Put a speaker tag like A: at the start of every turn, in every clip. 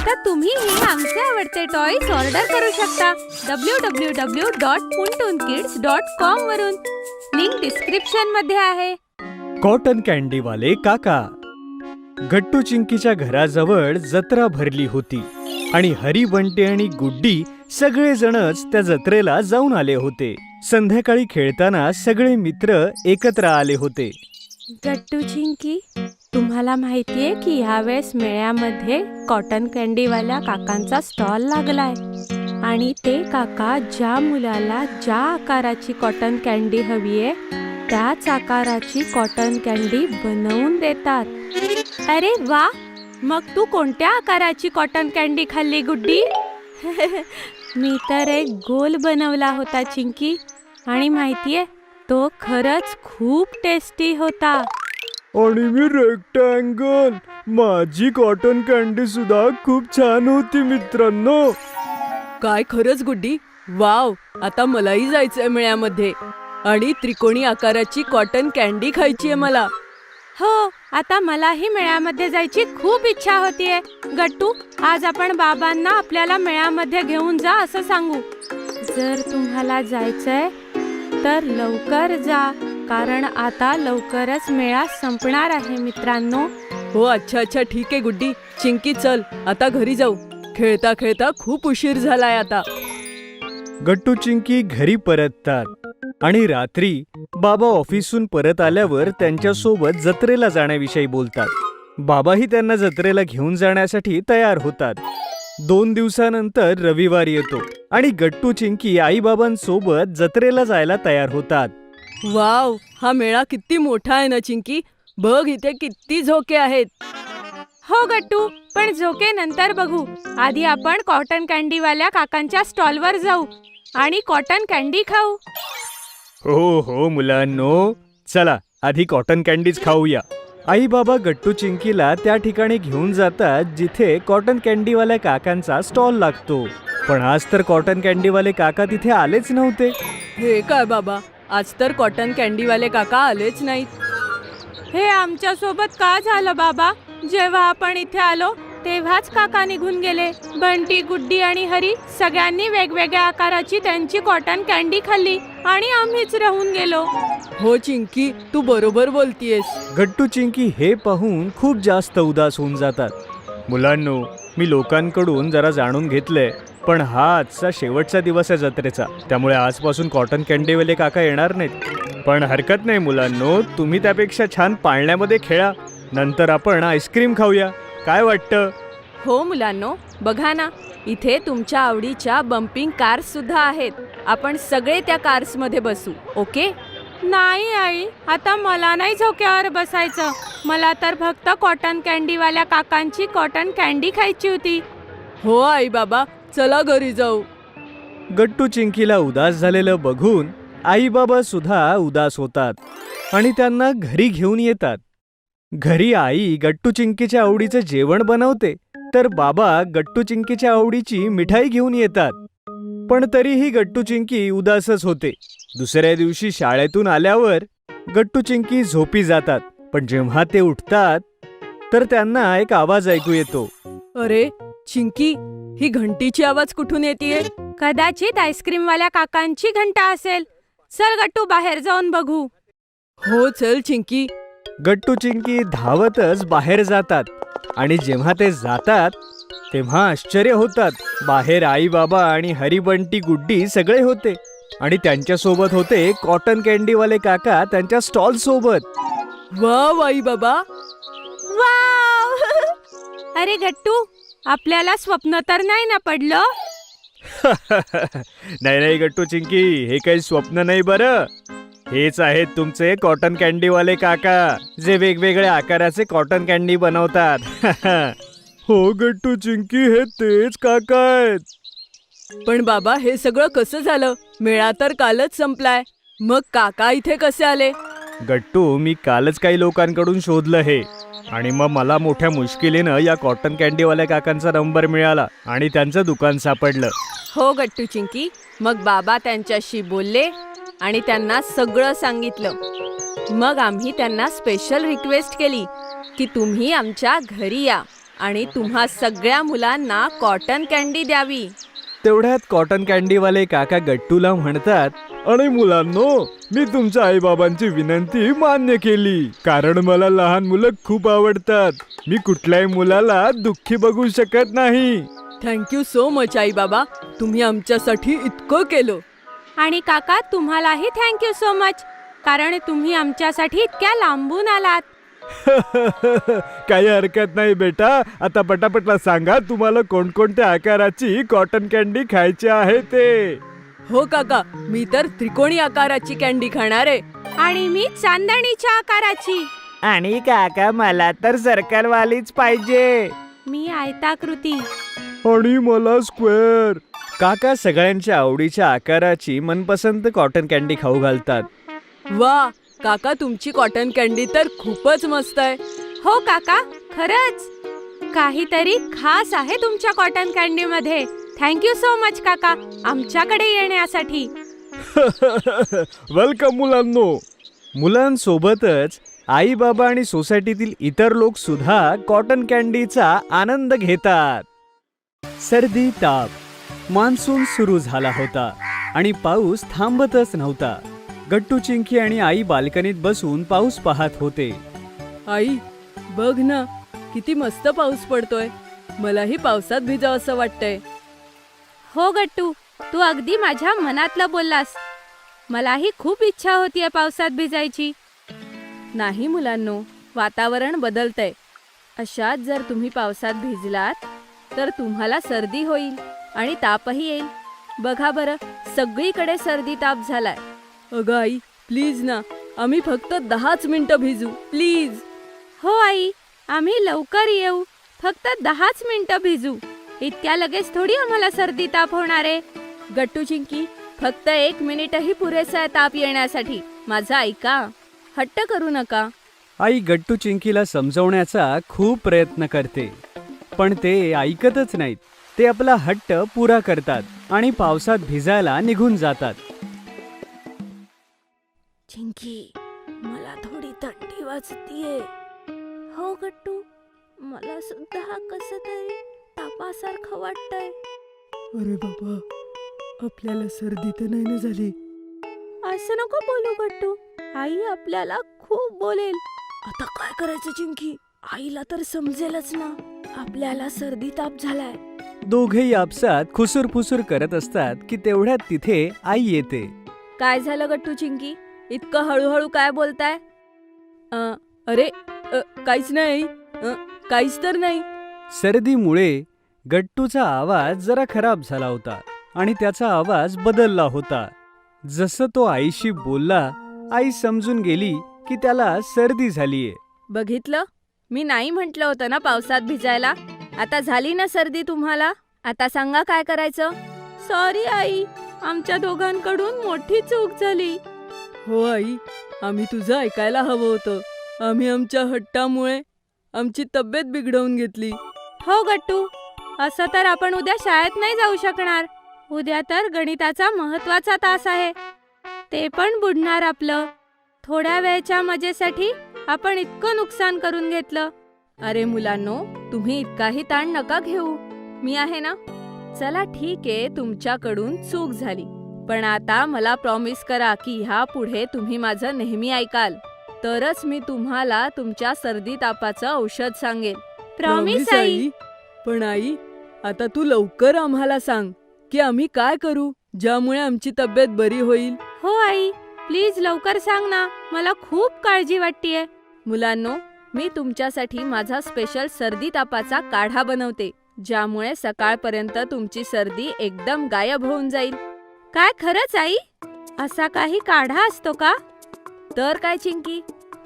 A: आता तुम्हीही आमचे आवडते टॉयज ऑर्डर करू शकता www.puntoonkids.com वरून. लिंक डिस्क्रिप्शन मध्ये आहे.
B: कॉटन कँडीवाले काका. गट्टू चिंकीच्या घराजवळ जत्रा भरली होती आणि हरी, बंटी आणि गुड्डी सगळेजणच त्या जत्रेला जाऊन आले होते. संध्याकाळी खेळताना सगळे मित्र एकत्र आले होते.
A: गट्टू चिंकी, तुम्हाला माहितीये की यावेळेस मेळ्यामध्ये कॉटन कँडीवाल्या काकांचा स्टॉल लागलाय आणि ते काका ज्या मुलाला ज्या आकाराची कॉटन कँडी हवीये त्याच आकाराची कॉटन कँडी बनवून देतात. अरे वा, मग तू कोणत्या आकाराची कॉटन कँडी खाल्ली गुड्डी? मी तर एक गोल बनवला होता चिंकी, आणि माहितीये तो खरंच खूप टेस्टी होता.
B: आणि मी रेक्टँगल. माझी कॉटन कँडी सुद्धा खूप छान होती मित्रांनो.
C: काय खरंच गुड्डी, वाव. आता मलाही जायचंय मेळ्यामध्ये आणि त्रिकोणी आकाराची कॉटन कँडी खायची आहे मला.
A: हो, आता मलाही मेळ्यामध्ये जायची खूप इच्छा होतीये. गट्टू, आज आपण बाबांना आपल्याला मेळ्यामध्ये घेऊन जा असं सांगू. जर तुम्हाला जायचंय तर लवकर जा, कारण आता लवकरच मेळा संपणार आहे मित्रांनो.
C: हो, अच्छा ठीक आहे गुड्डी. चिंकी, चल आता घरी जाऊ. खेळता खेळता खूप उशीर झालाय आता.
B: गट्टू चिंकी घरी परततात आणि रात्री बाबा ऑफिसहून परत आल्यावर त्यांच्यासोबत जत्रेला जाण्याविषयी बोलतात. बाबाही त्यांना जत्रेला घेऊन जाण्यासाठी तयार होतात. 2 दिवसानंतर रविवार येतो आणि गट्टू चिंकी आईबाबांसोबत जत्रेला जायला तयार होतात.
C: वाव, हा मेळा किती मोठा आहे ना चिंकी. बघ, इथे किती झोके आहेत.
A: हो गट्टू, पण झोके नंतर बघू. आधी आपण कॉटन कँडीवाल्या काकांच्या स्टॉलवर जाऊ आणि कॉटन कँडी खाऊ.
B: हो मुलांनो, चला आधी कॉटन कँडीज खाऊया. आई बाबा गट्टू चिंकीला त्या ठिकाणी घेऊन जातात जिथे कॉटन कँडीवाल्या काकांचा स्टॉल लागतो. पण आज तर कॉटन कँडीवाले काका तिथे आलेच नव्हते.
C: हे काय बाबा, आज तर कॉटन कँडीवाले काका आलेच नाहीत.
A: हे आमच्या सोबत का झालं बाबा? जेव्हा आपण इथे आलो तेव्हाच काका निघून गेले. बंटी, गुड्डी आणि हरी सगळ्यांनी वेगवेगळ्या आकाराची त्यांची कॉटन कँडी खाल्ली आणि आम्हीच राहून गेलो.
C: हो चिंकी, तू बरोबर बोलतीयस.
B: गट्टू चिंकी हे पाहून खूप जास्त उदास होऊन जातात. मुलांनो, मी लोकांकडून जरा जाणून घेतलंय, पण हा आजचा शेवटचा दिवस आहे जत्रेचा, त्यामुळे आजपासून कॉटन कँडीवाले काका येणार नाहीत. पण हरकत नाही मुलांनो, तुम्ही त्यापेक्षा छान पाळण्यामध्ये खेळा. नंतर आपण आईस्क्रीम खाऊया. काय वाटतं?
C: हो मुलांनो, बघा ना, इथे तुमच्या आवडीच्या बम्पिंग कार्स सुद्धा आहेत. आपण सगळे त्या कार्स मध्ये बसू, ओके?
A: नाही आई, आता मला नाही झोक्यावर बसायचं. मला तर फक्त कॉटन कँडीवाल्या काकांची कॉटन कँडी खायची होती.
C: हो आई बाबा, चला घरी जाऊ.
B: गट्टू चिंकीला उदास झालेलं बघून आई बाबा सुद्धा उदास होतात आणि त्यांना घरी घेऊन येतात. घरी आई गट्टू चिंकीच्या आवडीचं जेवण बनवते, तर बाबा गट्टू चिंकीच्या आवडीची मिठाई घेऊन येतात. पण तरीही गट्टू चिंकी उदासच होते. दुसऱ्या दिवशी शाळेतून आल्यावर गट्टू चिंकी झोपी जातात. पण जेव्हा ते उठतात तर त्यांना एक आवाज ऐकू येतो.
C: अरे चिंकी, ही घंटीची आवाज कुठून येतेय?
A: कदाचित आईस्क्रीमवाल्या काकांची घंटा असेल. चल गट्टू, बाहेर जाऊन बघू.
C: हो चल चिंकी.
B: गट्टू चिंकी धावतच बाहेर जातात आणि जेव्हा ते जातात तेव्हा आश्चर्य होतात. बाहेर आई बाबा आणि हरी, बंटी, गुड्डी सगळे होते आणि त्यांच्यासोबत होते कॉटन कँडीवाले काका त्यांच्या स्टॉल सोबत.
C: वाव आई बाबा,
A: वाव! अरे गट्टू, आपल्याला स्वप्न तर नाही ना पडलं?
B: नाही गट्टू चिंकी, हे काही स्वप्न नाही बरं. हेच आहेत तुमचे कॉटन कँडीवाले काका, जे वेगवेगळ्या आकाराचे कॉटन कँडी बनवतात. हो गट्टू चिंकी, हे तेच काका आहेत.
C: पण बाबा, हे सगळं कसं झालं? मेळा तर कालच संपलाय, मग काका इथे कसे आले?
B: गट्टू, मी कालच काही लोकांकडून शोधलं हे, आणि मग मला मोठ्या मुश्किलीनं या कॉटन कँडीवाल्या काकांचा नंबर मिळाला आणि त्यांचं दुकान सापडलं.
C: हो गट्टू चिंकी, मग बाबा त्यांच्याशी बोलले आणि त्यांना सगळं सांगितलं. मग आम्ही त्यांना स्पेशल रिक्वेस्ट केली की तुम्ही आमच्या घरी या आणि तुम्हा सगळ्या मुलांना कॉटन कॅन्डी द्यावी.
B: तेवढ्यात कॉटन कॅन्डीवाले काका गट्टूला म्हणतात, आणि मुलांनो, मी तुमच्या आईबाबांची विनंती मान्य केली, कारण मला लहान मुलं खूप आवडतात. मी कुठल्याही मुलाला दुःखी बघू शकत नाही.
C: थँक्यू सो मच आई बाबा, तुम्ही आमच्यासाठी इतकं केलं.
A: आणि काका तुम्हालाही थँक्यू सो मच, कारण तुम्ही आमच्यासाठी इतक्या लांबून आलात.
B: काही हरकत नाही बेटा. आता पटापटला सांगा, तुम्हाला कोणकोणत्या आकाराची कॉटन कॅन्डी खायची आहे ते.
C: हो काका, मी तर त्रिकोणी आकाराची कॅन्डी खाणार आहे.
A: आणि मी चांदणीच्या आकाराची.
B: आणि काका मला तर सर्कलवालीच पाहिजे.
A: मी आयताकृती.
B: आणि मला स्क्वेअर. काका सगळ्यांच्या आवडीच्या आकाराची मनपसंत कॉटन कॅन्डी खाऊ घालतात.
C: वा काका, तुमची कॉटन कॅन्डी तर खूपच मस्त आहे.
A: हो काका, खरंच काहीतरी खास आहे तुमच्या कॉटन कॅन्डी मध्ये. थँक्यू सो मच काका, आमच्याकडे येण्यासाठी.
B: वेलकम मुलांनो. मुलांसोबतच आई बाबा आणि सोसायटीतील इतर लोक सुद्धा कॉटन कॅन्डीचा आनंद घेतात. सर्दी, ताप, मान्सून सुरू झाला होता आणि पाऊस थांबतच नव्हता. गट्टू, चिंकी आणि आई बाल्कनीत बसून पाऊस पाहत होते.
C: आई, बघ ना, किती मस्त पाऊस पडतोय. मलाही पावसात भिजावं असं वाटतंय.
A: हो गट्टू, तू अगदी माझ्या मनातलं बोललास. मलाही खूप इच्छा होतीये पावसात भिजायची.
C: नाही मुलांनो, वातावरण बदलतंय. अशात जर तुम्ही पावसात भिजलात तर तुम्हाला सर्दी होईल आणि तापही येईल. बघा बरं, सगळीकडे सर्दी ताप झालाय. अगं आई, प्लीज ना, आम्ही फक्त 10च मिनिटं भिजू, प्लीज.
A: हो आई, आम्ही लवकर येऊ. फक्त 10च मिनिटं भिजू. इतक्या लगेच थोडी आम्हाला सर्दी ताप होणार आहे.
C: गट्टू, चिंकी, फक्त 1 मिनिटही पुरेसा आहे ताप येण्यासाठी. माझं ऐका, हट्ट करू नका.
B: आई गट्टू, चिंकीला समजवण्याचा खूप प्रयत्न करते, पण ते ऐकतच नाहीत. ते आपला हट्ट पुरा करतात आणि पावसात भिजायला निघून जातात.
A: चिंकी, मला थोडी थंडी वाजतीये. हो गट्टू, मला सुद्धा कसं तरी तापासारखं वाटतंय.
C: अरे बाबा, आपल्याला सर्दी तर नाही ना झाली?
A: असं नको बोलू गट्टू, आई आपल्याला खूप बोलेल.
C: आता काय करायचं चिंकी? आईला तर समजेलच ना आपल्याला सर्दी ताप झालाय.
B: दोघेही आपसात खुसूर करत असतात की तेवढ्यात तिथे आई येते.
C: काय झालं गट्टू, चिंकी? इतकं हळूहळू काय बोलताय? अरे, काहीच नाही. काहीच तर नाही.
B: सर्दीमुळे गट्टूचा आवाज जरा खराब झाला होता आणि त्याचा आवाज बदलला होता. जसं तो आईशी बोलला, आई समजून गेली की त्याला सर्दी झालीये.
C: बघितलं, मी नाही म्हटलं होतं ना पावसात भिजायला. आता झाली ना सर्दी तुम्हाला? आता सांगा काय करायचं?
A: सॉरी आई, आमच्या दोघांकडून मोठी चूक झाली.
C: हो आई, आम्ही तुझं ऐकायला हवं होतं. आम्ही आमच्या हट्टामुळे आमची तब्येत बिघडवून घेतली.
A: हो गट्टू, असं तर आपण उद्या शाळेत नाही जाऊ शकणार. उद्या तर गणिताचा महत्वाचा तास आहे. ते पण बुडणार आपलं. थोड्या वेळच्या मजेसाठी आपण इतकं नुकसान करून घेतलं.
C: अरे मुलांनो, तुम्ही इतकाही ताण नका घेऊ. मी आहे ना. चला ठीक आहे, तुमच्याकडून चूक झाली. पण आता मला प्रॉमिस करा की ह्या पुढे तुम्ही माझं नेहमी ऐकाल. तरच मी तुम्हाला तुमच्या सर्दी तापाचं औषध सांगेन.
A: Promise I.
C: पण आई, आता तू लवकर आम्हाला सांग की आम्ही काय करू ज्यामुळे आमची तब्येत बरी होईल.
A: हो आई, प्लीज लवकर सांग ना, मला खूप काळजी वाटतेय.
C: मुलांनो, मी तुमच्यासाठी माझा स्पेशल सर्दी तापाचा काढा बनवते, ज्यामुळे सकाळपर्यंत तुमची सर्दी एकदम गायब होऊन जाईल.
A: काय खरंच आई? असा काही काढा असतो का?
C: तर काय चिंकी,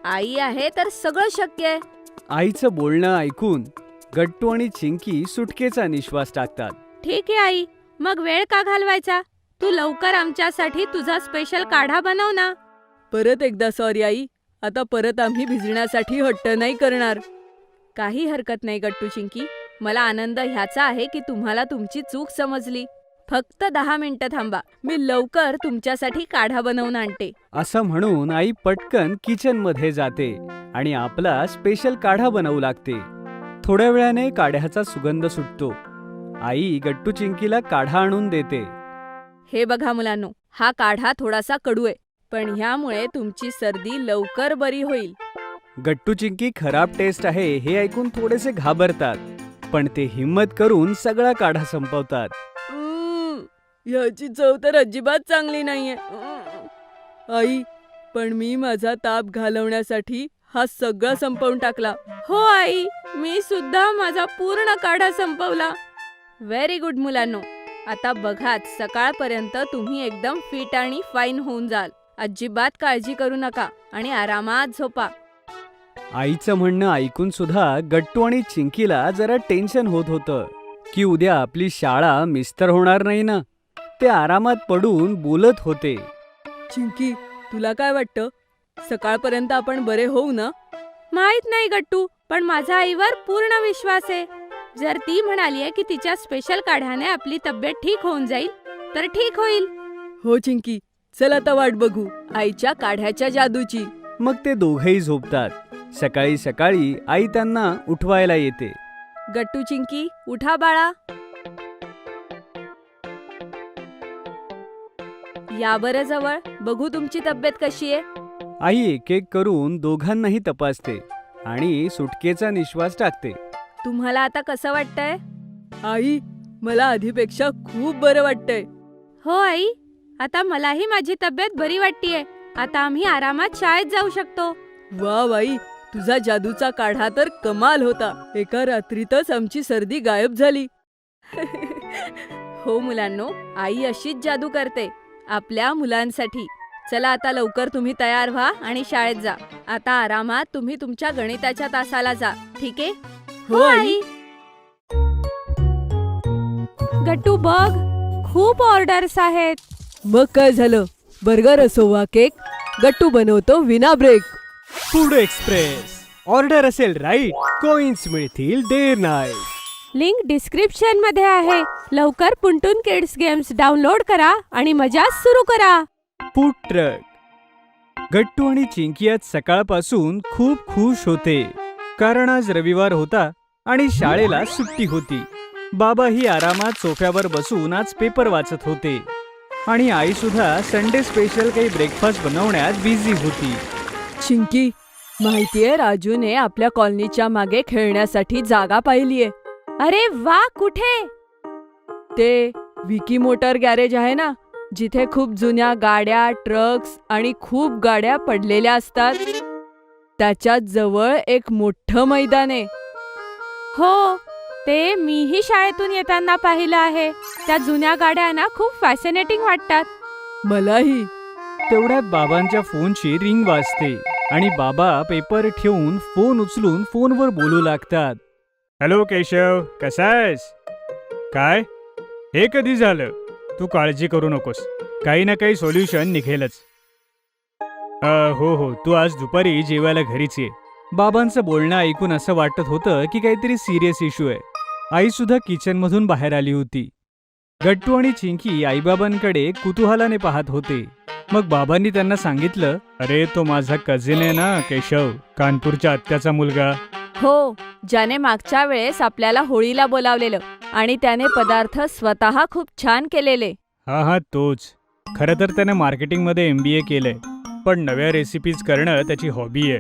C: आई आहे तर सगळं शक्य आहे.
B: आईचं बोलणं ऐकून गट्टू आणि चिंकी सुटकेचा निश्वास टाकतात.
A: ठीक आहे आई, मग वेळ का घालवायचा? तू लवकर आमच्यासाठी तुझा स्पेशल काढा बनव ना.
C: परत एकदा सॉरी आई. आता परत आम्ही भिजण्यासाठी हट्ट नाही करणार. काही हरकत नाही गट्टू, चिंकी. मला आनंद ह्याचा आहे की तुम्हाला तुमची चूक समजली. फक्त 10 मिनिटं थांबा, मी लवकर तुमच्यासाठी काढा बनवून आणते.
B: असं म्हणून आई पटकन किचन मध्ये जाते आणि आपला स्पेशल काढा बनवू लागते. थोड्या वेळाने काढ्याचा सुगंध सुटतो. आई गट्टू चिंकीला काढा आणून देते.
C: हे बघा मुलांनो, हा काढा थोडासा कडू आहे, पण ह्यामुळे तुमची सर्दी लवकर बरी होईल.
B: गट्टू चिंकी खराब टेस्ट आहे हे ऐकून थोडेसे घाबरतात, पण ते हिम्मत करून सगळा काढा संपवतात.
C: ह्याची चव तर अजिबात चांगली नाहीये. आई, पण मी माझा ताप घालवण्यासाठी हा सगळा संपवून टाकला. हो आई, मी सुद्धा माझा पूर्ण काढा संपवला. व्हेरी गुड मुलांनो. आता बघाच, सकाळपर्यंत तुम्ही एकदम फिट आणि फाईन होऊन जाल. अजिबात काळजी करू नका आणि आरामात झोपा.
B: आईचं म्हणणं ऐकून सुद्धा गट्टू आणि चिंकीला जरा टेन्शन होत होतं की उद्या आपली शाळा मिस्तर होणार नाही ना. ते आरामात पडून बोलत होते.
C: चिंकी, तुला काय वाटतं? सकाळपर्यंत आपण बरे होऊ ना? माहित नाही गट्टू, पण माझा आईवर पूर्ण विश्वास आहे. जर ती म्हणालीये की तिच्या स्पेशल काढ्याने आपली तब्येत ठीक होऊन जाईल, तर ठीक होईल. हो चिंकी, चल आता वाट बघू आईच्या काढ्याच्या जादूची.
B: मग ते दोघेही झोपतात. सकाळी सकाळी आई त्यांना उठवायला येते.
C: गट्टू चिंकी, उठा बाळा. या बरं जवळ, बघू तुमची तब्येत कशी आहे.
B: आई एक एक करून दोघांनाही तपासते आणि सुटकेचा निश्वास टाकते.
C: तुम्हाला आता कसं वाटतंय? आई, मला आधीपेक्षा खूप बरं वाटतंय. हो आई, आता मलाही माझी तब्येत बरी वाटतेय. आता आम्ही आरामात शाळेत जाऊ शकतो. वा बाई, तुझा जादूचा काढा तर कमाल होता. एका रात्रीतच आमची सर्दी गायब झाली. हो मुलांनो, आई अशीच जादू करते आपल्या मुलांसाठी. चला आता लवकर तुम्ही तयार व्हा आणि शाळेत जा. आता आरामात तुम्ही तुमच्या गणिताच्या तासाला जा, ठीक आहे? हो आई.
A: गट्टू बघ, खूप ऑर्डर्स आहेत.
C: मग काय झालं? बर्गर असो वा केक, गट्टू बनवतो विना ब्रेक.
B: Food express. ऑर्डर असेल राईट, कॉइन्स मिळतील देर नाही.
A: लिंक डिस्क्रिप्शन मध्ये आहे. लवकर पुंटून किड्स गेम्स डाउनलोड करा आणि मजा सुरू करा.
B: Food truck. गट्टू आणि चिंकी आज सकाळपासून खूप खुश होते, कारण आज रविवार होता आणि शाळेला सुट्टी होती. बाबाही आरामात सोफ्यावर बसून आज पेपर वाचत होते आणि आई सुद्धा संडे स्पेशल काही ब्रेकफास्ट बनवण्यात बिझी होती.
C: चिंकी, माहितीये राजूने आपल्या कॉलनीच्या मागे खेळण्यासाठी जागा पाहिलीये.
A: अरे वा, कुठे?
C: ते विकी मोटर गॅरेज आहे ना, जिथे खूप जुन्या गाड्या, ट्रक्स आणि खूप गाड्या पडलेल्या असतात. त्याच्याच जवळ एक मोठं मैदान आहे.
A: हो, ते मीही शाळेतून येताना पाहिलं आहे. त्या जुन्या गाड्या ना खूप फॅसिनेटिंग वाटतात.
C: मलाही.
B: तेवढ्यात बाबांच्या फोनची रिंग वाजते आणि बाबा पेपर ठेवून फोन उचलून फोनवर बोलू लागतात. हॅलो केशव, कसा आहेस? काय? हे कधी झालं? तू काळजी करू नकोस, काही ना काही सोल्युशन निघेलच. हो, तू आज दुपारी जेवायला घरीच ये. बाबांचं बोलणं ऐकून असं वाटत होतं की काहीतरी सिरियस इश्यू आहे. आई सुद्धा किचनमधून बाहेर आली होती. गट्टू आणि चिंकी आईबाबांकडे कुतूहलाने पाहत होते. मग बाबांनी त्यांना सांगितलं, अरे तो माझा कझिन आहे ना केशव, कानपूरच्या आत्याचा मुलगा.
C: हो, ज्याने मागच्या वेळेस आपल्याला होळीला बोलावलेलं आणि त्याने पदार्थ स्वतः खूप छान केलेले.
B: हा तोच. खरं तर त्याने मार्केटिंगमध्ये MBA केलंय, पण नव्या रेसिपीज करणं त्याची हॉबी आहे.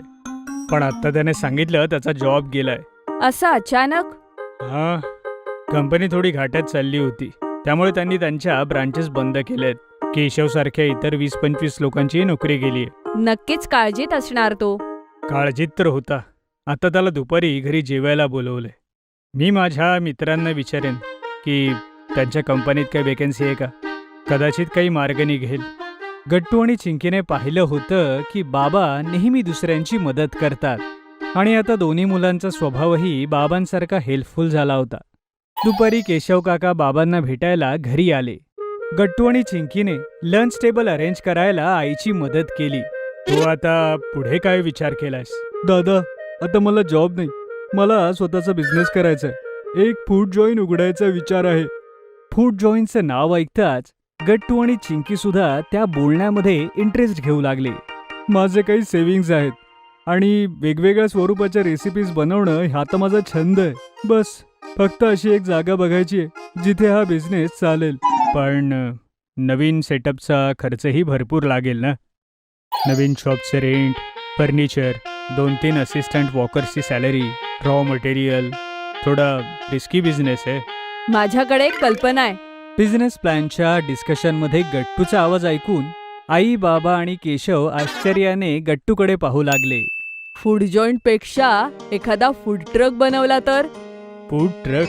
B: पण आता त्याने सांगितलं त्याचा जॉब गेलाय.
C: असं अचानक?
B: हा, कंपनी थोडी घाट्यात चालली होती, त्यामुळे त्यांनी त्यांच्या ब्रांचेस बंद केलेत. केशवसारख्या इतर 20-25 लोकांची नोकरी गेली.
C: नक्कीच काळजीत असणार तो.
B: काळजीत तर होता. आता त्याला दुपारी घरी जेवायला बोलवलंय. मी माझ्या मित्रांना विचारेन की त्यांच्या कंपनीत काही वेकेन्सी आहे का. कदाचित काही मार्ग निघेल. गट्टू आणि चिंकीने पाहिलं होतं की बाबा नेहमी दुसऱ्यांची मदत करतात आणि आता दोन्ही मुलांचा स्वभावही बाबांसारखा हेल्पफुल झाला होता. दुपारी केशव काका बाबांना भेटायला घरी आले. गट्टू आणि चिंकीने लंच टेबल अरेंज करायला आईची मदत केली. तू आता पुढे काय विचार केलास? दादा, आता मला जॉब नाही, मला स्वतःचा बिझनेस करायचा आहे. एक फूड जॉईन उघडायचा विचार आहे. फूड जॉईनचं नाव ऐकताच गट्टू आणि चिंकी सुद्धा त्या बोलण्यामध्ये इंटरेस्ट घेऊ लागले. माझे काही सेव्हिंग्ज आहेत, आणि वेगवेगळ्या स्वरूपाच्या रेसिपीज बनवणं हा तर माझा छंद आहे. बस फक्त अशी एक जागा बघायची आहे जिथे हा बिझनेस चालेल. पण नवीन सेटअपचा खर्चही भरपूर लागेल ना. नवीन शॉपचं रेंट, फर्निचर, 2-3 असिस्टंट वॉकर्सची सॅलरी, रॉ मटेरियल. थोडा रिस्की बिझनेस आहे.
C: माझ्याकडे एक कल्पना आहे.
B: बिझनेस प्लॅनच्या डिस्कशनमध्ये गट्टूचा आवाज ऐकून आई, बाबा आणि केशव आश्चर्याने गट्टूकडे पाहू लागले.
C: फूड जॉईंट पेक्षा एखादा फूड ट्रक बनवला तर?
B: Food truck?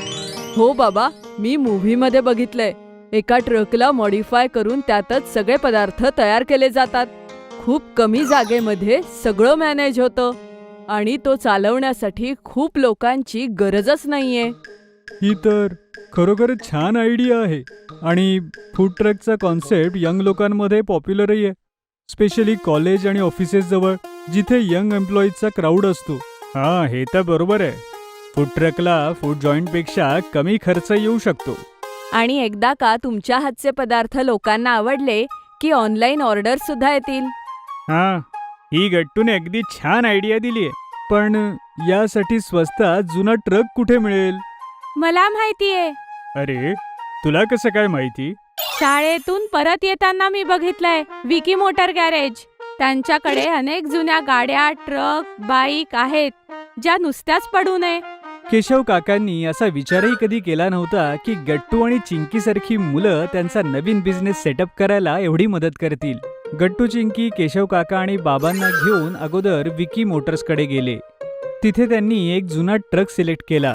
C: हो बाबा, मी मूव्ही मध्ये बघितलंय. एका ट्रकला मॉडिफाय करून त्यातच सगळे पदार्थ तयार केले जातात. खूप कमी जागेमध्ये सगळं मॅनेज होतं आणि तो चालवण्यासाठी खूप लोकांची गरजच नाहीये.
B: ही तर खरोखरच छान आयडिया आहे. आणि फूड ट्रकचा कॉन्सेप्ट यंग लोकांमध्ये पॉप्युलरही आहे, स्पेशली कॉलेज आणि ऑफिसेस जवळ जिथे यंग एम्प्लॉईजचा क्राऊड असतो. हां, हे तर बरोबर आहे. फूड ट्रकला फूड जॉईंटपेक्षा कमी खर्च येऊ शकतो.
C: आणि एकदा का तुमच्या हातचे पदार्थ लोकांना आवडले की ऑनलाईन ऑर्डर सुद्धा येतील.
B: हां, ही गट्टूने अगदी छान आयडिया दिली आहे. पण यासाठी स्वस्तात जुना ट्रक कुठे मिळेल?
A: मला माहितीये.
B: अरे, तुला कसं काय माहिती?
A: शाळेतून परत येताना मी बघितलंय विकी मोटर गॅरेज. त्यांच्याकडे अनेक जुन्या गाड्या, ट्रक, बाईक आहेत ज्या नुसत्याच पडू नये.
B: केशव काकांनी असा विचारही कधी केला नव्हता की गट्टू आणि चिंकीसारखी मुलं त्यांचा नवीन बिझनेस सेटअप करायला एवढी मदत करतील. गट्टू, चिंकी केशव काका आणि बाबांना घेऊन अगोदर विकी मोटर्सकडे गेले. तिथे त्यांनी एक जुना ट्रक सिलेक्ट केला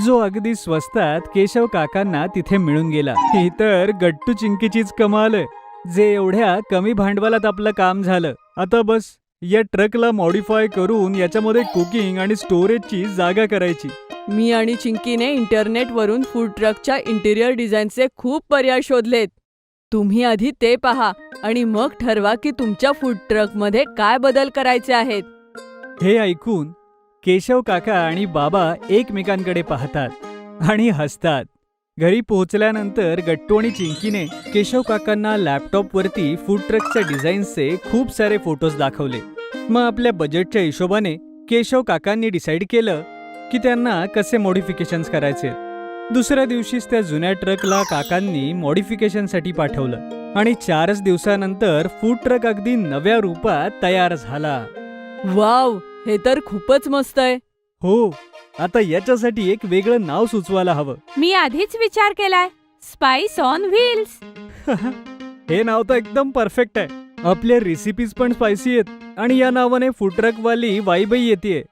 B: जो अगदी स्वस्तात केशव काकांना तिथे मिळून गेला. ही तर गट्टू चिंकीचीच कमाल आहे, जे एवढ्या कमी भांडवलात आपलं काम झालं. आता बस या ट्रकला मॉडिफाय करून याच्यामध्ये कुकिंग आणि स्टोरेजची जागा करायची.
C: मी आणि चिंकीने इंटरनेटवरून फूड ट्रकच्या इंटिरियर डिझाईनचे खूप पर्याय शोधलेत. तुम्ही आधी ते पहा आणि मग ठरवा की तुमच्या फूड ट्रकमध्ये काय बदल करायचे आहेत.
B: हे ऐकून केशव काका आणि बाबा एकमेकांकडे पाहतात आणि हसतात. घरी पोहोचल्यानंतर गट्टू आणि चिंकीने केशव काकांना लॅपटॉपवरती फूड ट्रकच्या डिझाईन्सचे खूप सारे फोटोज दाखवले. मग आपल्या बजेटच्या हिशोबाने केशव काकांनी डिसाईड केलं की त्यांना कसे मॉडिफिकेशन्स करायचे. दुसऱ्या दिवशीच त्या जुन्या ट्रकला काकांनी मॉडिफिकेशनसाठी पाठवलं आणि 4च दिवसानंतर फूड ट्रक अगदी नव्या रूपात तयार झाला.
C: वाव, हे तर खूपच मस्त आहे.
B: हो, आता याच्यासाठी एक वेगळं नाव सुचवायला हवं.
A: मी आधीच विचार केलाय, स्पाइस ऑन व्हील्स.
B: हे नाव तर एकदम परफेक्ट आहे. आपल्या रेसिपीज पण स्पायसी आहेत आणि या नावाने फूड ट्रक वाली वाईबही येते.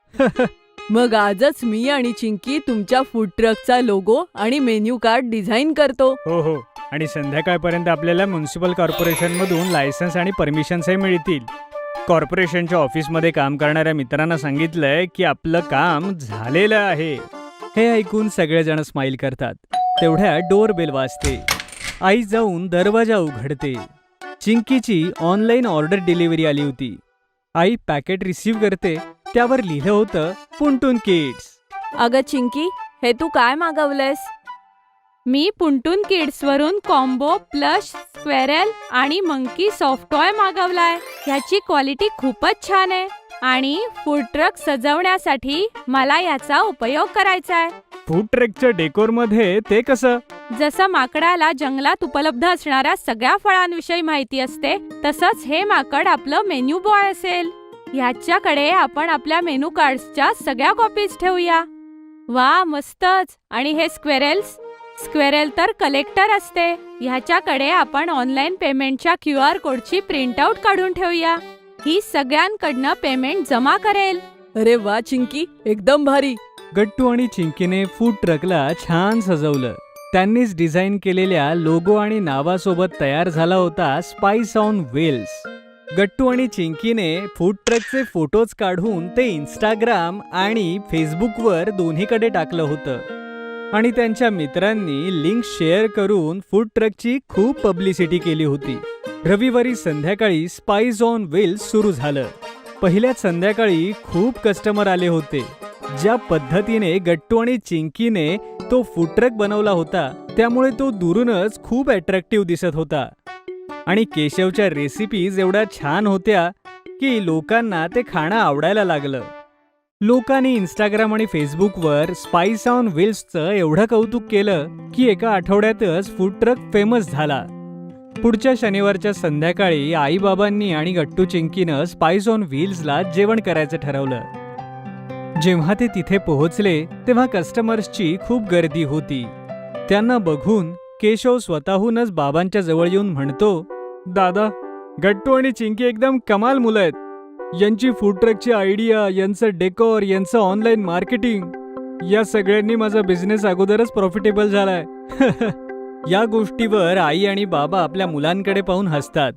C: मग आजच मी आणि चिंकी तुमच्या फूड ट्रकचा लोगो आणि मेन्यू कार्ड डिझाईन करतो.
B: हो हो, आणि संध्याकाळपर्यंत आपल्याला म्युन्सिपल कॉर्पोरेशन मधून लायसन्स आणि परमिशन्सही मिळतील. कॉर्पोरेशनच्या ऑफिसमध्ये काम करणाऱ्या मित्रांना सांगितलंय की आपलं काम झालेलं आहे. हे ऐकून सगळेजण स्माइल करतात. तेवढ्या डोर बेल वाजते. आई जाऊन दरवाजा उघडते. चिंकीची ऑनलाईन ऑर्डर डिलिव्हरी आली होती. आई पॅकेट रिसीव्ह करते. त्यावर लिहिलं होतं पुंटून किड्स.
C: अगं चिंकी, हे तू काय मागवलंयस?
A: मी पुंटून किड्सवरून कॉम्बो प्लस स्क्वेरल आणि मंकी सॉफ्ट टॉय मागवलाय. ह्याची क्वालिटी खूपच छान आहे आणि फूड ट्रक सजवण्यासाठी मला याचा उपयोग करायचा आहे.
B: फूड ट्रकच्या डेकोरमध्ये ते कसं?
A: जसं माकडाला जंगलात उपलब्ध असणाऱ्या सगळ्या फळांविषयी माहिती असते, तसंच हे माकड आपलं मेन्यू बॉय असेल. ह्याच्याकडे आपण आपल्या मेनू कार्ड्सच्या सगळ्या कॉपीज ठेवूया. वा, मस्तच. आणि हे स्क्वेरल तर कलेक्टर असते. ह्याच्याकडे आपण ऑनलाईन पेमेंटच्या QR कोडची प्रिंटआउट काढून ठेवूया. ही सगळ्यांकडनं पेमेंट जमा करेल.
C: अरे वा चिंकी, एकदम भारी.
B: गट्टू आणि चिंकीने फूड ट्रकला छान सजवलं. त्यांनीच डिझाईन केलेल्या लोगो आणि नावासोबत तयार झाला होता स्पाइस ऑन व्हील्स. गट्टू आणि चिंकीने फूड ट्रकचे फोटोज काढून ते इंस्टाग्राम आणि फेसबुकवर दोन्हीकडे टाकलं होतं आणि त्यांच्या मित्रांनी लिंक शेअर करून फूड ट्रकची खूप पब्लिसिटी केली होती. रविवारी संध्याकाळी स्पाइस ऑन व्हील्स सुरू झालं. पहिल्याच संध्याकाळी खूप कस्टमर आले होते. ज्या पद्धतीने गट्टू आणि चिंकीने तो फूड ट्रक बनवला होता त्यामुळे तो दुरूनच खूप अट्रॅक्टिव्ह दिसत होता. आणि केशवच्या रेसिपीज एवढ्या छान होत्या की लोकांना ते खाणं आवडायला लागलं. लोकांनी इंस्टाग्राम आणि फेसबुकवर स्पाइस ऑन व्हील्सचं एवढं कौतुक केलं की एका आठवड्यातच फूड ट्रक फेमस झाला. पुढच्या शनिवारच्या संध्याकाळी आईबाबांनी आणि गट्टू चिंकीनं स्पाइस ऑन व्हील्सला जेवण करायचं ठरवलं. जेव्हा ते तिथे पोहोचले तेव्हा कस्टमर्सची खूप गर्दी होती. त्यांना बघून केशव स्वतःहूनच बाबांच्या जवळ येऊन म्हणतो, दादा, गट्टू आणि चिंकी एकदम कमाल मुलं आहेत. यांची फूड ट्रकची आयडिया, यांचं डेकोर, यांचं ऑनलाईन मार्केटिंग या सगळ्यांनी माझा बिझनेस अगोदरच प्रॉफिटेबल झालाय. या गोष्टीवर आई आणि बाबा आपल्या मुलांकडे पाहून हसतात.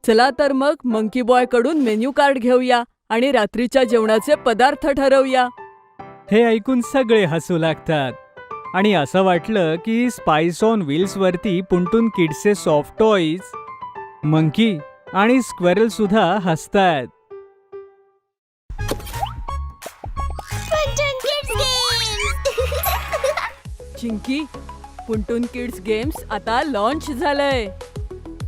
C: चला तर मग मंकी बॉय कडून मेन्यू कार्ड घेऊया आणि रात्रीच्या जेवणाचे पदार्थ ठरवूया.
B: हे ऐकून सगळे हसू लागतात आणि असं वाटलं की स्पाइस ऑन व्हील्स वरती पुंटून किड्सचे सॉफ्ट टॉईज, मंकी आणि स्क्वेरल सुद्धा हसतायत.
C: चिंकी, पुंटून किड्स गेम्स आता लॉन्च झालंय.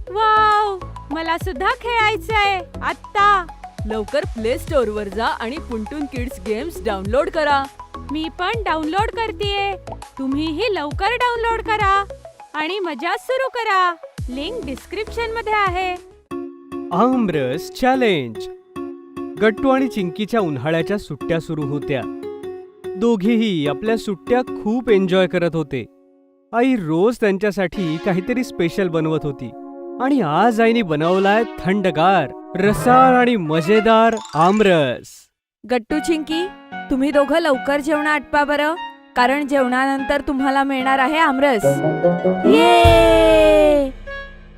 A: वाव, मला सुद्धा खेळायचंय आत्ता.
C: लवकर प्ले स्टोअर वर जा आणि पुंटून किड्स गेम्स डाउनलोड करा.
A: मी पण डाउनलोड करतेय. तुम्हीही लवकर डाउनलोड करा आणि मजा सुरू करा. लिंक डिस्क्रिप्शन मध्ये आहे.
B: आमरस चॅलेंज. गट्टू आणि चिंकीच्या उन्हाळ्याच्या सुट्ट्या सुरू होत्या. दोघेही आपल्या सुट्ट्या खूप एन्जॉय करत होते. आई रोज त्यांच्यासाठी काहीतरी स्पेशल बनवत होती आणि आज आईने बनवलाय थंडगार, रसाळ आणि मजेदार आमरस.
C: गट्टू, चिंकी, तुम्ही दोघं लवकर जेवण आटपा बरं, कारण जेवणानंतर तुम्हाला मिळणार आहे आमरस. ये!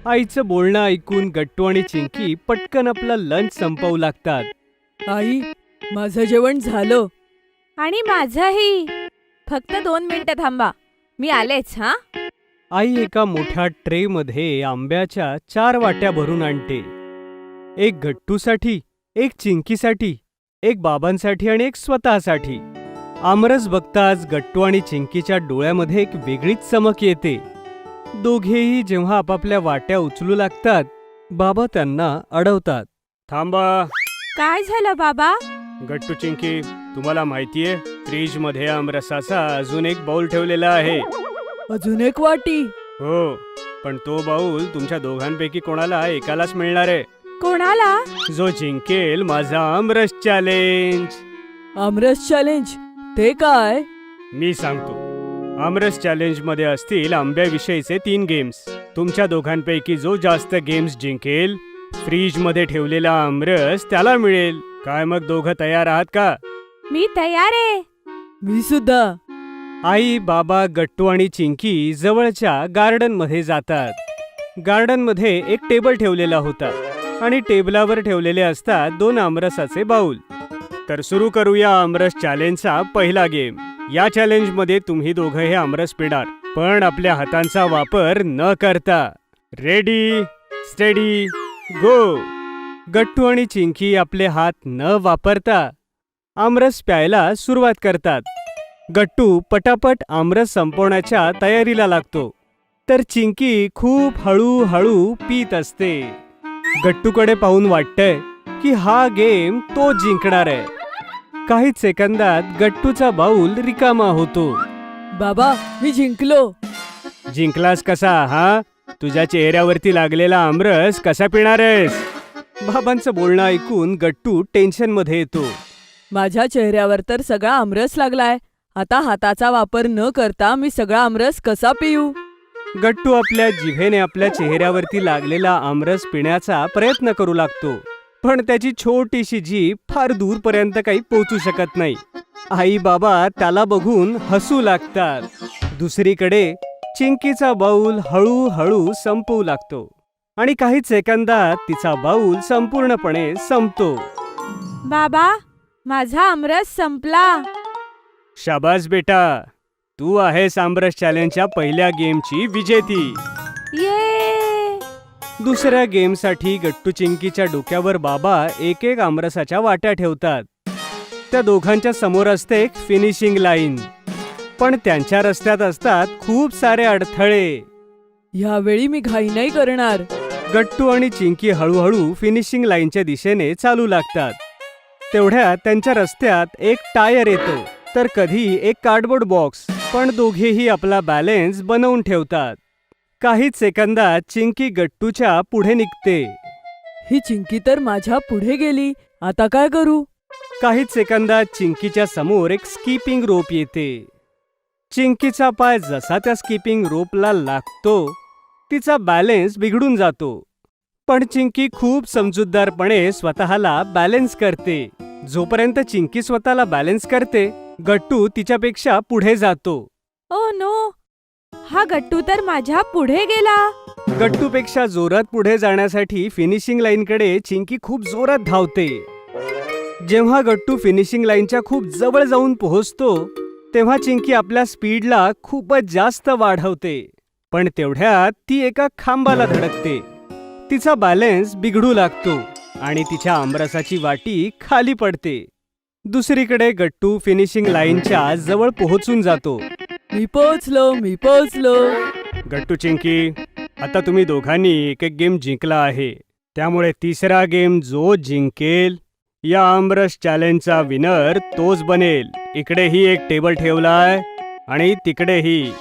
B: आईचं बोलणं ऐकून गट्टू आणि चिंकी पटकन आपला लंच संपवू लागतात.
C: आई, माझं जेवण झालं.
A: आणि माझंही.
C: फक्त 2 मिनिटं थांबा, मी आलेच. हा.
B: आई एका मोठ्या ट्रे मध्ये आंब्याच्या 4 वाट्या भरून आणते. एक गट्टूसाठी, एक चिंकीसाठी, एक बाबांसाठी आणि एक स्वतःसाठी. आमरस बघताच गट्टू आणि चिंकीच्या डोळ्यामध्ये एक वेगळीच चमक येते. दोघेही जेव्हा आपापल्या वाट्या उचलू लागतात, बाबा त्यांना अडवतात. थांबा.
A: काय झालं बाबा?
B: गट्टू, चिंकी, तुम्हाला माहितीये फ्रीज मध्ये आमरसाचा अजून एक बाउल ठेवलेला आहे.
C: अजून एक वाटी?
B: हो, पण तो बाउल तुमच्या दोघांपैकी कोणाला एकालाच मिळणार आहे.
A: कोणाला?
B: जो जिंकेल माझा आमरस चॅलेंज.
C: आमरस चॅलेंज? ते काय?
B: मी सांगतो. आमरस चॅलेंज मध्ये असतील आंब्याविषयीचे 3 गेम्स. तुमच्या दोघांपैकी जो जास्त गेम्स जिंकेल, फ्रीज मध्ये ठेवलेला आमरस त्याला मिळेल. काय मग दोघं तयार आहात का?
A: मी तयार आहे.
C: मी सुद्धा.
B: आई, बाबा, गट्टू आणि चिंकी जवळच्या गार्डन मध्ये जातात. गार्डन मध्ये एक टेबल ठेवलेला होता आणि टेबलावर ठेवलेले असतात 2 आमरसाचे बाउल. तर सुरू करूया आमरस चॅलेंजचा पहिला गेम. या चॅलेंज मध्ये तुम्ही दोघं हे आमरस पिणार, पण आपल्या हातांचा वापर न करता. रेडी, स्टेडी, गो. गट्टू आणि चिंकी आपले हात न वापरता आमरस प्यायला सुरुवात करतात. गट्टू पटापट आमरस संपवण्याच्या तयारीला लागतो, तर चिंकी खूप हळूहळू पीत असते. गट्टूकडे पाहून वाटतंय की हा गेम तो जिंकणार आहे. काहीच सेकंदात गट्टूचा बाऊल रिकामा होतो.
C: बाबा, मी जिंकलो.
B: जिंकलास कसा? हा, तुझ्या चेहऱ्यावरती लागलेला आमरस कसा पिणार आहेस? बाबांचं बोलणं ऐकून गट्टू टेन्शन मध्ये येतो.
C: माझ्या चेहऱ्यावर तर सगळा आमरस लागलाय. आता हाताचा वापर न करता मी सगळा आमरस कसा पिऊ?
B: गट्टू आपल्या जिभेने आपल्या चेहऱ्यावरती लागलेला आमरस पिण्याचा प्रयत्न करू लागतो, पण त्याची छोटीशी जीभ फार दूरपर्यंत काही पोहोचू शकत नाही. आई बाबा त्याला बघून हसू लागतात. दुसरीकडे चिंकीचा बाऊल हळूहळू संपू लागतो आणि काहीच सेकंदात तिचा बाऊल संपूर्णपणे संपतो.
A: बाबा, माझा आमरस संपला.
B: शाबास बेटा, तू आहेस आमरस चॅलेंजच्या पहिल्या गेमची विजेती.
A: ये!
B: दुसऱ्या गेमसाठी गट्टू चिंकीच्या डोक्यावर बाबा एक एक आमरसाच्या वाट्या ठेवतात. त्या दोघांच्या समोर असते एक फिनिशिंग लाईन, पण त्यांच्या रस्त्यात असतात खूप सारे अडथळे.
C: यावेळी मी घाई नाही करणार.
B: गट्टू आणि चिंकी हळूहळू फिनिशिंग लाईनच्या दिशेने चालू लागतात. तेवढ्यात त्यांच्या रस्त्यात एक टायर येतो, तर कधी एक कार्डबोर्ड बॉक्स. पण दोघेही आपला बॅलन्स बनवून ठेवतात. काहीच सेकंदात चिंकी गट्टूच्या पुढे निघते.
D: ही चिंकी तर माझ्या पुढे गेली. आता काय करू?
B: काहीच सेकंदात चिंकीच्या समोर एक स्किपिंग रोप येते. चिंकीचा पाय जसा त्या स्किपिंग रोपला लागतो, तिचा बॅलन्स बिघडून जातो. पण चिंकी खूप समजूतदारपणे स्वतःला बॅलन्स करते. जोपर्यंत चिंकी स्वतःला बॅलन्स करते, गट्टू तिच्यापेक्षा पुढे जातो.
A: ओ नो, हा गट्टू तर माझ्या पुढे गेला.
B: गट्टूपेक्षा जोरात पुढे जाण्यासाठी फिनिशिंग लाईनकडे चिंकी खूप जोरात धावते. जेव्हा गट्टू फिनिशिंग लाईनच्या खूप जवळ जाऊन पोहोचतो, तेव्हा चिंकी आपल्या स्पीडला खूपच जास्त वाढवते. पण तेवढ्यात ती एका खांबाला धडकते. तिचा बॅलन्स बिघडू लागतो आणि तिच्या आमरसाची वाटी खाली पडते. दुसरीकडे गट्टू फिनिशिंग लाईनच्या जवळ पोहोचून जातो.
D: मी पोहोचलो.
B: गट्टू चिंकी, आता तुम्ही दोघांनी एक एक गेम जिंकला आहे. त्यामुळे तिसरा गेम जो जिंकेल, या आमरस चॅलेंजचा विनर तोच बनेल. इकडेही एक टेबल ठेवलाय आणि तिकडेही.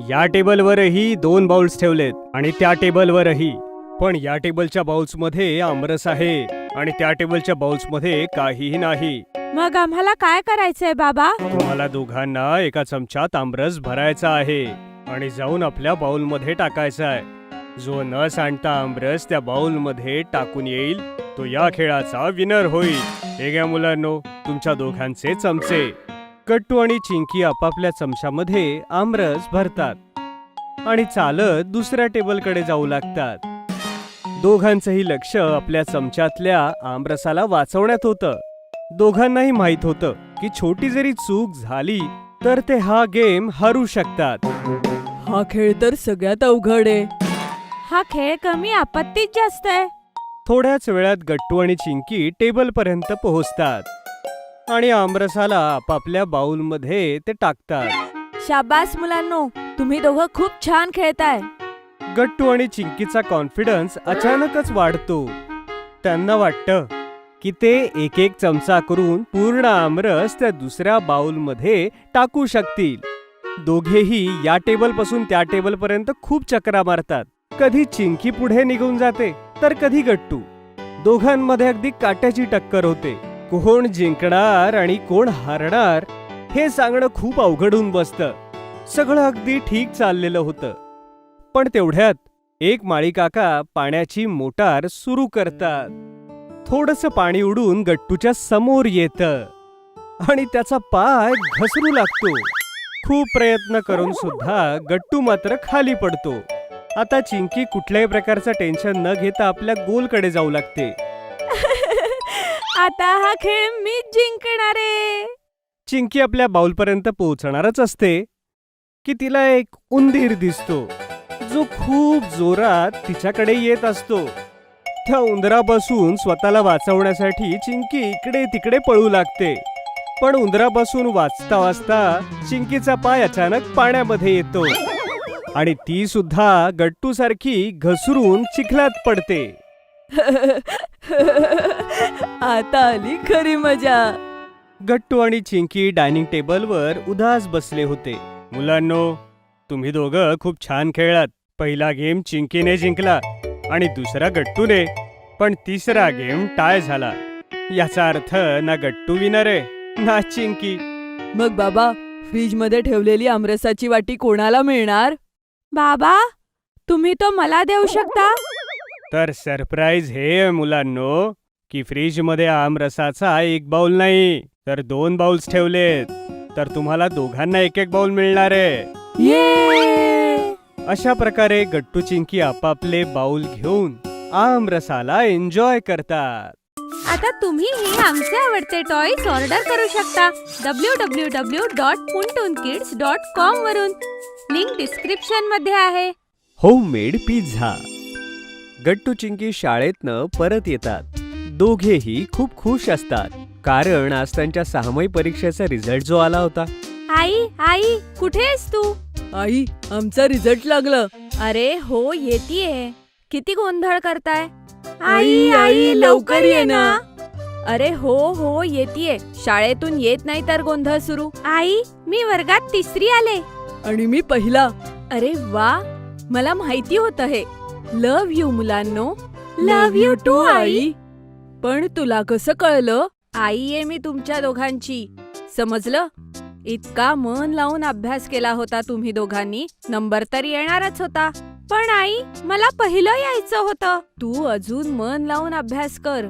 B: या टेबलवरही 2 बाउल्स ठेवलेत आणि त्या टेबलवरही. पण या टेबलच्या बाउल्समध्ये आमरस आहे आणि त्या टेबलच्या बाउल्समध्ये काहीही नाही.
A: मग आम्हाला काय करायचंय बाबा?
B: तुम्हाला दोघांना एका चमच्यात आमरस भरायचा आहे आणि जाऊन आपल्या बाउलमध्ये टाकायचा आहे. जो न सांडता आमरस त्या बाउलमध्ये टाकून येईल, तो या खेळाचा विनर होईल. हे घ्या मुलांनो, तुमच्या दोघांचे चमचे. गट्टू आणि चिंकी आपापल्या चमच्यामध्ये आमरस भरतात आणि चालत दुसऱ्या टेबलकडे जाऊ लागतात. दोघांचंही लक्ष आपल्या चमच्यातल्या आमरसाला वाचवण्यात होतं. दोघांनाही माहित होतं की छोटी जरी चूक झाली तर ते हा गेम हरू शकतात.
D: हा खेळ तर सगळ्यात अवघड आहे.
A: हा खेळ कमी आपत्तीत जास्त आहे.
B: थोड्याच वेळात गट्टू आणि चिंकी टेबलपर्यंत पोहोचतात आणि आमरसाला आपापल्या बाउलमध्ये ते टाकतात.
A: शाबास मुलांनो, तुम्ही दोघं खूप छान खेळताय.
B: गट्टू आणि चिंकीचा कॉन्फिडन्स अचानकच वाढतो. त्यांना वाटतं की ते एक एक चमचा करून पूर्ण आमरस त्या दुसऱ्या बाउलमध्ये टाकू शकतील. दोघेही या टेबलपासून त्या टेबलपर्यंत खूप चकरा मारतात. कधी चिंकी पुढे निघून जाते तर कधी गट्टू. दोघांमध्ये अगदी काट्याची टक्कर होते. कोण जिंकणार आणि कोण हारणार हे सांगणं खूप अवघड होऊन बसतं. सगळं अगदी ठीक चाललेलं होतं. पण तेवढ्यात एक माळी काका पाण्याची मोटार सुरू करतात. थोडंसं पाणी उडून गट्टूच्या समोर येतं आणि त्याचा पाय घसरू लागतो. खूप प्रयत्न करून सुद्धा गट्टू मात्र खाली पडतो. आता चिंकी कुठल्याही प्रकारचं टेन्शन न घेता आपल्या गोलकडे जाऊ लागते.
A: आता हा खेळ मीच जिंकणार आहे.
B: चिंकी आपल्या बाउलपर्यंत पोहोचणारच असते की तिला एक उंदीर दिसतो, जो खूप जोरात तिच्याकडे येत असतो. त्या उंदरापासून स्वतःला वाचवण्यासाठी चिंकी इकडे तिकडे पळू लागते. पण उंदरापासून वाचता वाचता चिंकीचा पाय अचानक पाण्यामध्ये येतो आणि ती सुद्धा गट्टू सारखी घसरून चिखलात पडते.
D: आता आली खरी मजा.
B: गट्टू आणि चिंकी डायनिंग टेबलवर उदास बसले होते. मुलांनो, तुम्ही दोघं खूप छान खेळलात. पहिला गेम चिंकीने जिंकला आणि दुसरा गट्टूने. पण तिसरा गेम टाय झाला. याचा अर्थ ना गट्टू विनर आहे ना चिंकी.
D: मग बाबा, फ्रीज मध्ये ठेवलेली आमरसाची वाटी कोणाला मिळणार?
A: बाबा, तुम्ही तो मला देऊ शकता?
B: तर सरप्राईज हे मुलांनो की फ्रीज मध्ये आमरसाचा एक बाउल नाही तर 2 बाउल्स ठेवलेत. तर तुम्हाला दोघांना एक एक बाउल मिळणार आहे.
D: ये!
B: अशा प्रकारे गट्टू चिंकी आपापले बाउल घेऊन आमरसाला एन्जॉय करतात.
A: आता तुम्हीही आमचे आवडते टॉयज ऑर्डर करू शकता www.puntoonkids.com वरून. लिंक डिस्क्रिप्शन मध्ये आहे.
B: Homemade pizza. गट्टू चिंकी शाळेतनं परत येतात. दोघेही खूप खुश असतात कारण आज त्यांच्या 6वी परीक्षेचा रिझल्ट जो आला होता.
A: आई, कुठे आहेस तू?
D: आई, आमचा रिझल्ट लागलं.
C: अरे हो, येतीये. किती गोंधळ करताय?
D: आई, लवकर ये ना.
C: अरे हो येतीये. शाळेतून येत नाही तर गोंधळ सुरू.
A: आई, मी वर्गात 3री आले.
D: आणि मी पहिला.
C: अरे वा, मला माहिती होतं हे. लव्ह यू मुलांनो.
A: लव्ह यू टू आई.
D: पण तुला कसं कळलं?
C: आई आहे मी तुमच्या दोघांची. समजलं? इतका मन लावून अभ्यास केला होता तुम्ही दोघांनी, नंबर तर येणारच होता.
A: पण आई, मला पहिलं यायचं होतं.
C: तू अजून मन लावून अभ्यास कर.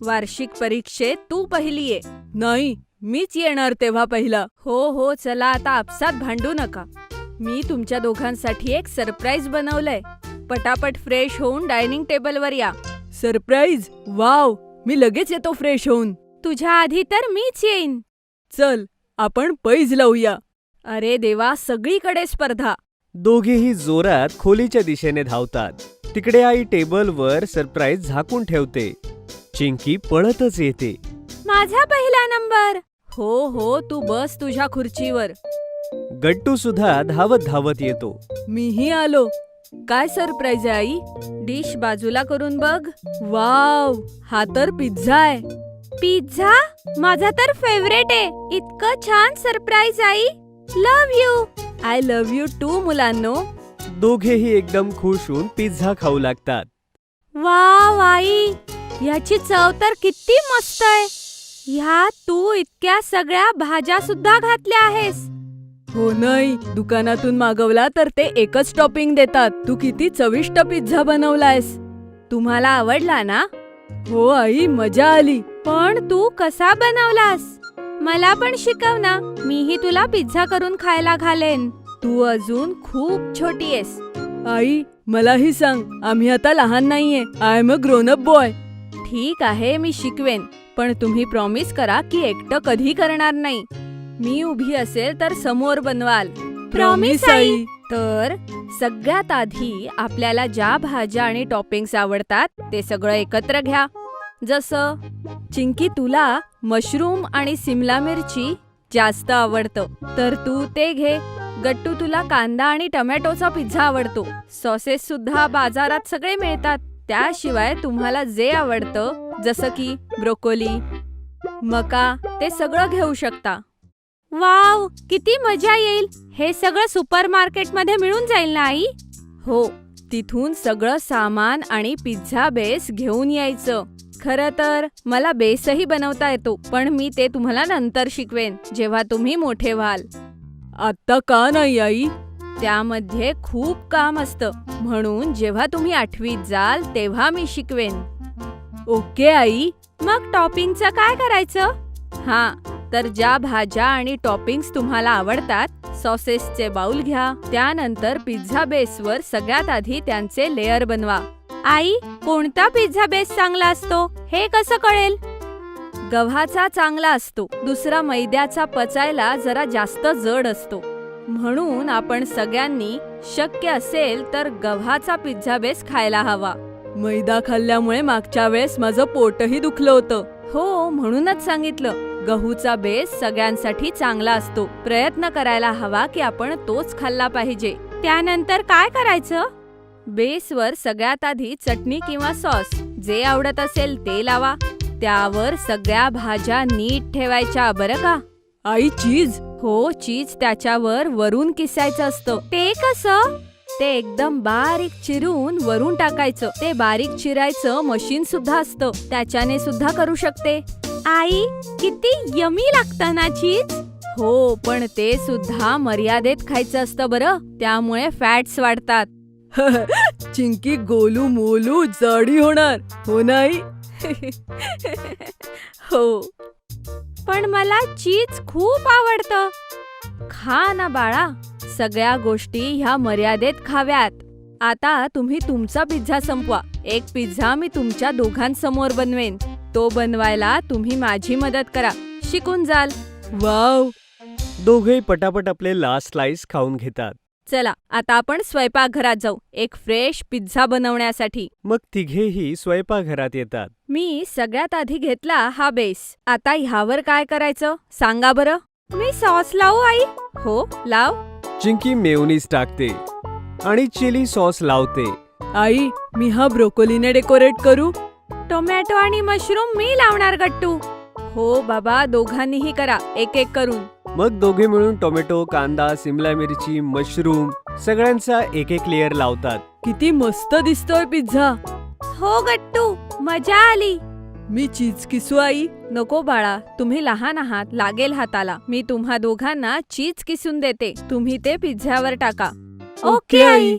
C: वार्षिक परीक्षेत तू पहिली आहे.
D: नाही, मीच येणार तेव्हा पहिला.
C: हो चला आता आपसात भांडू नका. मी तुमच्या दोघांसाठी एक सरप्राईज बनवलंय. पटापट फ्रेश होऊन डायनिंग टेबलवर या.
D: सरप्राईज? वाव, मी लगेच येतो फ्रेश होऊन.
A: तुझ्या आधी तर मीच येईन.
D: चल, आपण पैज लावूया.
C: अरे देवा, सगळीकडे स्पर्धा.
B: दोघेही जोरात खोलीच्या दिशेने धावतात. तिकडे आई टेबलवर सरप्राईज झाकून ठेवते. चिंकी पळतच येते.
A: माझा पहिला नंबर.
C: हो तू बस तुझ्या खुर्चीवर.
B: गट्टू सुद्धा धावत धावत येतो.
D: मीही आलो.
C: काय सरप्राईज आहे आई? डिश बाजूला करून बघ.
D: वाव, हा तर पिझ्झा आहे.
A: पिझ्झा? माझा तर फेवरेट आहे. इतकं छान सरप्राईज आई. Love you.
C: I love you too मुलांनो.
B: दोघेही एकदम खुश होऊन पिझ्झा खाऊ लागतात.
A: वाव आई, याची चव तर किती मस्त आहे. ह्यात तू इतक्या सगळ्या भाज्या सुद्धा घातल्या आहेस.
D: हो नाही, दुकानातून मागवला तर ते एकच टॉपिंग देतात. तू किती चविष्ट पिझ्झा बनवलायस.
C: तुम्हाला आवडला ना?
D: हो आई, मजा आली.
A: पण तू कसा बनवलास? मला पण शिकव ना. मीही तुला पिझ्झा करून खायला घालेन.
C: तू अजून खूप छोटी आहेस.
D: आई, मलाही सांग. आम्ही आता लहान नाहीये. I am a grown up boy.
C: ठीक आहे, मी शिकवेन. पण तुम्ही प्रॉमिस करा की एकटं कधी करणार नाही. मी उभी असेल तर समोर बनवाल.
A: Promise I.
C: तर सगळ्यात आधी आपल्याला ज्या भाज्या आणि टॉपिंग्स आवडतात ते सगळं एकत्र घ्या. जसं चिंकी, तुला मशरूम आणि सिमला मिरची जास्त आवडतं, तर तू ते घे. गट्टू, तुला कांदा आणि टोमॅटोचा पिझ्झा आवडतो. सॉसेस सुद्धा बाजारात सगळे मिळतात. त्याशिवाय तुम्हाला जे आवडतं, जसं की ब्रोकोली, मका, ते सगळं घेऊ शकता.
A: वाव, किती मजा येईल. हे सगळं सुपरमार्केटमध्ये मिळून जाईल ना आई?
C: हो, तिथून सगळं सामान आणि पिझ्झा बेस घेऊन यायचं. खरं तर मला बेसही बनवता येतो, पण मी ते तुम्हाला नंतर शिकवेन, जेव्हा तुम्ही मोठे व्हाल.
D: आत्ता का नाही आई?
C: त्यामध्ये खूप काम असतं, म्हणून जेव्हा तुम्ही 8वीत जाल तेव्हा मी शिकवेन.
D: Okay I.
A: मग टॉपिंगचं काय करायचं?
C: तर ज्या भाज्या आणि टॉपिंग्स तुम्हाला आवडतात, सॉसेसचे बाउल घ्या. त्यानंतर पिझ्झा बेसवर सगळ्यात आधी त्यांचे लेयर बनवा.
A: आई, कोणता पिझ्झा बेस चांगला असतो हे कसं कळेल?
C: गव्हाचा चांगला असतो. दुसरा मैद्याचा पचायला जरा जास्त जड असतो. म्हणून आपण सगळ्यांनी शक्य असेल तर गव्हाचा पिझ्झा बेस खायला हवा.
D: मैदा खाल्ल्यामुळे मागच्या वेळेस माझं पोटही दुखलं होतं.
C: हो, म्हणूनच सांगितलं. गहूचा बेस सगळ्यांसाठी चांगला असतो. प्रयत्न करायला हवा की आपण तोच खाल्ला पाहिजे.
A: त्यानंतर काय करायचं?
C: बेसवर सगळ्यात आधी चटणी किंवा सॉस जे आवडत असेल ते लावा. त्यावर सगळ्या भाज्या नीट ठेवायच्या, बरं का?
D: आई, चीज?
C: हो, चीज त्याच्यावर वरून किसायचं असतं.
A: ते कसं?
C: ते एकदम बारीक चिरून वरून टाकायचं. ते बारीक चिरायचं मशीन सुद्धा असतं, त्याच्याने सुद्धा करू शकते.
A: आई, किती यमी लागतं ना चीज.
C: हो, पण ते सुद्धा मर्यादेत खायचं असतं बरं, त्यामुळे फॅट्स वाढतात.
D: चिंकी गोलू मोलू जाडी होणार, हो नाही?
C: हो,
A: पण मला चीज खूप आवडतं.
C: खा ना बाळा. सगळ्या गोष्टी ह्या मर्यादेत खाव्यात. आता तुम्ही तुमचा पिझ्झा संपवा. एक पिझ्झा मी तुमच्या दोघांसमोर बनवेन. तो बनवायला तुम्ही माझी मदत करा. शिकून जाल.
D: वाव.
B: दोघेही पटापट आपले लास्ट स्लाइस खाऊन घेतात.
C: चला, आता आपण स्वयंपाकघरात जाऊ एक फ्रेश पिझ्झा बनवण्यासाठी.
B: मग तिघेही स्वयंपाकघरात येतात.
C: मी सगळ्यात आधी घेतला हा बेस. आता ह्यावर काय करायचं सांगा बरं?
A: मी सॉस लावू आई?
C: हो, लाव.
B: चिंकी मेयोनीज टाकते आणि चिली सॉस लावते.
D: आई, मी हा ब्रोकोलीने डेकोरेट करू?
C: टोमॅटो आणि मशरूम मी लावणार गट्टू. हो बाबा, दोघांनीही करा, एक एक करून.
B: मग दोघे मिळून टोमॅटो, कांदा, सिमला मिरची, मशरूम सगळ्यांचा एक एक लेअर लावतात.
D: किती मस्त दिसतोय पिझ्झा.
C: हो गट्टू, मजा आली.
D: मी चीज किसू आई?
C: नको बाळा, तुम्ही लहान आहात, लागेल हाताला. मी तुम्हा दोघांना चीज किसून देते, तुम्ही ते पिझ्झावर टाका.
D: Okay I.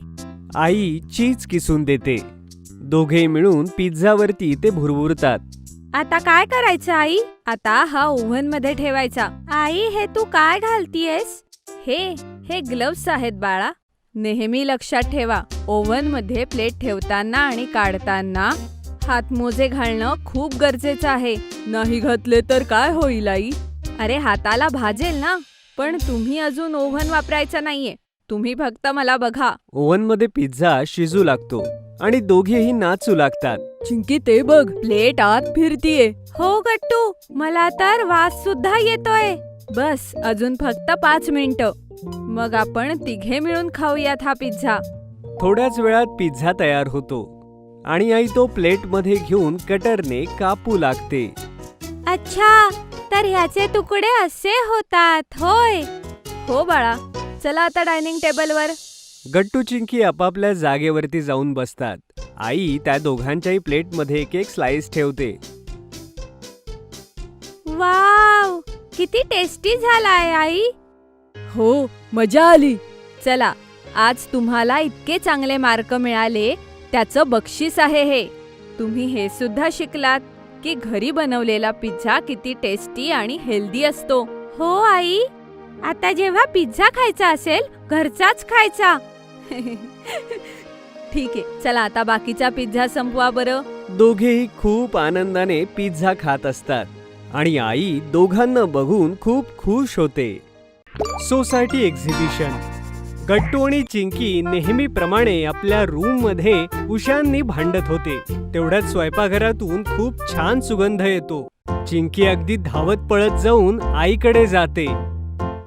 B: आई चीज किसून देते. दोघे मिळून पिझ्झावरती ते भुरभुरतात.
C: आता काय करायचं आई? आता हा ओव्हन मध्ये ठेवायचा. आई, हे तू काय घालतीयस? हे ग्लव्स आहेत बाळा. नेहमी लक्षात ठेवा, ओव्हन मध्ये प्लेट ठेवताना आणि काढताना हातमोजे घालणं खूप गरजेचं आहे.
D: नाही घातले तर काय होईल आई?
C: अरे हाताला भाजेल ना. पण तुम्ही अजून ओव्हन वापरायचा नाहीये, तुम्ही फक्त मला बघा.
B: ओव्हन मध्ये पिझ्झा शिजू लागतो आणि दोघेही नाचू लागतात.
D: चिंकी, ते बघ, प्लेट आत फिरतीये.
C: हो गट्टू, मला तर वास सुद्धा येतोय. बस अजून फक्त 5 मिनिटं, मग आपण तिघे मिळून खाऊयात हा पिझ्झा.
B: थोड्याच वेळात पिझ्झा तयार होतो आणि आई तो प्लेट मध्ये घेऊन कटरने कापू लागते.
C: अच्छा, तर ह्याचे तुकडे असे होतात होय. हो बाळा, चला आता डायनिंग टेबलवर.
B: गट्टू चिंकी आपापल्या जागेवरती जाऊन बसतात. आई त्या दोघांच्याही प्लेटमध्ये एक एक स्लाइस ठेवते.
C: वाव, किती टेस्टी झालाय आई.
D: हो, मजा आली.
C: चला, आज तुम्हाला इतके चांगले मार्क मिळाले, त्याचं बक्षीस आहे हे. तुम्ही हे सुद्धा शिकलात की घरी बनवलेला पिझ्झा किती टेस्टी आणि हेल्दी असतो. हो आई, आता जेव्हा पिझ्झा खायचा असेल, घरचाच खायचा. ठीक आहे, चला आता बाकीचा पिझ्झा संपवा बरं.
B: दोघेही खूप आनंदाने पिझ्झा खात असतात आणि आई दोघांना बघून खूप खुश होते. Society exhibition. गट्टू आणि चिंकी नेहमीप्रमाणे आपल्या रूम मध्ये उशांनी भांडत होते. तेवढ्यात स्वयंपाकघरातून खूप छान सुगंध येतो. चिंकी अगदी धावत पळत जाऊन आईकडे जाते.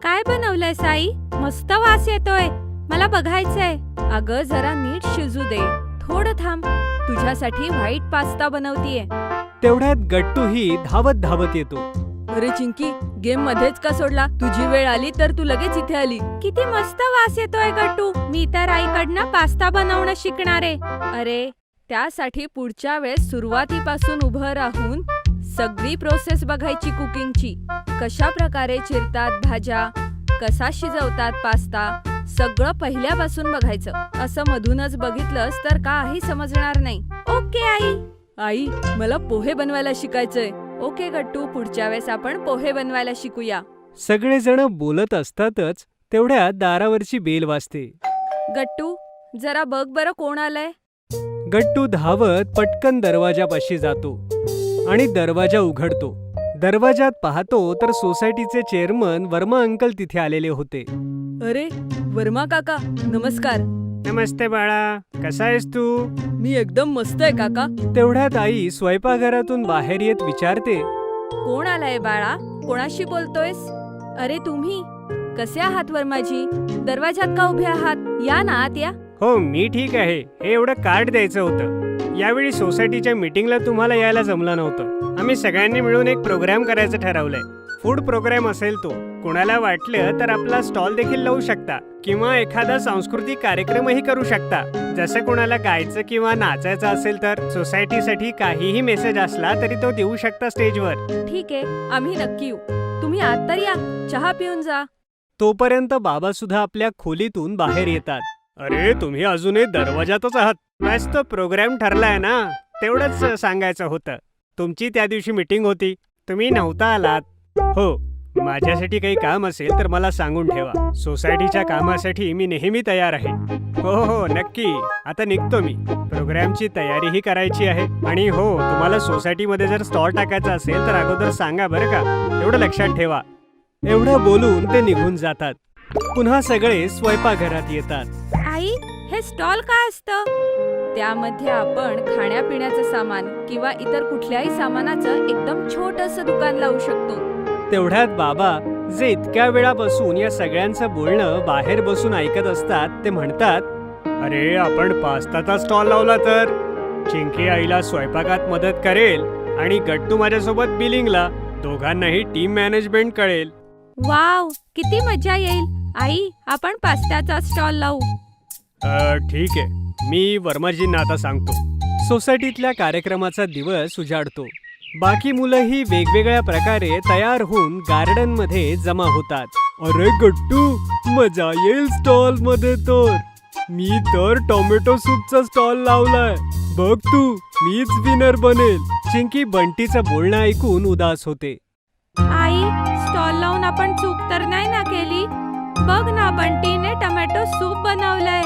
C: काय बनवलंयस आई? मस्त वास येतोय, मला बघायचंय. अगं जरा नीट शिजू दे, थोडं थांब, तुझ्यासाठी व्हाईट पास्ता बनवतीये.
B: तेवढ्यात गट्टूही धावत धावत येतो.
D: अरे चिंकी, गेम मध्येच का सोडला? तुझी वेळ आली तर तू लगेच इथे आली.
C: किती मस्त वास येतोय गट्टू. मी तर आईकडनं पास्ता बनवणं शिकणारे. अरे, त्यासाठी पुढच्या वेळेस सुरुवातीपासून उभं राहून सगळी प्रोसेस बघायची कुकिंगची. कशा प्रकारे चिरतात भाज्या, कसा शिजवतात पास्ता, सगळं पहिल्यापासून बघायचं. असं मधूनच बघितलंस तर काही समजणार नाही. Okay I.
D: आई, मला पोहे बनवायला शिकायचंय.
C: ओके गट्टू, पुढच्या वेळेस आपण पोहे बनवायला शिकूया.
B: सगळेजण बोलत असतातच तेवढ्यात दारावरची बेल वाजते.
C: गट्टू, जरा बघ बरं कोण आलंय.
B: गट्टू धावत पटकन दरवाजापाशी जातो आणि दरवाजा उघडतो. दरवाजात पाहतो तर सोसायटीचे चेअरमन वर्मा अंकल तिथे आलेले होते.
D: अरे वर्मा काका, नमस्कार.
B: नमस्ते बाळा, कसा आहेस तू?
D: मी एकदम मस्त आहे काका.
B: तेवढ्यात आई स्वयंपाकघरातून बाहेर येत विचारते,
C: कोण आलाय बाळा? कोणाशी बोलतोयस? अरे तुम्ही कसे आहात वर्माजी? दरवाजात का उभे आहात? या ना आत या.
B: हो मी ठीक आहे. हे एवढं कार्ड द्यायचं होतं. यावेळी सोसायटीच्या मीटिंगला तुम्हाला यायला जमलं नव्हतं. आम्ही सगळ्यांनी मिळून एक प्रोग्राम करायचं ठरवलंय. फूड प्रोग्राम असेल तो. कोणाला वाटलं तर आपला स्टॉल देखील लावू शकता किंवा एखादा सांस्कृतिक कार्यक्रमही करू शकता. जसं कोणाला गायचं किंवा नाचायचं असेल तर सोसायटीसाठी काहीही मेसेज असला तरी तो देऊ शकता स्टेजवर.
C: ठीक आहे, आम्ही नक्की येऊ. तुम्ही आत तर या, चहा पिऊन जा.
B: तोपर्यंत बाबा सुद्धा आपल्या खोलीतून बाहेर येतात. अरे तुम्ही अजूनही दरवाजातच आहात. बस तो प्रोग्राम ठरलाय ना, तेवढंच सांगायचं होतं. तुमची त्या दिवशी मीटिंग होती, तुम्ही नव्हता आलात. हो, माझ्यासाठी काही काम असेल तर मला सांगून ठेवा. सोसायटीच्या कामासाठी मी नेहमी तयार आहे. हो हो नक्की. आता निघतो मी. प्रोग्रामची तयारीही करायची आहे. आणि हो, तुम्हाला सोसायटीमध्ये जर स्टॉल टाकायचा असेल तर अगोदर सांगा बरं का. एवढं लक्षात ठेवा. एवढं बोलून ते निघून जातात. पुन्हा सगळे स्वयंपाकघरात येतात.
C: आई, हे स्टॉल काय असतं? त्यामध्ये आपण खाण्यापिण्याचं सामान किंवा इतर कुठल्याही सामानाचं एकदम छोटंसं दुकान लावू शकतो.
B: तेवढ्यात बाबा, जे इतक्या वेळापासून या सगळ्यांचं बोलणं बाहेर बसून ऐकत असतात, ते म्हणतात, अरे आपण पास्ताचा स्टॉल लावला तर चिंकी आईला स्वयंपाकात मदत करेल आणि गट्टू माझ्यासोबत बिलिंगला. दोघांनाही टीम मॅनेजमेंट कळेल.
A: वाव, किती मजा येईल. आई, आपण पास्त्याचा स्टॉल लावू.
B: ठीक आहे, मी वर्माजींना आता सांगतो. सोसायटीतल्या कार्यक्रमाचा दिवस उजाडतो. बाकी मुलंही वेगवेगळ्या प्रकारे तयार होऊन गार्डन मध्ये जमा होतात. अरे गट्टू, मजा येईल स्टॉल मध्ये तर. मी तर टोमॅटो सूपचा स्टॉल लावलाय. बघ तू, मीच विनर बनेल. चिंकी बंटीचं बोलणं ऐकून उदास होते.
A: आई, स्टॉल लावून आपण चूक तर नाही ना केली? बघ ना, बंटीने टोमॅटो सूप बनवलंय.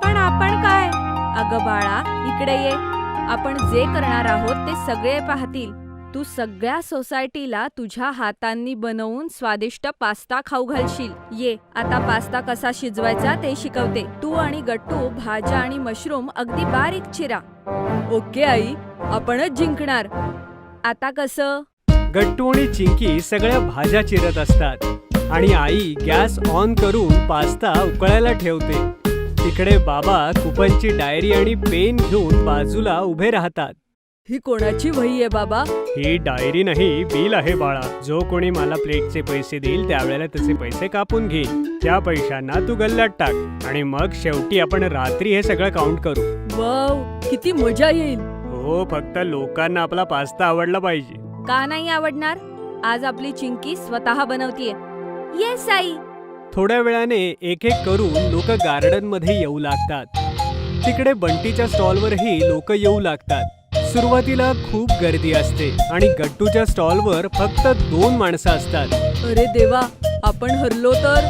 A: पण आपण काय?
C: अगं बाळा, इकडे ये. आपण जे करणार आहोत ते सगळे पाहतील. तू सगळ्या सोसायटीला तुझ्या हातांनी बनवून स्वादिष्ट पास्ता खाऊ घालशील. ये, आता पास्ता कसा शिजवायचा ते शिकवते. तू आणि गट्टू भाज्या आणि मशरूम अगदी बारीक चिरा.
D: ओके आई, आपणच जिंकणार.
C: आता कसं?
B: गट्टू आणि चिंकी सगळ्या भाज्या चिरत असतात आणि आई गॅस ऑन करून पास्ता उकळायला ठेवते. तिकडे बाबा कुपनची डायरी आणि पेन घेऊन बाजूला उभे राहतात.
D: ही कोणाची वही आहे बाबा?
B: ही डायरी नाही, बिल आहे बाळा. जो कोणी मला प्लेटचे पैसे देईल त्यावेळेला त्याचे पैसे कापून घेईल. त्या पैशांना तू गल्ल्यात टाक आणि मग शेवटी आपण रात्री हे सगळं काउंट करू.
D: वाव, किती मजा येईल.
B: हो, फक्त लोकांना आपला पास्ता आवडला पाहिजे.
C: का नाही आवडणार? आज आपली चिंकी स्वतः बनवतीये. Yes I.
B: थोड्या वेळाने एक एक करून लोक गार्डन मध्ये येऊ लागतात. तिकडे बंटीच्या स्टॉलवरही लोक येऊ लागतात. सुरुवातीला खूप गर्दी असते आणि गट्टूच्या स्टॉलवर फक्त 2 माणसं असतात.
D: अरे देवा, आपण हरलो तर?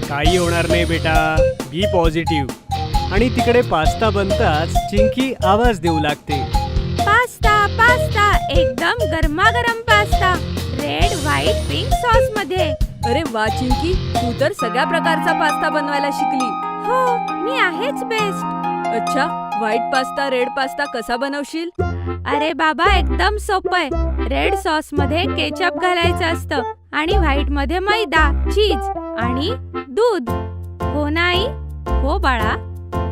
B: काही होणार नाही बेटा, बी पॉझिटिव्ह. आणि तिकडे पास्ता बनताच चिंकी आवाज देऊ लागते.
A: पास्ता, पास्ता, एकदम गरमागरम pasta. Red, white, pink sauce मध्ये.
D: अरे वा चिंकी, तू तर सगळ्या प्रकारचा पास्ता बनवायला शिकली.
A: हो, मी आहेच बेस्ट.
D: अच्छा, व्हाईट पास्ता, रेड पास्ता कसा बनवशील?
A: अरे बाबा, एकदम सोपं आहे. रेड सॉस मध्ये केचप घालायचं असतं आणि व्हाईट मध्ये मैदा, चीज आणि दूध. हो नाही? हो बाळा.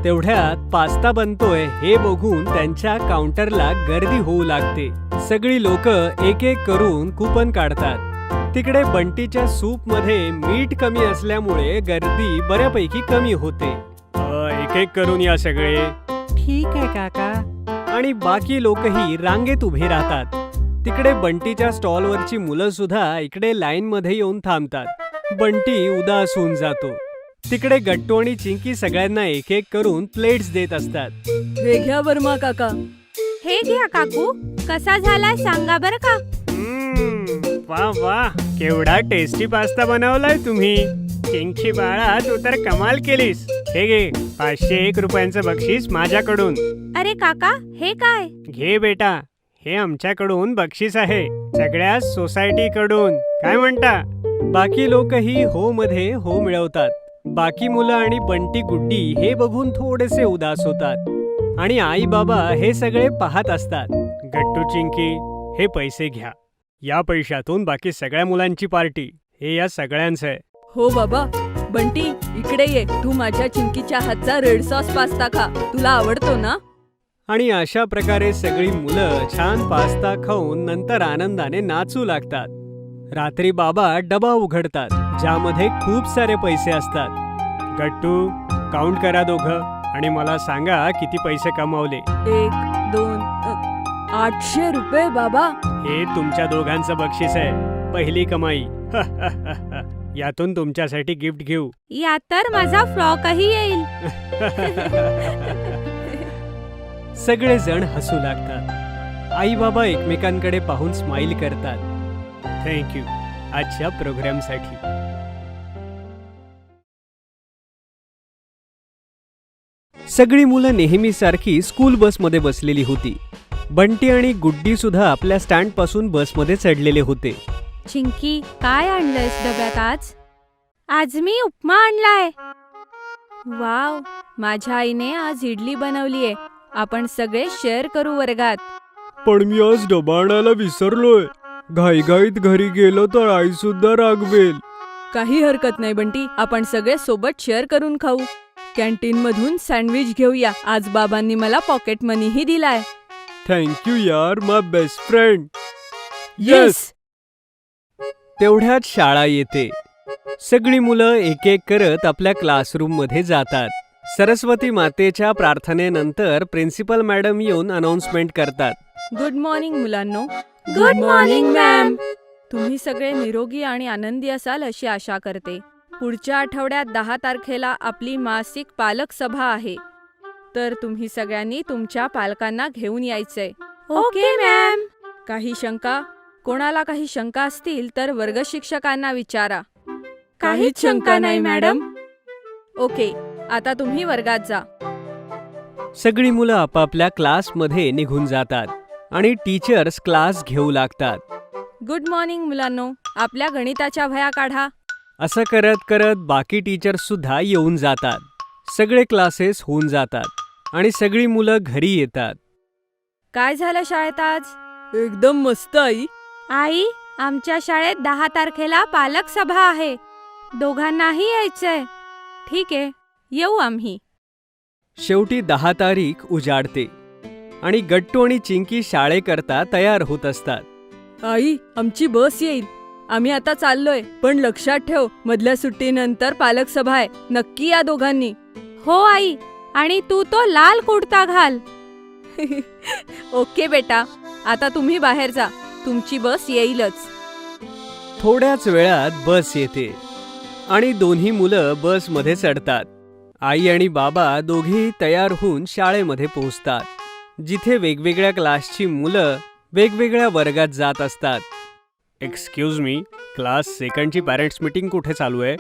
B: तेवढ्यात पास्ता बनतोय हे बघून त्यांच्या काउंटरला गर्दी होऊ लागते. सगळी लोक एक एक करून कुपन काढतात. तिकडे बंटीच्या सूप मध्ये मीठ कमी असल्यामुळे गर्दी बऱ्यापैकी कमी होते. एक एक करून या सगळे. ठीक आहे काका. आणि बाकी लोकही रांगेत उभे राहतात. तिकडे बंटीच्या स्टॉलवरची मुलं सुद्धा इकडे लाईन मध्ये येऊन थांबतात. बंटी उदास होऊन जातो. तिकडे गट्टू आणि चिंकी सगळ्यांना एक एक करून प्लेट्स देत असतात.
D: हे घ्या वर्मा काका.
A: हे घ्या काकू. कसा झालाय सांगा बरं का?
B: वा वा, केवढा टेस्टी पास्ता बनवलाय तुम्ही. चिंकी बाळा, तू तर कमाल केलीस. हे घे, 501 रुपयांचं बक्षीस माझ्याकडून.
A: अरे काका, हे काय?
B: घे बेटा, हे आमच्याकडून बक्षीस आहे. सगळ्या सोसायटीकडून. काय म्हणता? बाकी लोकही हो मध्ये हो मिळवतात. बाकी मुलं आणि बंटी गुड्डी हे बघून थोडेसे उदास होतात आणि आई बाबा हे सगळे पाहत असतात. गट्टू, चिंकी, हे पैसे घ्या. या पैशातून बाकी सगळ्या मुलांची पार्टी. हे या सगळ्यांचं आहे.
D: हो बाबा. बंटी, इकडे ये. तू माझ्या चिंकीच्या हातचा रेड सॉस पास्ता खा. तुला आवडतो ना?
B: आणि अशा प्रकारे सगळी मुलं छान पास्ता खाऊन नंतर आनंदाने नाचू लागतात. रात्री बाबा डबा उघडतात ज्यामध्ये खूप सारे पैसे असतात. गट्टू, काउंट करा दोघं आणि मला सांगा किती पैसे कमावले.
D: 1, 2, 800 रुपये बाबा.
B: हे तुमच्या दोघांचं बक्षीस आहे. पहिली कमाई. यातून तुमच्यासाठी गिफ्ट घेऊ.
A: या तर माझा फ्रॉकही येईल.
B: सगळे जण हसू लागतात. आई बाबा एकमेकांकडे पाहून स्माइल करतात. थँक्यू आजच्या प्रोग्रामसाठी. सगळी मुलं नेहमीसारखी स्कूल बसमध्ये बसलेली होती. बंटी आणि गुड्डी सुद्धा आपल्या स्टँड पासून बसमध्ये चढलेले होते.
A: चिंकी, काय आणलंयस डब्यात आज? आज मी उपमा आणलाय.
C: वाव, माझ्या आईने आज इडली बनवलीये. आपण सगळे शेअर करू वर्गात.
B: पण मी आज डबा आणायला विसरलोय. घाईघाईत घरी गेलो तर आई सुद्धा रागवेल.
D: काही हरकत नाही बंटी, आपण सगळे सोबत शेअर करून खाऊ. कॅन्टीन मधून सँडविच घेऊया. आज बाबांनी मला पॉकेट मनीही दिलाय.
B: थँक्यू यार माय बेस्ट फ्रेंड.
D: येस.
B: तेवढ्यात शाळा येते. सगळी मुलं एक एक करत आपल्या क्लासरूममध्ये जातात. सरस्वती मातेच्या प्रार्थनेनंतर प्रिन्सिपल मॅडम येऊन अनाउन्समेंट करतात.
C: गुड मॉर्निंग मुलांनो.
A: Good morning ma'am.
C: तुम्ही सगळे निरोगी आणि आनंदी असाल अशी आशा करते. पुढच्या आठवड्यात 10 तारखेला आपली मासिक पालक सभा आहे. तर तुम्ही सगळ्यांनी तुमच्या पालकांना घेऊन यायचंय.
A: Okay ma'am.
C: कोणाला काही शंका असतील तर वर्ग शिक्षकांना विचारा.
A: काहीच शंका नाही मॅडम.
C: ओके, आता तुम्ही वर्गात जा.
B: सगळी मुलं आपापल्या क्लासमध्ये निघून जातात आणि टीचर्स क्लास घेऊ लागतात.
C: गुड मॉर्निंग मुलांनो. आपल्या गणिताच्या वह्या काढा.
B: असं करत करत बाकी टीचर्स सुद्धा येऊन जातात. सगळे क्लासेस होऊन जातात आणि सगळी मुलं घरी येतात.
C: काय झालं शाळेत आज?
D: एकदम मस्त आई.
A: आई, आमच्या शाळेत 10 तारखेला पालक सभा आहे. दोघांनाही यायचंय.
C: ठीक आहे, येऊ आम्ही.
B: शेवटी 10 तारीख उजाडते आणि गट्टू आणि चिंकी शाळेकरता तयार होत असतात.
D: आई, आमची बस येईल. आम्ही आता चाललोय. पण लक्षात ठेव, मधल्या सुट्टीनंतर पालक सभा आहे. नक्की या दोघांनी.
A: हो आई, आणि तू तो लाल कुर्ता घाल.
C: ओके बेटा, आता तुम्ही बाहेर जा. तुमची बस येईलच.
B: थोड्याच वेळात बस येते आणि दोन्ही मुलं बसमध्ये चढतात. आई आणि बाबा दोघेही तयार होऊन शाळेमध्ये पोहोचतात, जिथे वेगवेगळ्या क्लासची मुलं वेगवेगळ्या वर्गात जात असतात. एक्सक्यूज मी, क्लास सेकंडची पॅरेंट्स मीटिंग कुठे चालू आहे?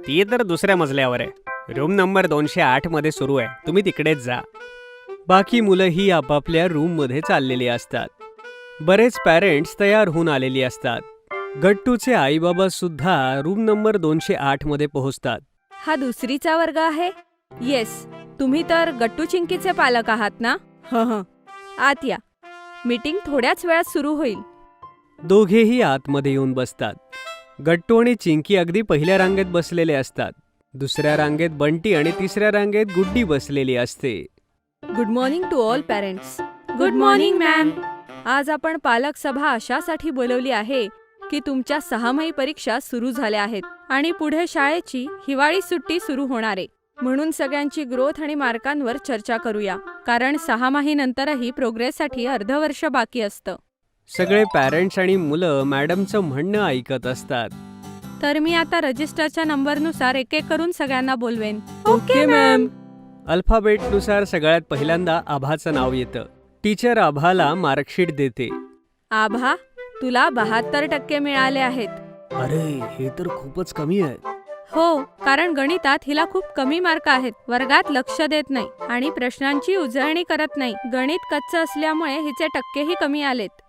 B: ती तर दुसऱ्या मजल्यावर आहे. रूम नंबर 208 मध्ये सुरू आहे. तुम्ही तिकडेच जा. बाकी मुलंही आपापल्या रूममध्ये चाललेली असतात. बरेच पॅरेंट्स तयार होऊन आलेली असतात. गट्टूचे आईबाबा सुद्धा रूम नंबर 208 मध्ये पोहोचतात.
C: हा दुसरीचा वर्ग आहे? येस. तुम्ही तर गट्टू चिंकीचे पालक आहात ना?
D: हं.
C: आत या. मीटिंग थोड्याच वेळात सुरू होईल.
B: दोघेही आतमध्ये येऊन बसतात. गट्टू आणि चिंकी अगदी पहिल्या रांगेत बसलेले असतात. दुसऱ्या रांगेत बंटी आणि तिसऱ्या रांगेत गुड्डी बसलेली असते.
C: Good morning to all parents.
A: Good morning ma'am.
C: आज आपण पालक सभा अशासाठी बोलवली आहे की तुमच्या 6माही परीक्षा सुरू झाल्या आहेत आणि पुढे शाळेची हिवाळी सुट्टी सुरू होणार आहे. म्हणून सगळ्यांची ग्रोथ आणि मार्कांवर चर्चा करूया, कारण 6माही नंतरही प्रोग्रेससाठी अर्धवर्ष बाकी असतं.
B: सगळे पॅरेंट्स आणि मुलं मॅडमचं म्हणणं ऐकत असतात.
A: तर मी आता रजिस्टरच्या नंबरनुसार एक एक करून सगळ्यांना बोलवेन.
D: Okay ma'am.
B: अल्फाबेटनुसार सगळ्यात पहिल्यांदा आभाचं नाव येतं. टीचर आभाला मार्कशीट देते.
C: आभा, तुला 72% मिळाले आहेत.
B: अरे, हे तर खूपच कमी आहे.
A: हो, कारण गणितात हिला खूप कमी मार्क आहेत. वर्गात लक्ष देत नाही आणि प्रश्नांची उजळणी करत नाही. गणित कच्चं असल्यामुळे हिचे टक्केही कमी आलेत.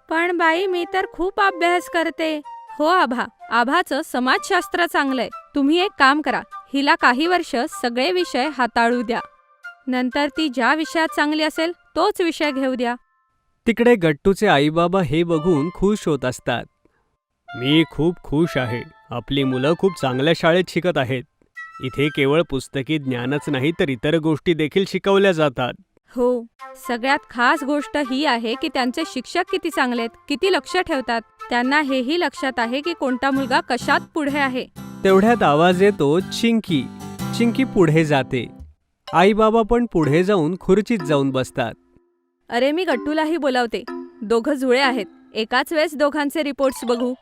A: पण बाई, मी तर खूप अभ्यास करते. हो आभा, आभाचं समाजशास्त्र चांगलंय. तुम्ही एक काम करा, हिला काही वर्ष सगळे विषय हाताळू द्या. नंतर ती ज्या विषयात चांगली असेल तोच विषय घेऊ द्या.
B: तिकडे गट्टूचे आईबाबा हे बघून खुश होत असतात. मी खूप खुश आहे. आपली मुलं खूप चांगल्या शाळेत शिकत आहेत. इथे केवळ पुस्तकी ज्ञानच नाही तर इतर गोष्टी देखील शिकवल्या जातात.
C: हो, सगळ्यात खास गोष्ट ही आहे की त्यांचे शिक्षक किती चांगले आहेत, किती लक्ष ठेवतात. त्यांना हेही लक्षात आहे की कोणता मुलगा कशात पुढे आहे.
B: तेवढ्यात आवाज येतो चिंकी. चिंकी पुढे जाते. आईबाबा पण पुढे जाऊन खुर्चीत जाऊन बसतात.
C: अरे, मी गट्टूलाही बोलावते. दोघं जुळे आहेत. एकाच वेळेस दोघांचे रिपोर्ट्स बघू.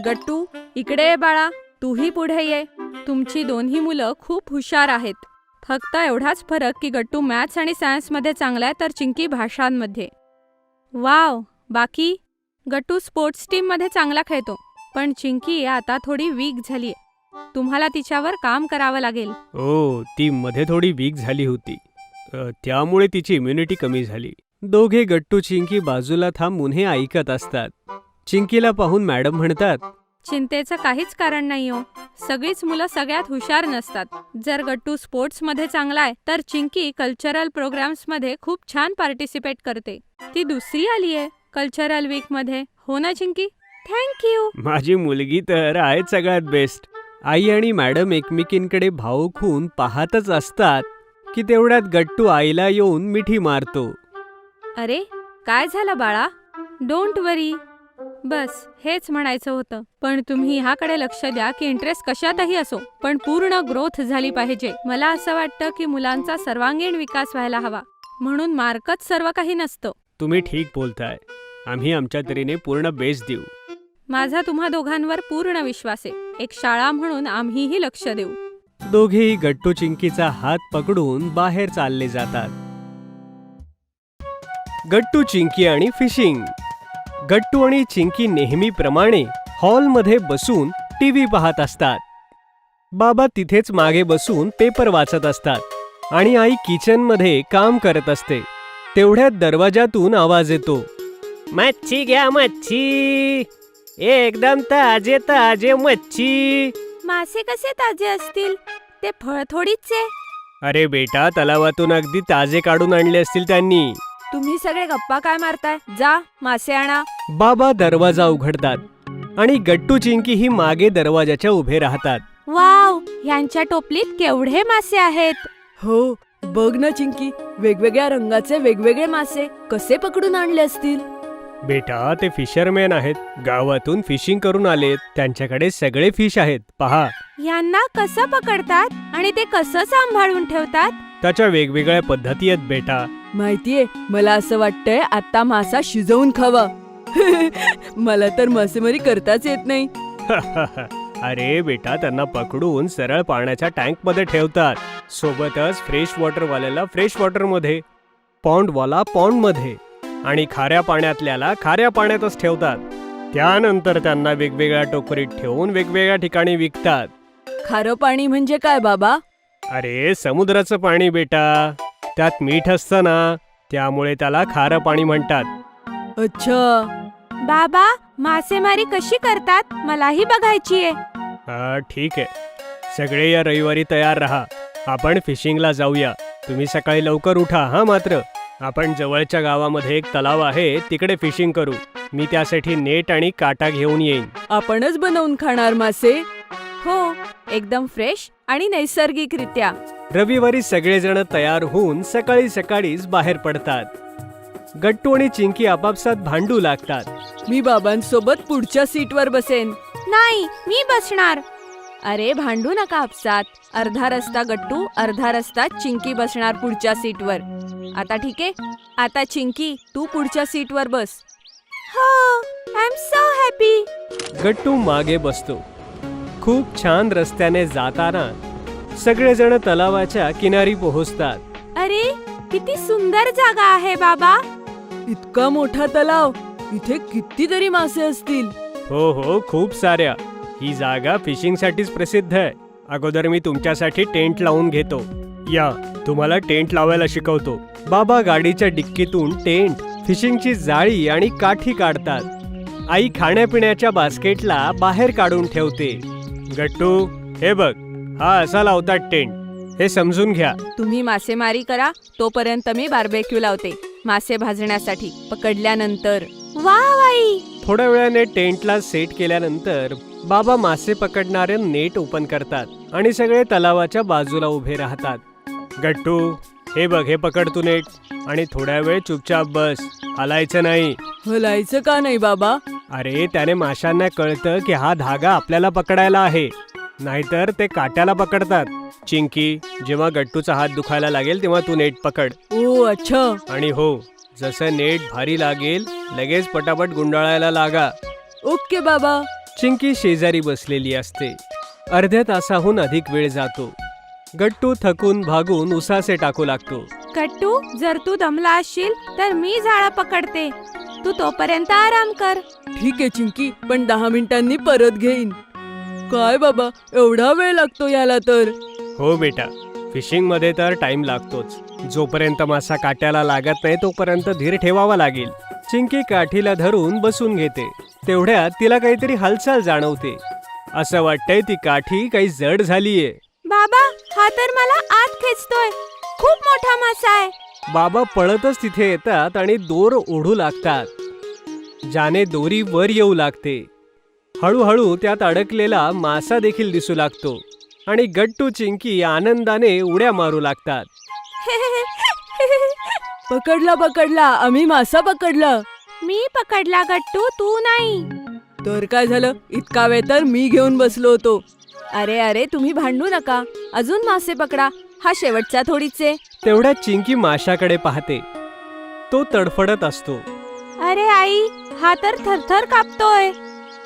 C: गट्टू, इकडे ये बाळा. तूही पुढे ये. तुमची दोन्ही मुलं खूप हुशार आहेत. फक्त एवढाच फरक की गट्टू मॅथ्स आणि सायन्समध्ये चांगला आहे तर चिंकी भाषांमध्ये.
A: वाव. बाकी गट्टू स्पोर्ट्स टीममध्ये चांगला खेळतो, पण चिंकी आता थोडी वीक झालीये. तुम्हाला तिच्यावर काम करावं लागेल.
B: ती मध्ये थोडी वीक झाली होती. त्यामुळे तिची इम्युनिटी कमी झाली. दोघे गट्टू चिंकी बाजूला थांबून हे ऐकत असतात. चिंकीला पाहून मॅडम म्हणतात,
A: चिंतेचं काहीच कारण नाही हो. सगळीच मुलं सगळ्यात हुशार नसतात. जर गट्टू स्पोर्ट्समध्ये चांगला आहे तर चिंकी कल्चरल प्रोग्राम्समध्ये खूप छान पार्टिसिपेट करते. ती दुसरी आलीये कल्चरल वीकमध्ये. हो ना चिंकी? थँक्यू.
B: माझी मुलगी तर आहे सगळ्यात बेस्ट. आई आणि मॅडम एकमेकींकडे भावूक होऊन पाहतच असतात की तेवढ्यात गट्टू आईला येऊन मिठी मारतो.
C: अरे काय झालं बाळा?
A: डोंट वरी. बस हेच म्हणायचं होतं. पण तुम्ही ह्याकडे लक्ष द्या की इंटरेस्ट कशातही असो पण पूर्ण ग्रोथ झाली पाहिजे. मला असं वाटतं की मुलांचा सर्वांगीण विकास व्हायला हवा, म्हणून मार्कच सर्व काही नसतं.
B: तुम्ही ठीक बोलताय. आम्ही आमच्या तऱ्हेने पूर्ण बेस देऊ.
A: माझा तुम्हा दोघांवर पूर्ण विश्वास आहे. एक शाळा म्हणून आम्हीही लक्ष देऊ.
B: दोघेही गट्टू चिंकीचा हात पकडून बाहेर चालले जातात. गट्टू चिंकी आणि फिशिंग. गट्टू आणि चिंकी नेहमीप्रमाणे हॉलमध्ये बसून टीव्ही पाहत असतात. बाबा तिथेच मागे बसून पेपर वाचत असतात आणि आई किचनमध्ये काम करत असते. तेवढ्यात दरवाजातून आवाज येतो. मच्छी घ्या मच्छी, एकदम ताजे ताजे मच्छी.
A: मासे कसे ताजे असतील? ते फळ थोडीच आहे.
B: अरे बेटा, तलावातून अगदी ताजे काढून आणले असतील त्यांनी.
C: तुम्ही सगळे गप्पा काय मारताय? जा मासे आणा.
B: बाबा दरवाजा उघडतात आणि गट्टू चिंकी ही मागे दरवाजाच्या उभे राहतात.
A: वाव, ह्यांच्या टोपलीत केवढे मासे आहेत.
D: हो, बघ ना चिंकी, वेगवेगळ्या रंगाचे वेगवेगळे मासे कसे पकडून आणले असतील.
B: बेटा, ते फिशरमॅन आहेत. गावातून फिशिंग करून आलेत. त्यांच्याकडे सगळे फिश आहेत. पहा,
A: यांना कसं पकडतात आणि ते कसं सांभाळून ठेवतात?
B: त्याच्या वेगवेगळ्या पद्धती आहेत बेटा.
D: माहितीये, मला असं वाटतंय आता मासा शिजवून खावा. मला तर मासेमारी करताच येत नाही.
B: अरे बेटा, त्यांना पकडून सरळ पाण्याच्या टँक मध्ये ठेवतात. सोबतच फ्रेश वॉटर वाल्याला फ्रेश वॉटर मध्ये, पॉन्ड वाला पॉन्ड मध्ये आणि खाऱ्या पाण्यातल्याला खाऱ्या पाण्यातच ठेवतात. त्यानंतर त्यांना वेगवेगळ्या टोकरीत ठेवून वेगवेगळ्या ठिकाणी विकतात.
D: खारं पाणी म्हणजे काय बाबा?
B: अरे समुद्राचं पाणी बेटा, त्यात मीठ असतं ना, त्यामुळे त्याला खारं पाणी म्हणतात.
D: अच्छा.
A: बाबा, मासेमारी कशी करतात मलाही बघायची आहे.
B: ठीक आहे, सगळे या रविवारी तयार राहा. आपण फिशिंगला जाऊया. तुम्ही सकाळी लवकर उठा हा. मात्र आपण जवळच्या गावामध्ये एक तलाव आहे, तिकडे फिशिंग करू. मी त्यासाठी नेट आणि काटा घेऊन येईन.
D: आपणच बनवून खाणार मासे?
C: हो, एकदम फ्रेश आणि नैसर्गिकरित्या.
B: रविवारी सगळेजण तयार होऊन सकाळी सकाळीच बाहेर पडतात. गट्टू आणि चिंकी आपापसात भांडू लागतात.
D: मी बाबांसोबत पुढच्या सीटवर बसेन.
A: नाही, मी बसणार.
C: अरे भांडू नका आपसात. अर्धा रस्ता गट्टू, अर्धा रस्ता चिंकी बसणार पुढच्या सीटवर. आता ठीक आहे? आता चिंकी, तू पुढच्या सीटवर बस.
A: हो, आय एम सो हॅपी.
B: गट्टू मागे बसतो. खूप छान रस्त्याने जाताना सगळेजण तलावाच्या किनारी पोहोचतात.
A: अरे, किती सुंदर जागा आहे बाबा.
D: इतका मोठा तलाव, इथे कितीतरी मासे असतील.
B: हो हो, खूप साऱ्या. ही जागा फिशिंग साठीच प्रसिद्ध आहे. अगोदर मी तुमच्यासाठी टेंट लावून घेतो. या, तुम्हाला टेंट लावायला शिकवतो. बाबा गाडीच्या डिक्कीतून टेंट, फिशिंगची जाळी आणि काठी काढतात. आई खाण्यापिण्याच्या बास्केटला बाहेर काढून ठेवते. गट्टू, हे बघ, हा असा लावतात टेंट. हे समजून घ्या.
C: तुम्ही मासेमारी करा, तोपर्यंत मी बार्बेक्यू लावते मासे भाजण्यासाठी. पकडल्यानंतर.
A: वा बाई.
B: थोड्या वेळाने टेंटला सेट केल्यानंतर बाबा मासे पकडणारे नेट ओपन करतात आणि सगळे तलावाच्या बाजूला उभे राहतात. गट्टू, हे बघ, हे पकड तू नेट आणि थोड्या वेळ चुपचाप बस, हलायचं नाही.
D: हलायचं का नाही बाबा?
B: अरे, त्याने माशांना कळतं की हा धागा आपल्याला पकडायला आहे, नाहीतर ते काट्याला पकडतात. चिंकी, जेव्हा गट्टूचा हात दुखायला लागेल तेव्हा तू नेट पकड.
D: ओ अच्छा.
B: आणि हो, जसं नेट भारी लागेल लगेच पटापट गुंडाळायला लागा.
D: ओके बाबा.
B: चिंकी शेजारी बसलेली असते. अर्ध्या तासाहून अधिक वेळ जातो. गट्टू थकून भागून उसासे टाकू लागतो.
A: गट्टू, जर तू दमला असशील तर मी जाळं पकडते. तू तोपर्यंत आराम कर.
D: ठीक आहे चिंकी, पण 10 मिनिटांनी परत घेईन. काय बाबा, एवढा वेळ लागतो याला तर?
B: हो बेटा, फिशिंग मध्ये तर टाइम लागतोच. जोपर्यंत मासा काट्याला लागत नाही तोपर्यंत धीर ठेवावा लागेल. चिंकी काठीला धरून बसून घेते. तेवढ्यात तिला काहीतरी हालचाल जाणवते. असं वाटतंय ती काठी काही जड झालीये.
A: बाबा, हा तर मला आत खेचतोय. खूप मोठा मासा आहे.
B: बाबा पळतच तिथे येतात आणि दोर ओढू लागतात. ज्याने दोरी वर येऊ लागते. हळूहळू त्यात अडकलेला मासा देखील दिसू लागतो आणि गट्टू चिंकी आनंदाने उड्या मारू लागतात.
D: पकडला आम्ही मासा पकडला.
A: मी पकडला गट्टू, तू नाही.
D: तर काय झालं, इतका वेळ तर मी घेऊन बसलो होतो. अरे तुम्ही भांडू नका, अजून मासे पकडा, हा शेवटचा थोडीचे.
B: तेवढ्यात चिंकी माशाकडे पाहते. तो तडफडत असतो.
A: अरे आई, हा तर थरथर कापतोय.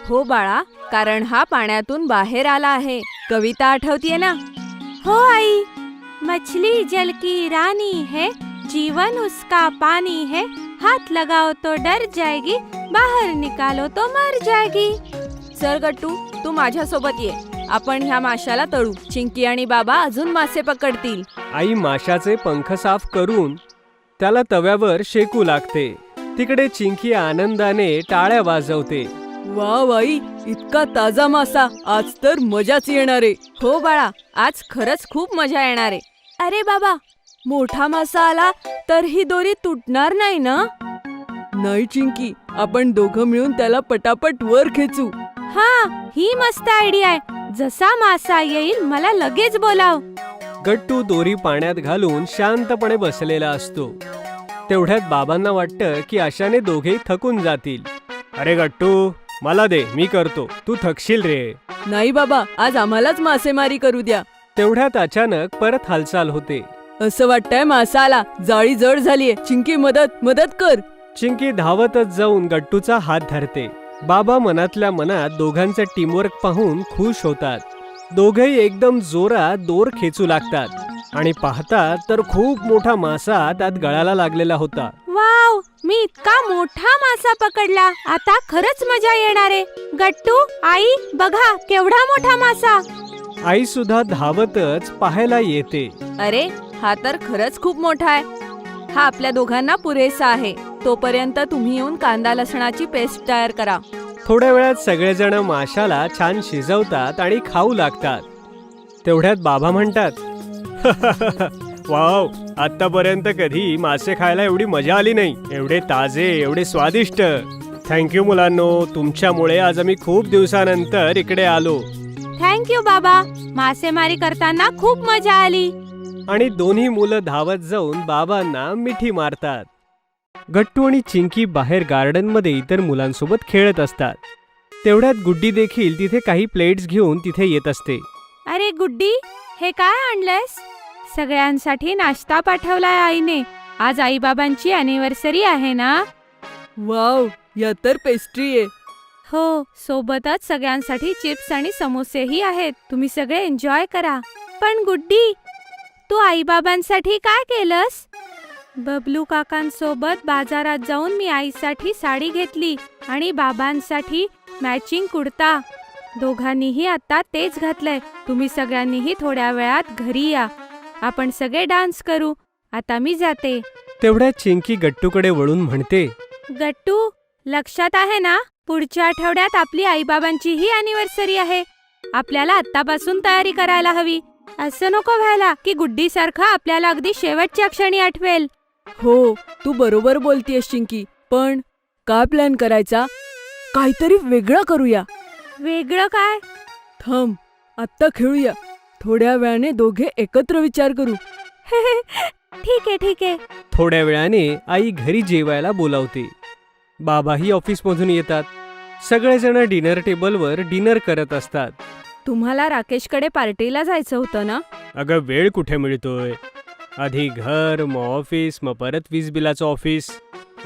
C: हो बाळा, कारण हा पाण्यातून बाहेर आला आहे. कविता आठवतीये ना?
A: हो आई. मछली जल की रानी है, जीवन उसका पानी है, हाथ लगाओ तो डर जाएगी, बाहर निकालो तो मर जाएगी.
C: चल गट्टू, तू माझ्यासोबत ये. आपण ह्या माशाला तळू. चिंकी आणि बाबा अजून मासे पकडतील.
B: आई माशाचे पंख साफ करून त्याला तव्यावर शेकू लागते. तिकडे चिंकी आनंदाने टाळ्या वाजवते.
D: वा बाई, इतका ताजा मासा, आज तर मजाच येणार आहे.
C: हो बाळा, आज खरंच खूप मजा येणार आहे.
A: अरे बाबा,
C: मोठा मासा आला तर ही दोरी तुटणार नाही ना?
D: नाही चिंकी, आपण दोघं मिळून त्याला पटापट वर खेचू.
A: हा, ही मस्त आयडिया आहे. जसा मासा येईल मला लगेच बोलाव.
B: गट्टू दोरी पाण्यात घालून शांतपणे बसलेला असतो. तेवढ्यात बाबांना वाटतं की अशाने दोघेही थकून जातील. अरे गट्टू, मला दे, मी करतो, तू थकशील रे.
D: नाही बाबा, आज आम्हालाच मासेमारी करू द्या.
B: तेवढ्यात अचानक परत हालचाल होते.
D: असं वाटतंय मासा आला, जाळी जड झालीये. चिंकी, मदत कर.
B: चिंकी धावतच जाऊन गट्टूचा हात धरते. बाबा मनातल्या मनात दोघांचं टीमवर्क पाहून खुश होतात. दोघेही एकदम जोरात दोर खेचू लागतात आणि पाहतात तर खूप मोठा मासा त्यात गळाला लागलेला होता.
A: वाव, मी इतका मोठा मासा पकडला. आता खरंच मजा येणार आहे. गट्टू, आई, बघा केवढा मोठा मासा.
B: आई सुद्धा धावतच पाहायला येते.
C: अरे, हा तर खरंच खूप मोठा आहे. हा आपल्या दोघांना पुरेसा आहे. तोपर्यंत तुम्ही येऊन कांदा लसणाची पेस्ट तयार करा.
B: थोड्या वेळात सगळेजण माशाला छान शिजवतात आणि खाऊ लागतात. तेवढ्यात बाबा म्हणतात, वाव, आतापर्यंत कधी मासे खायला एवढी मजा आली नाही. एवढे ताजे, एवढे स्वादिष्ट. थँक्यू मुलांनो, तुमच्यामुळे आज आम्ही खूप दिवसानंतर इकडे आलो.
A: थँक्यू बाबा, मासेमारी करताना खूप मजा आली.
B: आणि दोन्ही मुलं धावत जाऊन बाबांना मिठी मारतात. गट्टू आणि चिंकी बाहेर गार्डनमध्ये इतर मुलांसोबत खेळत असतात. तेवढ्यात गुड्डी देखील तिथे काही प्लेट्स घेऊन तिथे येत असते.
A: अरे गुड्डी, हे काय आणलंयस? सगळ्यांसाठी नाश्ता पाठवलाय आईने. आज आईबाबांची अॅनिव्हर्सरी आहे ना?
D: वाव, या तर पेस्ट्री आहे.
A: हो, सोबतच सगळ्यांसाठी चिप्स आणि समोसेही आहेत. तुम्ही सगळे एन्जॉय करा. पण गुड्डी, तू आईबाबांसाठी काय केलंस? बबलू काकांसोबत बाजारात जाऊन मी आईसाठी साडी घेतली आणि बाबांसाठी मॅचिंग कुर्ता. दोघांनीही आता तेच घातलंय. तुम्ही सगळ्यांनीही थोड्या वेळात घरी या. आपण सगळे डान्स करू. आता मी जाते.
B: तेवढ्यात चिंकी गट्टूकडे वळून म्हणते,
A: गट्टू, लक्षात आहे ना, पुढच्या आठवड्यात आपली आईबाबांचीही अॅनिव्हर्सरी आहे. आपल्याला आत्तापासून तयारी करायला हवी. असं नको व्हायला की गुड्डी सारखं आपल्याला अगदी शेवटच्या क्षणी आठवेल.
D: हो, तू बरोबर बोलतेस चिंकी. पण काय प्लॅन करायचा? काहीतरी वेगळं करूया.
A: वेगळं काय?
D: थांब, आत्ता खेळूया. थोड्या वेळाने दोघे एकत्र विचार करू.
A: ठीक आहे.
B: थोड्या वेळाने आई घरी जेवायला बोलावते. बाबाही ऑफिसमधून येतात. सगळेजण डिनर टेबलवर डिनर करत असतात.
C: तुम्हाला राकेशकडे पार्टीला जायचं होतं ना?
B: अगं, वेळ कुठे मिळतोय? आधी घर, मग ऑफिस, मग परत वीज बिलाचं ऑफिस.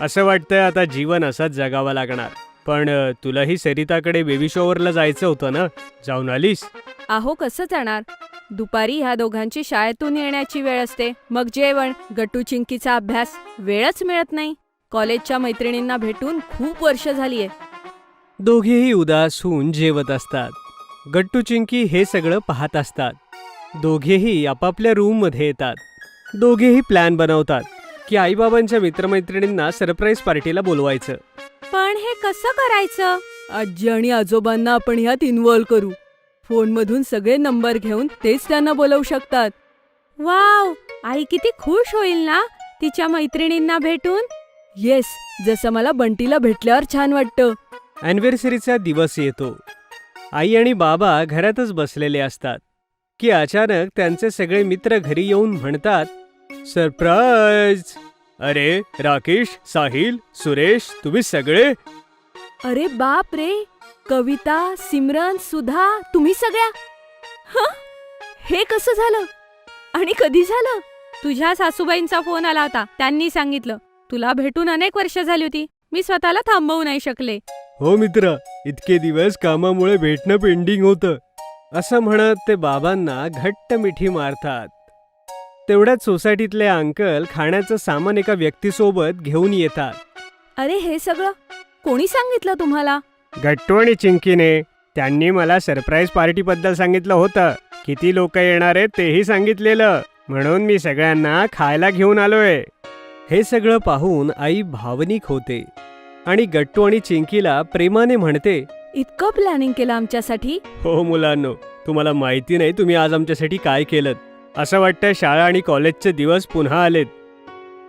B: असं वाटतंय आता जीवन असंच जगावं लागणार. पण तुलाही सरिताकडे बेबी शॉवरला जायचं होतं ना, जाऊन आलीस?
C: अहो, कसं जाणार? दुपारी ह्या दोघांची शाळेतून येण्याची वेळ असते. मग जेवण, गट्टू चिंकीचा अभ्यास, वेळच मिळत नाही. कॉलेजच्या मैत्रिणींना भेटून खूप वर्ष झालीये.
B: दोघेही उदास होऊन जेवत असतात. गट्टू चिंकी हे सगळं पाहत असतात. दोघेही आपापल्या रूममध्ये येतात. दोघेही प्लॅन बनवतात की आईबाबांच्या मित्रमैत्रिणींना सरप्राईज पार्टीला बोलवायचं.
A: पण हे कसं करायचं?
D: आजी आणि आजोबांना आपण ह्यात इन्व्हॉल्व करू. फोनमधून सगळे नंबर घेऊन तेच त्यांना बोलवू शकतात.
A: वाव, आई किती खुश होईल ना तिच्या मैत्रिणींना भेटून.
D: येस, जसं मला बंटीला भेटल्यावर छान वाटतं.
B: अॅनिव्हर्सरीचा दिवस येतो. आई आणि बाबा घरातच बसलेले असतात की अचानक त्यांचे सगळे मित्र घरी येऊन म्हणतात, सरप्राईज! अरे राकेश, साहिल, सुरेश, तुम्ही सगळे?
D: अरे बाप रे, कविता, सिमरन, सुधा, तुम्ही सगळ्या? हं? हे कसं झालं आणि कधी झालं?
A: तुझ्या सासूबाईंचा फोन आला होता. त्यांनी सांगितलं. तुला भेटून अनेक वर्ष झाली होती. मी स्वतःला थांबवू नाही शकले.
B: हो मित्रा, इतके दिवस कामामुळे भेटणं पेंडिंग होतं, असं म्हणत ते बाबांना घट्ट मिठी मारतात. तेवढ्यात सोसायटीतले अंकल खाण्याचं सामान एका व्यक्तीसोबत घेऊन येतात.
D: अरे हे सगळं कोणी सांगितलं तुम्हाला?
B: गट्टू आणि चिंकीने. त्यांनी मला सरप्राईज पार्टीबद्दल सांगितलं होतं. किती लोक येणार आहेत तेही सांगितलेलं, म्हणून मी सगळ्यांना खायला घेऊन आलोय. हे सगळं पाहून आई भावनिक होते आणि गट्टू आणि चिंकीला प्रेमाने म्हणते,
D: इतकं प्लॅनिंग केलं आमच्यासाठी?
B: हो मुलांनो, तुम्हाला माहिती नाही तुम्ही आज आमच्यासाठी काय केलं. असं वाटतं शाळा आणि कॉलेजचे दिवस पुन्हा आलेत.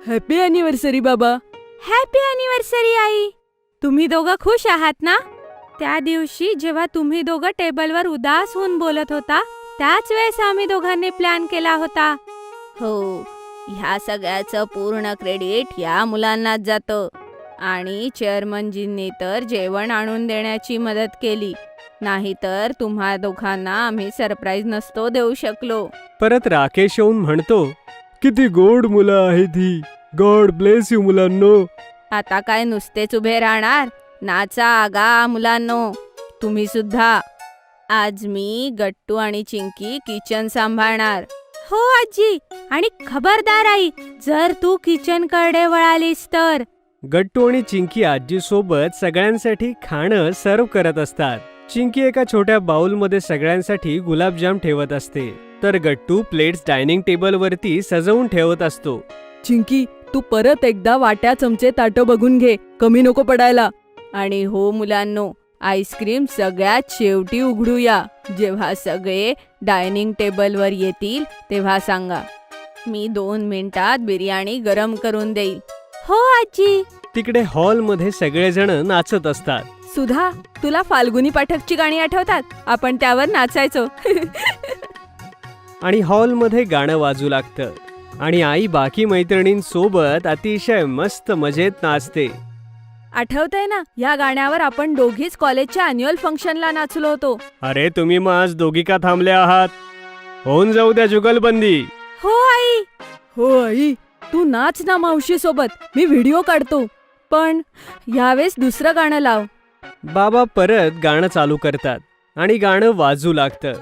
D: हॅपी अॅनिव्हर्सरी बाबा.
A: हॅपी अॅनिव्हर्सरी आई. तुम्ही दोघं खुश आहात ना? त्या दिवशी जेव्हा तुम्ही दोघं टेबलवर उदास होऊन बोलत होता, त्याच वेळेस आम्ही दोघांनी प्लॅन केला होता.
C: हो, ह्या सगळ्याचं पूर्ण क्रेडिट या मुलांनाच जातं. आणि चेअरमनजींनी तर जेवण आणून देण्याची मदत केली. नाहीतर तुम्हा दोघांना आम्ही सरप्राईज नसतो देऊ शकलो.
B: परत राकेश येऊन म्हणतो, किती गोड मुलं आहेत ही. गॉड ब्लेस यू मुलांनो.
C: आता काय नुसतेच उभे राहणार? नाचा आगा मुलांनो, तुम्ही सुद्धा. आज मी, गट्टू आणि चिंकी किचन सांभाळणार.
A: हो आजी, आणि खबरदार आई, जर तू किचनकडे वळालीस तर.
B: गट्टू आणि चिंकी आजी सोबत सगळ्यांसाठी खाणं सर्व करत असतात. चिंकी एका छोट्या बाउलमध्ये सगळ्यांसाठी गुलाबजाम ठेवत असते, तर गट्टू प्लेट्स डायनिंग टेबलवरती सजवून ठेवत असतो.
D: चिंकी, तू परत एकदा वाट्या चमचे ताटं बघून घे, कमी नको पडायला.
C: आणि हो मुलांनो, आईस्क्रीम सगळ्यात शेवटी उघडूया. जेव्हा सगळे डायनिंग टेबलवर येतील तेव्हा सांगा. मी 2 मिनिटात बिर्याणी गरम करून देईल.
A: हो आजी.
B: तिकडे हॉलमध्ये सगळेजण नाचत असतात.
D: सुधा, तुला फाल्गुनी पाठकची गाणी आठवतात? आपण त्यावर नाचायचो.
B: आणि हॉलमध्ये गाणं वाजू लागतं आणि आई बाकी मैत्रिणींसोबत अतिशय मस्त मजेत नाचते.
D: आठवतंय ना, या गाण्यावर आपण दोघीच कॉलेजच्या अॅन्युअल फंक्शनला नाचलो होतो.
B: अरे तुम्ही मग आज दोघी का थांबले आहात? होऊन जाऊ द्या जुगलबंदी.
A: हो आई.
D: हो आई, तू नाच ना मावशी सोबत, मी व्हिडिओ काढतो. पण यावेळेस दुसरं गाणं लाव.
B: बाबा परत गाणं चालू करतात आणि गाणं वाजू लागतं.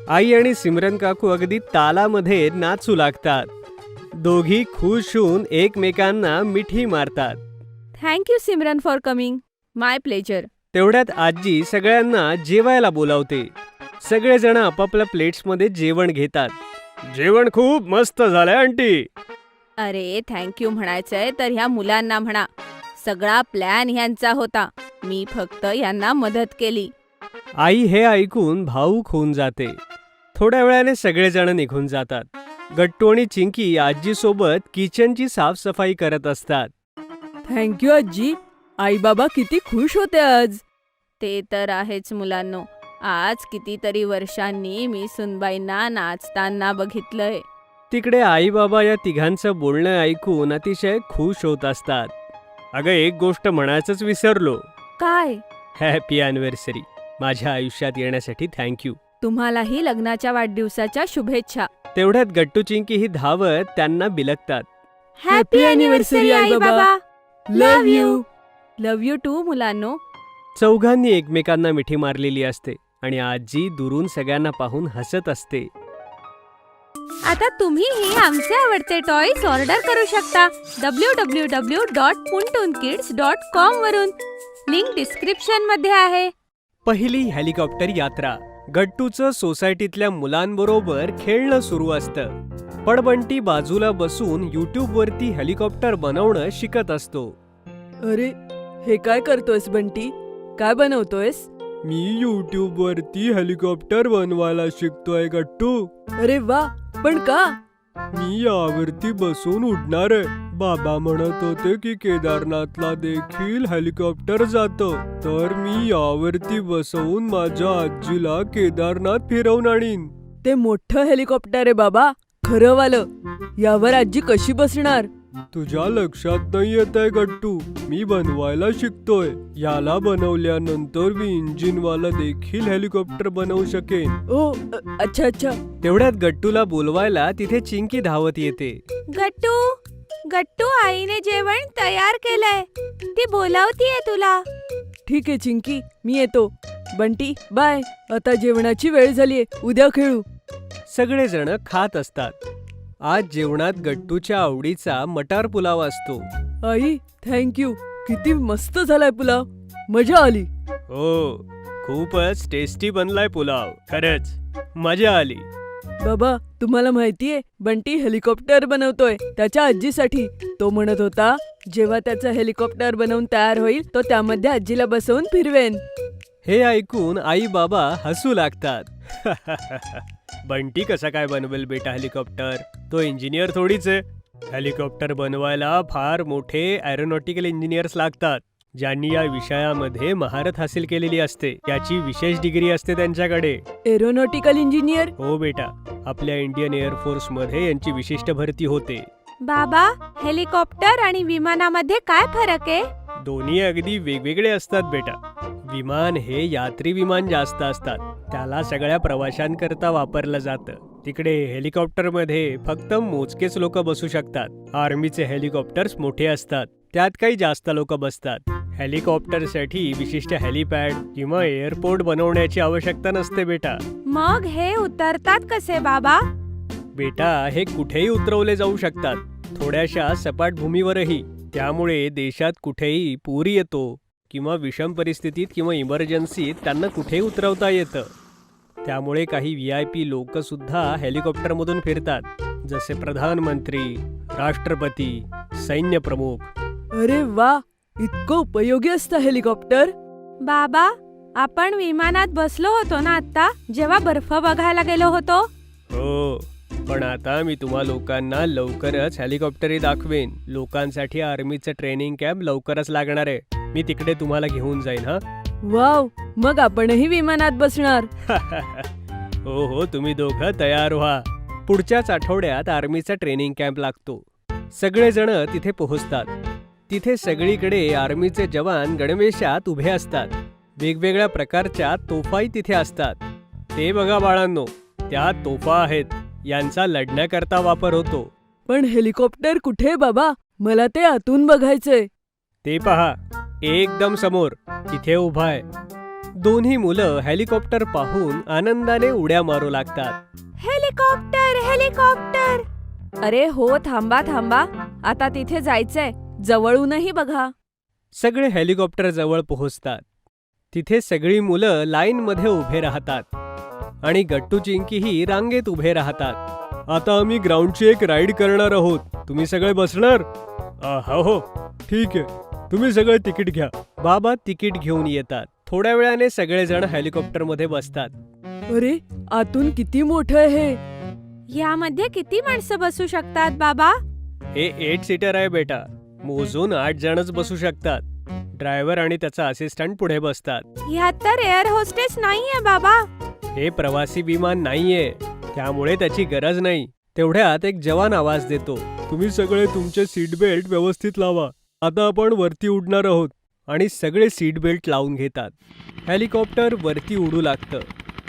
B: आई आणि सिमरन काकू अगदी तालामध्ये नाचू लागतात. दोघी खुश होऊन एकमेकांना मिठी मारतात.
C: Thank you Simran for coming. My pleasure.
B: तेवढ्यात आजी सगळ्यांना जेवायला बोलावते. सगळेजण आपापल्या प्लेट्समध्ये जेवण घेतात. जेवण खूप मस्त झालंय आंटी.
C: अरे थँक्यू म्हणायचंय तर ह्या मुलांना म्हणा. सगळा प्लॅन ह्यांचा होता, मी फक्त यांना मदत केली.
B: आई हे ऐकून भावूक होऊन जाते. थोड्या वेळाने सगळेजण निघून जातात. गट्टू आणि चिंकी आजीसोबत किचनची साफसफाई करत असतात.
D: थँक्यू आजी. आई बाबा किती खुश होते आज.
C: ते तर आहेच मुलांनो. आज कितीतरी वर्षांनी मी सुनबाईंना नाचताना बघितलंय.
B: तिकडे आई बाबा या तिघांचं बोलणं ऐकून अतिशय खुश होत असतात. अगं, एक गोष्ट म्हणायचंच विसरलो.
D: काय?
B: Happy anniversary. माझ्या आयुष्यात येण्यासाठी थँक्यू.
C: तुम्हालाही लग्नाच्या वाढदिवसाच्या शुभेच्छा.
B: तेवढ्यात गट्टू चिंकी ही धावत त्यांना बिलकतात.
A: हॅपी अॅनिव्हर्सरी आई बाबा.
D: Love you.
C: Love you too मुलांनो.
B: चौघांनी एकमेकांना मिठी मारलेली असते आणि आजी दुरून सगळ्यांना पाहून हसत असते.
A: आता तुम्हीही आमचे आवडते टॉयज ऑर्डर करू शकता www.puntoonkids.com वरून. लिंक डिस्क्रिप्शन मध्ये आहे.
B: पहिली हेलिकॉप्टर यात्रा. गट्टूचं सोसायटीतल्या मुलांबरोबर खेळणं सुरू असतं. पडबंटी बाजूला बसून युट्यूबवरती हेलिकॉप्टर बनवणं शिकत असतो.
D: अरे, हे काय करतोयस बंटी? काय बनवतोयस?
B: मी युट्यूबवरती हेलिकॉप्टर बनवायला शिकतोय गट्टू.
D: अरे वा, पण का?
B: मी यावरती बसून उडणार आहे. बाबा म्हणत होते की केदारनाथला देखील हेलिकॉप्टर जातं, तर मी यावरती बसवून माझ्या आजीला केदारनाथ फिरवून आणीन.
D: ते मोठं हेलिकॉप्टर आहे बाबा, खरं वालं. यावर आजी कशी बसणार?
B: तुझ्या लक्षात नाही येत आहे गट्टू, मी बनवायला शिकतोय. याला बनवल्यानंतर मी इंजिनवाला देखील हेलिकॉप्टर बनवू शकेन.
D: ओ अच्छा अच्छा.
B: तेवढ्यात गट्टूला बोलवायला तिथे चिंकी धावत येते.
A: गट्टू गट्टू, आईने जेवण तयार केलंय, ती बोलावतीये तुला.
D: ठीक आहे चिंकी, मी येतो. बंटी बाय, आता जेवणाची वेळ झालीये, उद्या खेळू.
B: सगळेजण खात असतात. आज जेवणात गट्टूच्या आवडीचा मटार पुलाव असतो.
D: आई थँक्यू, किती मस्त झालाय पुलाव, मजा आली.
B: हो, खूपच टेस्टी बनलाय पुलाव, खरंच मजा आली.
D: बाबा तुम्हाला माहितीये, बंटी हेलिकॉप्टर बनवतोय त्याच्या आजीसाठी. तो म्हणत होता जेव्हा त्याचं हेलिकॉप्टर बनवून तयार होईल तो त्यामध्ये आजीला बसवून फिरवेन.
B: हे ऐकून आई बाबा हसू लागतात. बंटी कसा काय बनवेल बेटा हेलिकॉप्टर? तो इंजिनियर थोडीच आहे. हेलिकॉप्टर बनवायला फार मोठे एरोनॉटिकल इंजिनियर्स लागतात, ज्यांनी या विषयामध्ये महारत हासिल केलेली असते. याची विशेष डिग्री असते त्यांच्याकडे.
D: Aeronautical engineer?
B: हो बेटा, आपल्या इंडियन एअरफोर्स मध्ये यांची विशिष्ट भरती होते.
A: बाबा, हेलिकॉप्टर आणि विमानामध्ये काय फरक आहे?
B: दोन्ही अगदी वेगवेगळे असतात बेटा. विमान हे यात्री विमान जास्त असतात, त्याला सगळ्या प्रवाशांकरता वापरलं जातं. तिकडे हेलिकॉप्टर मध्ये फक्त मोजकेच लोक बसू शकतात. आर्मीचे हेलिकॉप्टर्स मोठे असतात, त्यात काही जास्त लोक बसतात. हेलिकॉप्टरसाठी विशिष्ट हेलिपॅड किंवा एअरपोर्ट बनवण्याची आवश्यकता नसते बेटा.
A: मग हे उतरतात कसे बाबा?
B: बेटा, हे कुठेही उतरवले जाऊ शकतात, थोड्याशा सपाट भूमीवरही. त्यामुळे देशात कुठेही पूर येतो किंवा विषम परिस्थितीत किंवा इमर्जन्सीत त्यांना कुठेही उतरवता येतं. त्यामुळे काही VIP लोक सुद्धा हेलिकॉप्टरमधून फिरतात, जसे प्रधानमंत्री, राष्ट्रपती, सैन्य प्रमुख.
D: अरे वा, इतकं उपयोगी असतं हेलिकॉप्टर.
A: बाबा, आपण विमानात बसलो होतो ना आता, जेव्हा बर्फ बघायला गेलो होतो?
B: हो, पण आता मी तुम्हा लोकांना लवकरच हेलिकॉप्टरही दाखवेन. लोकांसाठी आर्मीचं ट्रेनिंग कॅम्प लवकरच लागणार आहे. मी तिकडे तुम्हाला घेऊन जाईन. हा
D: वाव, मग आपणही विमानात बसणार.
B: हो हो, तुम्ही दोघं तयार व्हा. पुढच्याच आठवड्यात आर्मीचा ट्रेनिंग कॅम्प लागतो. सगळेजण तिथे पोहोचतात. तिथे सगळीकडे आर्मीचे जवान गणवेशात उभे असतात. वेगवेगळ्या प्रकारच्या तोफाही तिथे असतात. ते बघा बाळांनो, त्या तोफा आहेत, यांचा लढण्याकरता वापर होतो.
D: पण हेलिकॉप्टर कुठे बाबा? मला ते आतून बघायचंय.
B: ते पहा, एकदम समोर, तिथे उभा आहे. दोन्ही मुलं हेलिकॉप्टर पाहून आनंदाने उड्या मारू लागतात.
A: Helicopter helicopter.
C: अरे हो, थांबा थांबा, आता तिथे जायचंय, जवळूनही बघा.
B: सगळे हेलिकॉप्टर जवळ पोहोचतात. तिथे सगळी मुलं लाईनमध्ये उभे राहतात आणि गट्टू चिंकीही रांगेत उभे राहतात. आता आम्ही ग्राउंडची एक राईड करणार आहोत. तुम्ही सगळे बसणार? हो हो, ठीक आहे. तुम्ही सगळे तिकीट घ्या. बाबा तिकीट घेऊन येतात. थोड्या वेळाने सगळेजण हेलिकॉप्टरमध्ये बसतात.
D: अरे, आतून किती मोठं आहे हे.
A: यामध्ये किती माणसं बसू शकतात बाबा?
B: हे 8 सीटर आहे बेटा. मोजून 8 जणच बसू शकतात. ड्रायव्हर आणि त्याचा असिस्टंट पुढे बसतात.
A: ह्यात तर एअर होस्टेस नाहीये बाबा.
B: हे प्रवासी विमान नाहीये, त्यामुळे त्याची गरज नाही. तेवढ्यात एक जवान आवाज देतो, तुम्ही सगळे तुमचे सीट बेल्ट व्यवस्थित लावा. आता आपण वरती उडणार आहोत. आणि सगळे सीट बेल्ट लावून घेतात. हेलिकॉप्टर वरती उडू लागतं.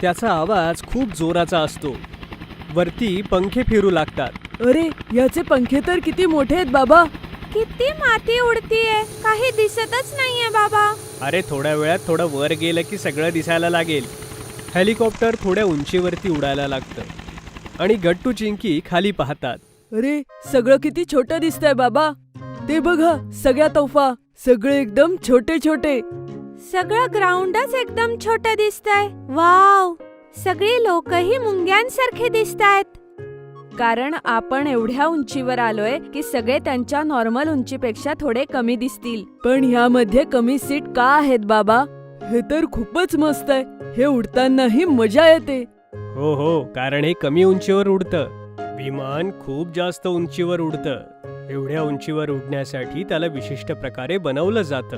B: त्याचा आवाज खूप जोराचा असतो. वरती पंखे फिरू लागतात.
D: अरे, याचे पंखे तर किती मोठे आहेत बाबा.
A: किती माती उडतीये, काही दिसतच नाहीये बाबा.
B: अरे, थोड्या वेळात थोडं वर गेलं की सगळं दिसायला लागेल. हेलिकॉप्टर थोड्या उंचीवरती उडायला लागतं आणि गट्टू चिंकी खाली पाहतात.
D: अरे, सगळं किती छोटं दिसतंय बाबा. ते बघा, सगळ्या तोफा, सगळे एकदम छोटे छोटे.
A: सगळं ग्राउंडच एकदम छोटं दिसतंय. वाव, सगळी लोकही मुंग्यांसारखे दिसतायत.
C: कारण आपण एवढ्या उंचीवर आलोय की सगळे त्यांच्या नॉर्मल उंचीपेक्षा थोडे कमी दिसतील.
D: पण ह्यामध्ये कमी सीट का आहेत बाबा? हे तर खूपच मस्त आहे. हे उडतानाही मजा येते.
B: हो हो, कारण हे कमी उंचीवर उडतं. विमान खूप जास्त उंचीवर उडतं. एवढ्या उंचीवर उडण्यासाठी त्याला विशिष्ट प्रकारे बनवलं जातं.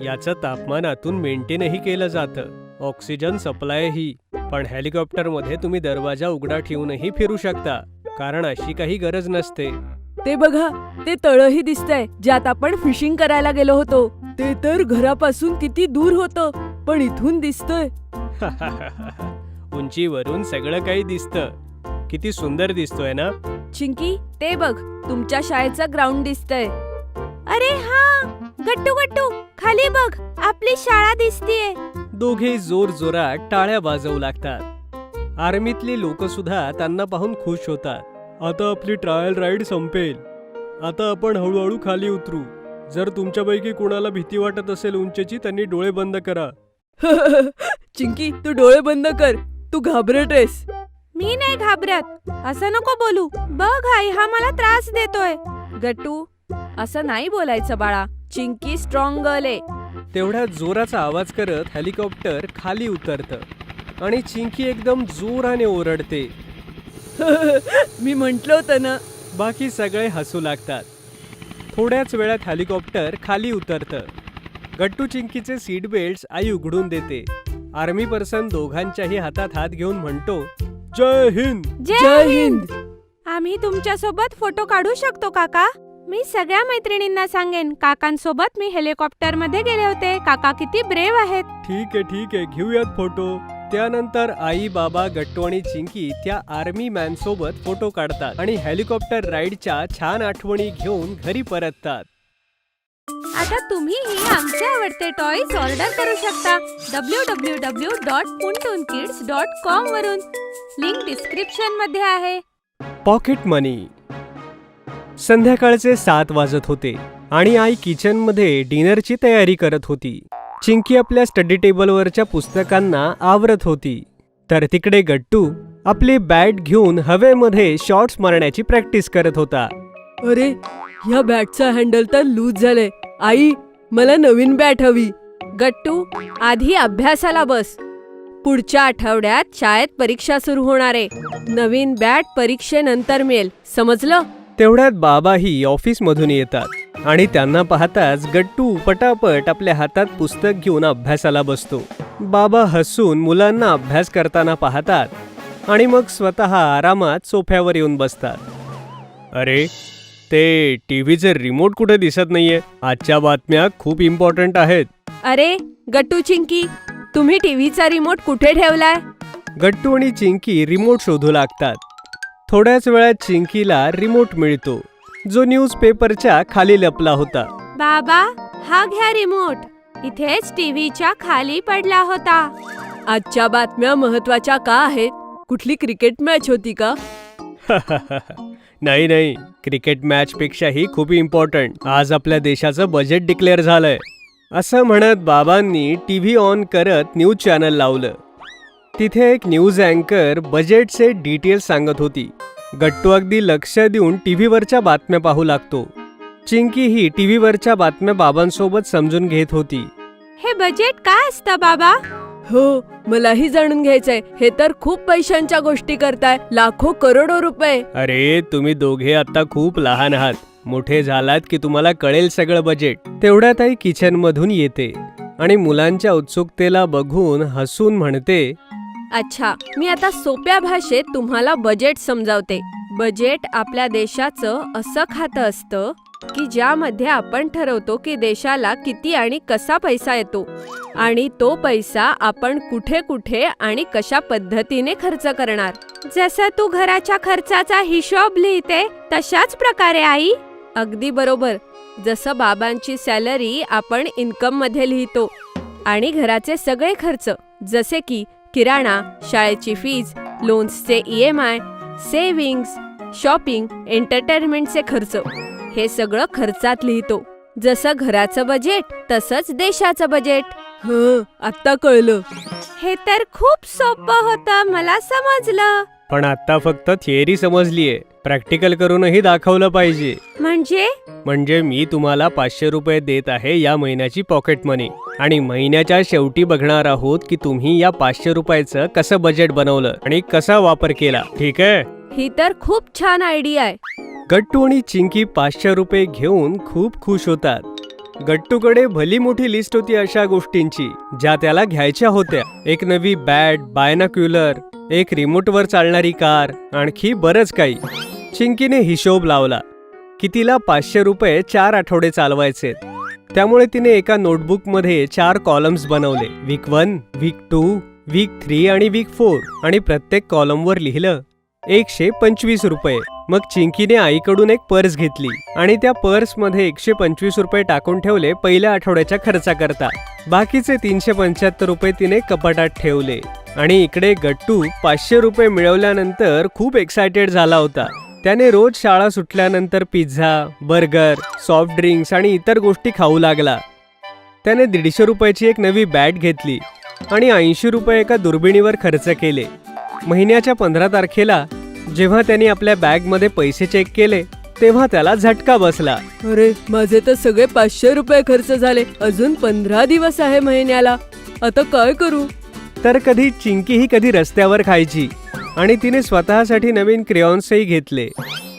B: याचं तापमानातून मेंटेनही केलं जातं. ऑक्सिजन सप्लायही. पण हेलिकॉप्टरमध्ये तुम्ही दरवाजा उघडा ठेवूनही फिरू शकता, कारण अशी काही गरज नसते.
D: ते बघा, ते तळही दिसतंय ज्यात आपण फिशिंग करायला गेलो होतो. ते तर घरापासून किती दूर होतं, पण इथून दिसतंय.
B: उंचीवरून सगळं काही दिसतं. किती सुंदर दिसतोय ना?
C: चिंकी, ते बघ, तुमच्या शाळेचं ग्राउंड दिसतंय.
A: अरे हा, गट्टू गट्टू, खाली बघ, आपली शाळा दिसतीये.
B: दोघे जोर जोरात टाळ्या वाजवू लागतात. आर्मीतली लोक सुद्धा त्यांना पाहून खुश होतात. आता आपली ट्रायल राईड संपेल. आता आपण हळूहळू खाली उतरू. जर तुमच्यापैकी कोणाला भीती वाटत असेल उंचीची, त्यांनी डोळे बंद करा.
D: चिंकी, तू डोळे बंद कर. तू घाबरट आहेस.
A: मी नाही घाबरत. असं नको बोलू. बघ आई, हा मला त्रास देतोय.
C: गट्टू, असं नाही बोलायचं बाळा. चिंकी स्ट्रॉंग गर्ल आहे.
B: तेवढ्या जोराचा आवाज करत हेलिकॉप्टर खाली उतरतं आणि चिंकी एकदम जोराने ओरडते.
D: मी म्हंटल होतं ना.
B: बाकी सगळे हसू लागतात. थोड्याच वेळात हेलिकॉप्टर खाली उतरतं. गट्टू चिंकीचे सीट बेल्ट आई उघडून देते. आर्मी पर्सन दोघांच्याही हातात हात घेऊन म्हणतो, जय हिंद.
D: जय हिंद.
A: आम्ही तुमच्या सोबत फोटो काढू शकतो काका? मी सगळ्या मैत्रिणींना सांगेन, काकांसोबत मी हेलिकॉप्टर मध्ये गेले होते. काका किती ब्रेव आहेत.
B: ठीक आहे, घेऊयात फोटो. त्यानंतर आई, बाबा, गट्टू आणि चिंकी त्या आर्मी मॅन सोबत फोटो काढतात आणि हेलिकॉप्टर राईडच्या छान आठवणी घेऊन घरी परततात.
A: आता तुम्हीही आमचे आवडते टॉयज ऑर्डर करू शकता www.puntunkids.com वरून. लिंक डिस्क्रिप्शन मध्ये आहे.
B: पॉकेट मनी. संध्याकाळचे 7 वाजत होते आणि आई किचनमध्ये डिनरची तयारी करत होती. चिंकी आपल्या स्टडी टेबलवरच्या पुस्तकांना आवरत होती, तर तिकडे गट्टू आपली बॅट घेऊन हवेमध्ये शॉट्स मारण्याची प्रॅक्टिस करत होता.
D: अरे, ह्या बॅटचा हँडल तर लूज झालंय. आई, मला नवीन बॅट हवी.
C: गट्टू, आधी अभ्यासाला बस. पुढच्या आठवड्यात शाळेत परीक्षा सुरू होणार आहे. नवीन बॅट परीक्षेनंतर मिळेल, समजलं?
B: तेवढ्यात बाबाही ऑफिसमधून येतात आणि त्यांना पाहताच गट्टू पटापट आपल्या हातात पुस्तक घेऊन अभ्यासाला बसतो. बाबा हसून मुलांना अभ्यास करताना पाहतात आणि मग स्वतः आरामात सोफ्यावर येऊन बसतात. अरे, ते टीव्हीचे रिमोट कुठे दिसत नाहीये. आजच्या बातम्या खूप इम्पॉर्टंट आहेत.
C: अरे गट्टू, चिंकी, तुम्ही टीव्हीचा रिमोट कुठे ठेवलाय?
B: गट्टू आणि चिंकी रिमोट शोधू लागतात. थोड्याच वेळात चिंकीला रिमोट मिळतो, जो न्यूजपेपरच्या खाली लपला होता.
A: बाबा, हा घ्या रिमोट. इथेच टीव्हीच्या खाली पडला होता.
D: आजच्या बातम्या महत्वाच्या का आहेत? कुठली क्रिकेट मॅच होती का?
B: नाही, क्रिकेट मॅच पेक्षाही खूप इम्पॉर्टंट. आज आपल्या देशाचं बजेट डिक्लेअर झालंय. असं म्हणत बाबांनी टीव्ही ऑन करत न्यूज चॅनल लावलं. तिथे एक न्यूज अँकर बजेटचे डिटेल्स सांगत होती. गट्टू अगदी लक्ष देऊन टीव्हीवरच्या बातम्या पाहू लागतो. चिंकी ही टीव्हीवरच्या बातम्या बाबांसोबत समजून घेत होती.
A: हे बजेट काय असतं बाबा?
D: हो, मलाही जाणून घ्यायचंय. हे तर खूप पैशांच्या गोष्टी करताय. लाखो करोडो रुपये.
B: अरे, तुम्ही दोघे आता खूप लहान आहात. मोठे झालात की तुम्हाला कळेल सगळं बजेट. तेवढ्यात आई किचन मधून येते आणि मुलांच्या उत्सुकतेला बघून हसून म्हणते,
C: अच्छा, मी आता सोप्या भाषेत तुम्हाला बजेट समजावते. बजेट आपल्या देशाचं असं खातं असतं की ज्यामध्ये आपण ठरवतो की देशाला किती आणि कसा पैसा येतो आणि तो पैसा आपण कुठे कुठे आणि कशा पद्धतीने खर्च करणार.
A: जसं तू घराच्या खर्चाचा हिशोब लिहिते तशाच प्रकारे आई.
C: अगदी बरोबर. जसं बाबांची सॅलरी आपण इन्कम मध्ये लिहितो आणि घराचे सगळे खर्च जसे की किराणा, शाळेची फीज, लोन्सचे EMI, सेव्हिंग्स, शॉपिंग, एंटरटेनमेंटचे खर्च, हे सगळं खर्चात लिहितो. जसं घराचं बजेट तसंच देशाचं बजेट.
D: आता कळलं.
A: हे तर खूप सोपं होतं, मला समजलं.
B: पण आता फक्त थिअरी समजलीये. प्रॅक्टिकल करूनही दाखवलं पाहिजे. म्हणजे मी तुम्हाला 500 रुपये देत आहे या महिन्याची पॉकेट मनी आणि महिन्याच्या शेवटी बघणार आहोत की तुम्ही या 500 रुपयाचं कसं बजेट बनवलं आणि कसा वापर केला. ठीक आहे?
C: ही तर खूप छान आयडिया आहे.
B: गट्टू आणि चिंकी 500 रुपये घेऊन खूप खुश होतात. गट्टूकडे भली मोठी लिस्ट होती अशा गोष्टींची ज्या त्याला घ्यायच्या होत्या. एक नवी बॅट, बायनाक्युलर, एक रिमोटवर चालणारी कार, आणखी बरंच काही. चिंकीने हिशोब लावला की तिला 500 रुपये 4 आठवडे चालवायचे. त्यामुळे तिने एका नोटबुकमध्ये 4 कॉलम्स बनवले. वीक 1, वीक 2, वीक 3 आणि वीक 4 आणि प्रत्येक कॉलमवर लिहिलं 125 रुपये. मग चिंकीने आईकडून एक पर्स घेतली आणि त्या पर्समध्ये 125 रुपये टाकून ठेवले पहिल्या आठवड्याच्या खर्चाकरता. बाकीचे 375 रुपये तिने कपाटात ठेवले. आणि इकडे गट्टू 500 रुपये मिळवल्यानंतर खूप एक्सायटेड झाला होता. त्याने रोज शाळा सुटल्यानंतर पिझ्झा, बर्गर, सॉफ्ट ड्रिंक्स आणि इतर गोष्टी खाऊ लागला. त्याने 150 रुपयाची एक नवी बॅट घेतली आणि 80 रुपये एका दुर्बिणीवर खर्च केले. महिन्याच्या 15 तारखेला जेव्हा त्यांनी आपल्या बॅगमध्ये पैसे चेक केले तेव्हा त्याला झटका बसला.
D: अरे, माझे तर सगळे 500 रुपये खर्च झाले. अजून 15 दिवस आहे महिन्याला. आता काय करू?
B: तर कधी चिंकी ही कधी रस्त्यावर खायची आणि तिने स्वतःसाठी नवीन क्रेयॉन्सही घेतले.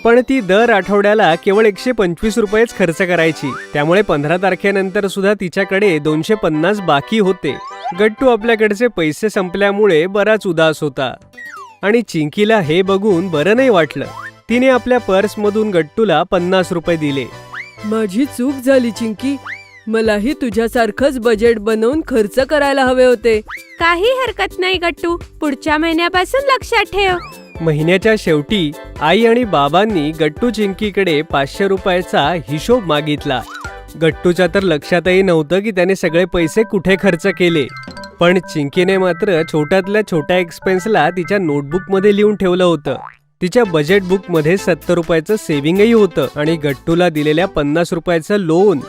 B: पण ती दर आठवड्याला केवळ 125 रुपयेच खर्च करायची. त्यामुळे 15 तारखेनंतर सुद्धा तिच्याकडे 250 बाकी होते. गट्टू आपल्याकडचे पैसे संपल्यामुळे बराच उदास होता आणि चिंकीला हे बघून बरं नाही वाटलं. तिने आपल्या पर्समधून गट्टूला 50 रुपये दिले.
D: माझी चूक झाली चिंकी. मलाही तुझ्यासारखंच बजेट बनवून खर्च करायला हवे होते.
A: काही हरकत नाही गट्टू, पुढच्या महिन्यापासून लक्षात ठेव.
B: महिन्याच्या शेवटी आई आणि बाबांनी गट्टू चिंकीकडे 500 रुपयाचा हिशोब मागितला. गट्टूच्या तर लक्षातही नव्हतं की त्याने सगळे पैसे कुठे खर्च केले. पण चिंकीने मात्र छोट्यातल्या छोट्या एक्सपेन्सला तिच्या नोटबुकमध्ये लिहून ठेवलं होतं. तिच्या बजेट बुकमध्ये 70 रुपयाचं सेव्हिंगही होतं आणि गट्टूला दिलेल्या 50 रुपयाचं लोन.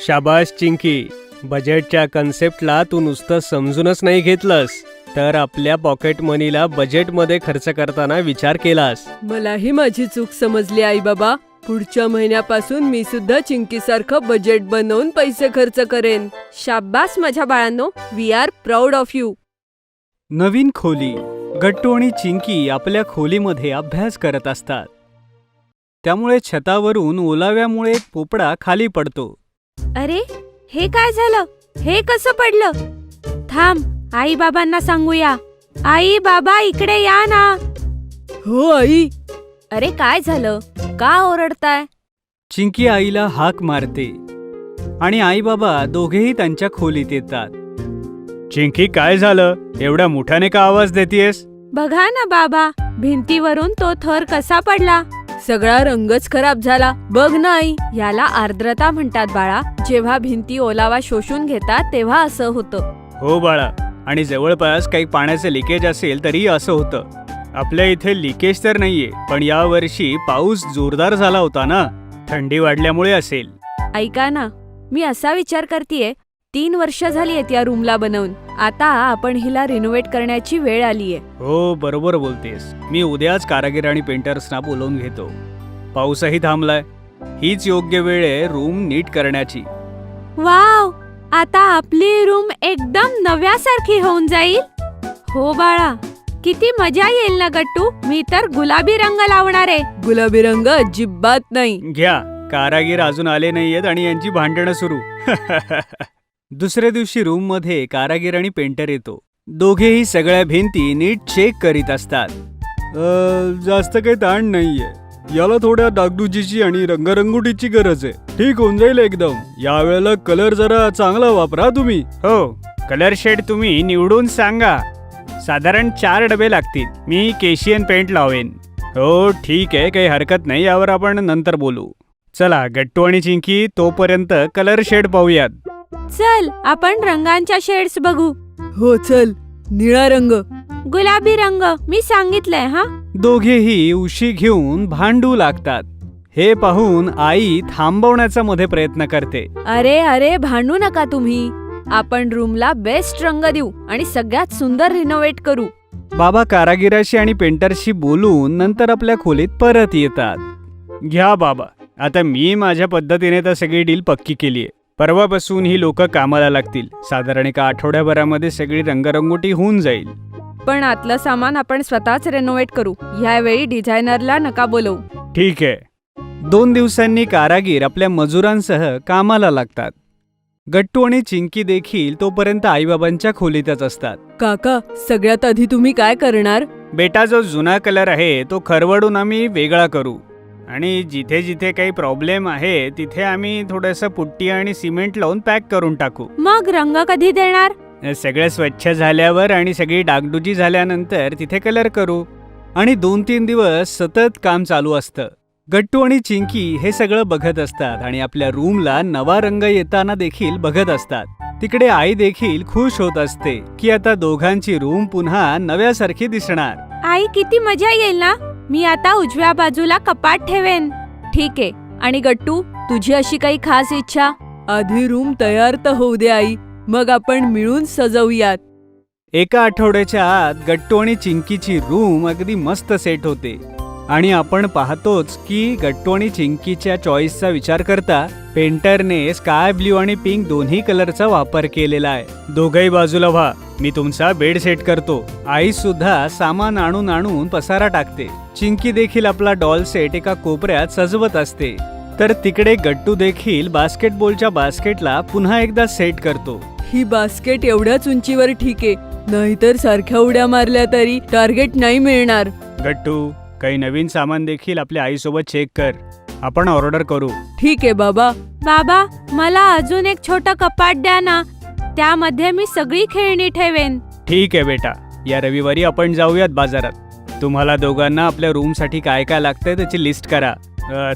B: शाबाश चिंकी, बजेटच्या कन्सेप्टला तू नुसतं समजूनच नाही घेतलंस, तर आपल्या पॉकेट मनीला बजेटमध्ये खर्च करताना विचार केलास.
D: मलाही माझी चूक समजली आई बाबा. पुढच्या महिन्यापासून मी सुद्धा चिंकीसारखं बजेट बनवून पैसे खर्च करेन.
C: शाब्बास माझ्या बाळांनो, we are proud of you.
B: नवीन खोली. गट्टू आणि चिंकी आपल्या खोलीमध्ये अभ्यास करत असतात. त्यामुळे छतावरून ओलाव्यामुळे एक पोपडा खाली पडतो.
A: अरे, हे काय झालं? हे कसं पडलं? थांब, आई बाबांना सांगूया. आई बाबा, इकडे या ना.
D: हो आई.
C: अरे काय झालं? का ओरडताय?
B: चिंकी आईला हाक मारते आणि आई बाबा दोघेही त्यांच्या खोलीत येतात. चिंकी, काय झालं? एवढ्या मोठ्याने का आवाज देतेयस?
A: बघा ना बाबा, भिंतीवरून तो थर कसा पडला.
C: सगळा रंगच खराब झाला. बघ ना आई, याला आर्द्रता म्हणतात बाळा. जेव्हा भिंती ओलावा शोषून घेतात तेव्हा असं होतं.
B: हो बाळा, आणि जवळपास काही पाण्याचं लिकेज असेल तरी असं होतं. आपल्या इथे लिकेज तर नाहीये, पण या वर्षी पाऊस जोरदार झाला होता ना, थंडी वाढल्यामुळे असेल.
C: ऐका ना, मी असा विचार करतेय, 3 वर्ष झाली आहेत या रूमला बनवून. आता आपण हिला रिनोव्हेट करण्याची वेळ आलीये.
B: हो, बरोबर बोलतेस. मी उद्याच कारागीर आणि पेंटर्सना बोलवून घेतो. पाऊसही थांबलाय. हीच योग्य वेळ आहे रूम नीट करण्याची.
A: वाव, आता आपली रूम एकदम नव्यासारखी होऊन जाईल. हो बाळा, किती मजा येईल ना गट्टू. मी तर गुलाबी रंग लावणार आहे.
D: गुलाबी रंग अजिबात नाही.
B: घ्या, कारागीर अजून आले नाहीयेत आणि यांची भांडणं सुरू. दुसऱ्या दिवशी रूम मध्ये कारागीर आणि पेंटर येतो. दोघेही सगळ्या भिंती नीट चेक करीत असतात. जास्त काही ताण नाहीये. याला थोड्या डागडुजीची आणि रंगरंगोटीची गरज आहे. ठीक होऊन जाईल एकदम. यावेळेला कलर जरा चांगला वापरा तुम्ही. हो, कलर शेड तुम्ही निवडून सांगा. साधारण 4 डबे लागतील. मी केशियन पेंट लावेन. हो ठीक आहे, काही हरकत नाही. यावर आपण नंतर बोलू. चला गट्टू आणि चिंकी, तोपर्यंत कलर शेड पाहूयात.
A: चल, आपण रंगांच्या शेड्स बघू.
D: हो चल. निळा रंग.
A: गुलाबी रंग मी सांगितलंय. हा,
B: दोघेही उशी घेऊन भांडू लागतात. हे पाहून आई थांबवण्याचा मध्ये प्रयत्न करते.
C: अरे अरे, भांडू नका तुम्ही. आपण रूमला बेस्ट रंग देऊ आणि सगळ्यात सुंदर रिनोव्हेट करू.
B: बाबा कारागिराशी आणि पेंटरशी बोलून नंतर आपल्या खोलीत परत येतात. घ्या बाबा, आता मी माझ्या पद्धतीने तर सगळी डील पक्की केलीये. परवापासून ही लोक कामाला लागतील. साधारण एका आठवड्याभरामध्ये सगळी रंगरंगोटी होऊन जाईल.
C: पण आतलं सामान आपण स्वतःच रेनोव्हेट करू. ह्यावेळी डिझायनरला नका बोलवू.
B: ठीक आहे. 2 दिवसांनी कारागीर आपल्या मजुरांसह कामाला लागतात. गट्टू आणि चिंकी देखील तोपर्यंत आईबाबांच्या खोलीतच असतात.
D: काका, सगळ्यात आधी तुम्ही काय करणार?
B: बेटा, जो जुना कलर आहे तो खरवडून आम्ही वेगळा करू आणि जिथे जिथे काही प्रॉब्लेम आहे तिथे आम्ही थोडंसं पुट्टी आणि सिमेंट लावून पॅक करून टाकू.
A: मग रंग कधी देणार?
B: सगळं स्वच्छ झाल्यावर आणि सगळी डागडुजी झाल्यानंतर तिथे कलर करू. आणि 2-3 दिवस सतत काम चालू असतं. गट्टू आणि चिंकी हे सगळं बघत असतात आणि आपल्या रूमला नवा रंग येताना देखील बघत असतात. तिकडे आई देखील खुश होत असते की आता दोघांची रूम पुन्हा नव्यासारखी दिसणार.
A: आई, किती मजा येईल ना. मी आता उजव्या बाजूला कपाट ठेवेन.
C: ठीक आहे. आणि गट्टू, तुझी अशी काही खास इच्छा?
D: आधी रूम तयार तर होऊ दे आई, मग आपण मिळून सजवूयात.
B: एका आठवड्याच्या आत गट्टू आणि चिंकीची रूम अगदी मस्त सेट होते. आणि आपण पाहतोच की गट्टू आणि चिंकीच्या चॉईसचा विचार करता पेंटरने स्काय ब्ल्यू आणि पिंक दोन्ही कलरचा वापर केलेला आहे. दोघही बाजूला व्हा, मी तुमचा बेड सेट करतो. आई सुद्धा सामान आणून आणून पसारा टाकते. चिंकी देखील आपला डॉल सेट एका कोपऱ्यात सजवत असते. तर तिकडे गट्टू देखील बास्केटबॉलच्या बास्केटला पुन्हा एकदा सेट करतो.
D: ही बास्केट एवढ्याच उंचीवर ठीक आहे, नाहीतर सारख्या उड्या मारल्या तरी टार्गेट नाही मिळणार.
B: गट्टू, काही नवीन सामान देखील आपल्या आईसोबत चेक कर. आपण ऑर्डर करू.
D: ठीक आहे बाबा.
A: बाबा, मला अजून एक छोटं कपाट द्या ना. त्यामध्ये मी सगळी खेळणी ठेवेन.
B: ठीक आहे बेटा, या रविवारी आपण जाऊयात बाजारात. तुम्हाला दोघांना आपल्या रूमसाठी काय काय लागतंय त्याची लिस्ट करा.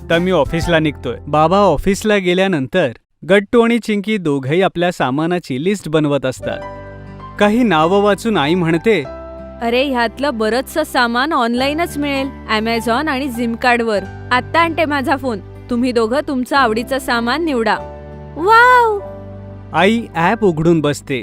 B: तर मी ऑफिसला निघतोय. बाबा ऑफिसला गेल्यानंतर गट्टू आणि चिंकी दोघंही आपल्या सामानाची लिस्ट बनवत असतात. काही नावं वाचून आई म्हणते,
C: अरे, ह्यातलं बरंचसं सामान ऑनलाईनच मिळेल, अमेझॉन आणि झिमकार्डवर. आत्ता आणते माझा फोन. तुम्ही दोघं तुमचं आवडीचं सामान निवडा.
A: वाव!
B: आई ॲप उघडून बसते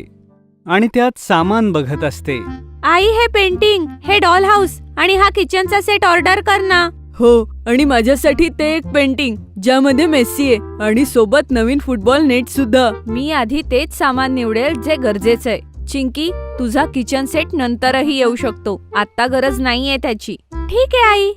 B: आणि त्यात सामान बघत असते.
A: आई, हे पेंटिंग, हे डॉल हाऊस आणि हा किचनचा सेट ऑर्डर कर ना.
D: हो, आणि माझ्यासाठी ते एक पेंटिंग ज्यामध्ये मेसी आहे आणि सोबत नवीन फुटबॉल नेट सुद्धा.
C: मी आधी तेच सामान निवडेल जे गरजेचं आहे. चिंकी, तुझा किचन सेट नंतरही येऊ शकतो. आत्ता गरज नाहीये त्याची.
A: ठीक आहे आई.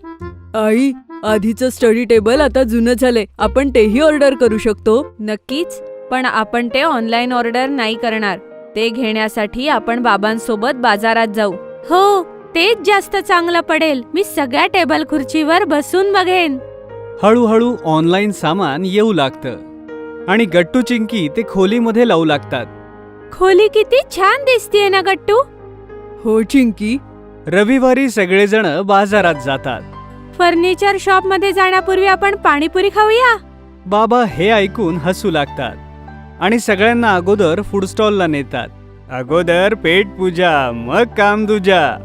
D: आई, आधीचं स्टडी टेबल आता जुनं झालंय, आपण तेही ऑर्डर करू शकतो.
C: नक्कीच, पण आपण ते ऑनलाईन ऑर्डर नाही करणार. ते घेण्यासाठी आपण बाबांसोबत बाजारात जाऊ.
A: हो, तेच जास्त चांगलं पडेल. मी सगळ्या टेबल खुर्चीवर बसून बघेन.
B: हळूहळू ऑनलाईन सामान येऊ लागतं आणि गट्टू चिंकी ते खोलीमध्ये लावू लागतात.
A: खोली किती छान दिसतीये ना गट्टू.
D: हो चिंकी.
B: रविवारी सगळेजण बाजारात जातात.
A: फर्निचर शॉप मध्ये जाण्यापूर्वी आपण पाणीपुरी खाऊया.
B: बाबा हे ऐकून हसू लागतात आणि सगळ्यांना अगोदर फूड स्टॉलला नेतात. अगोदर पेट पूजा, मग काम दूजा.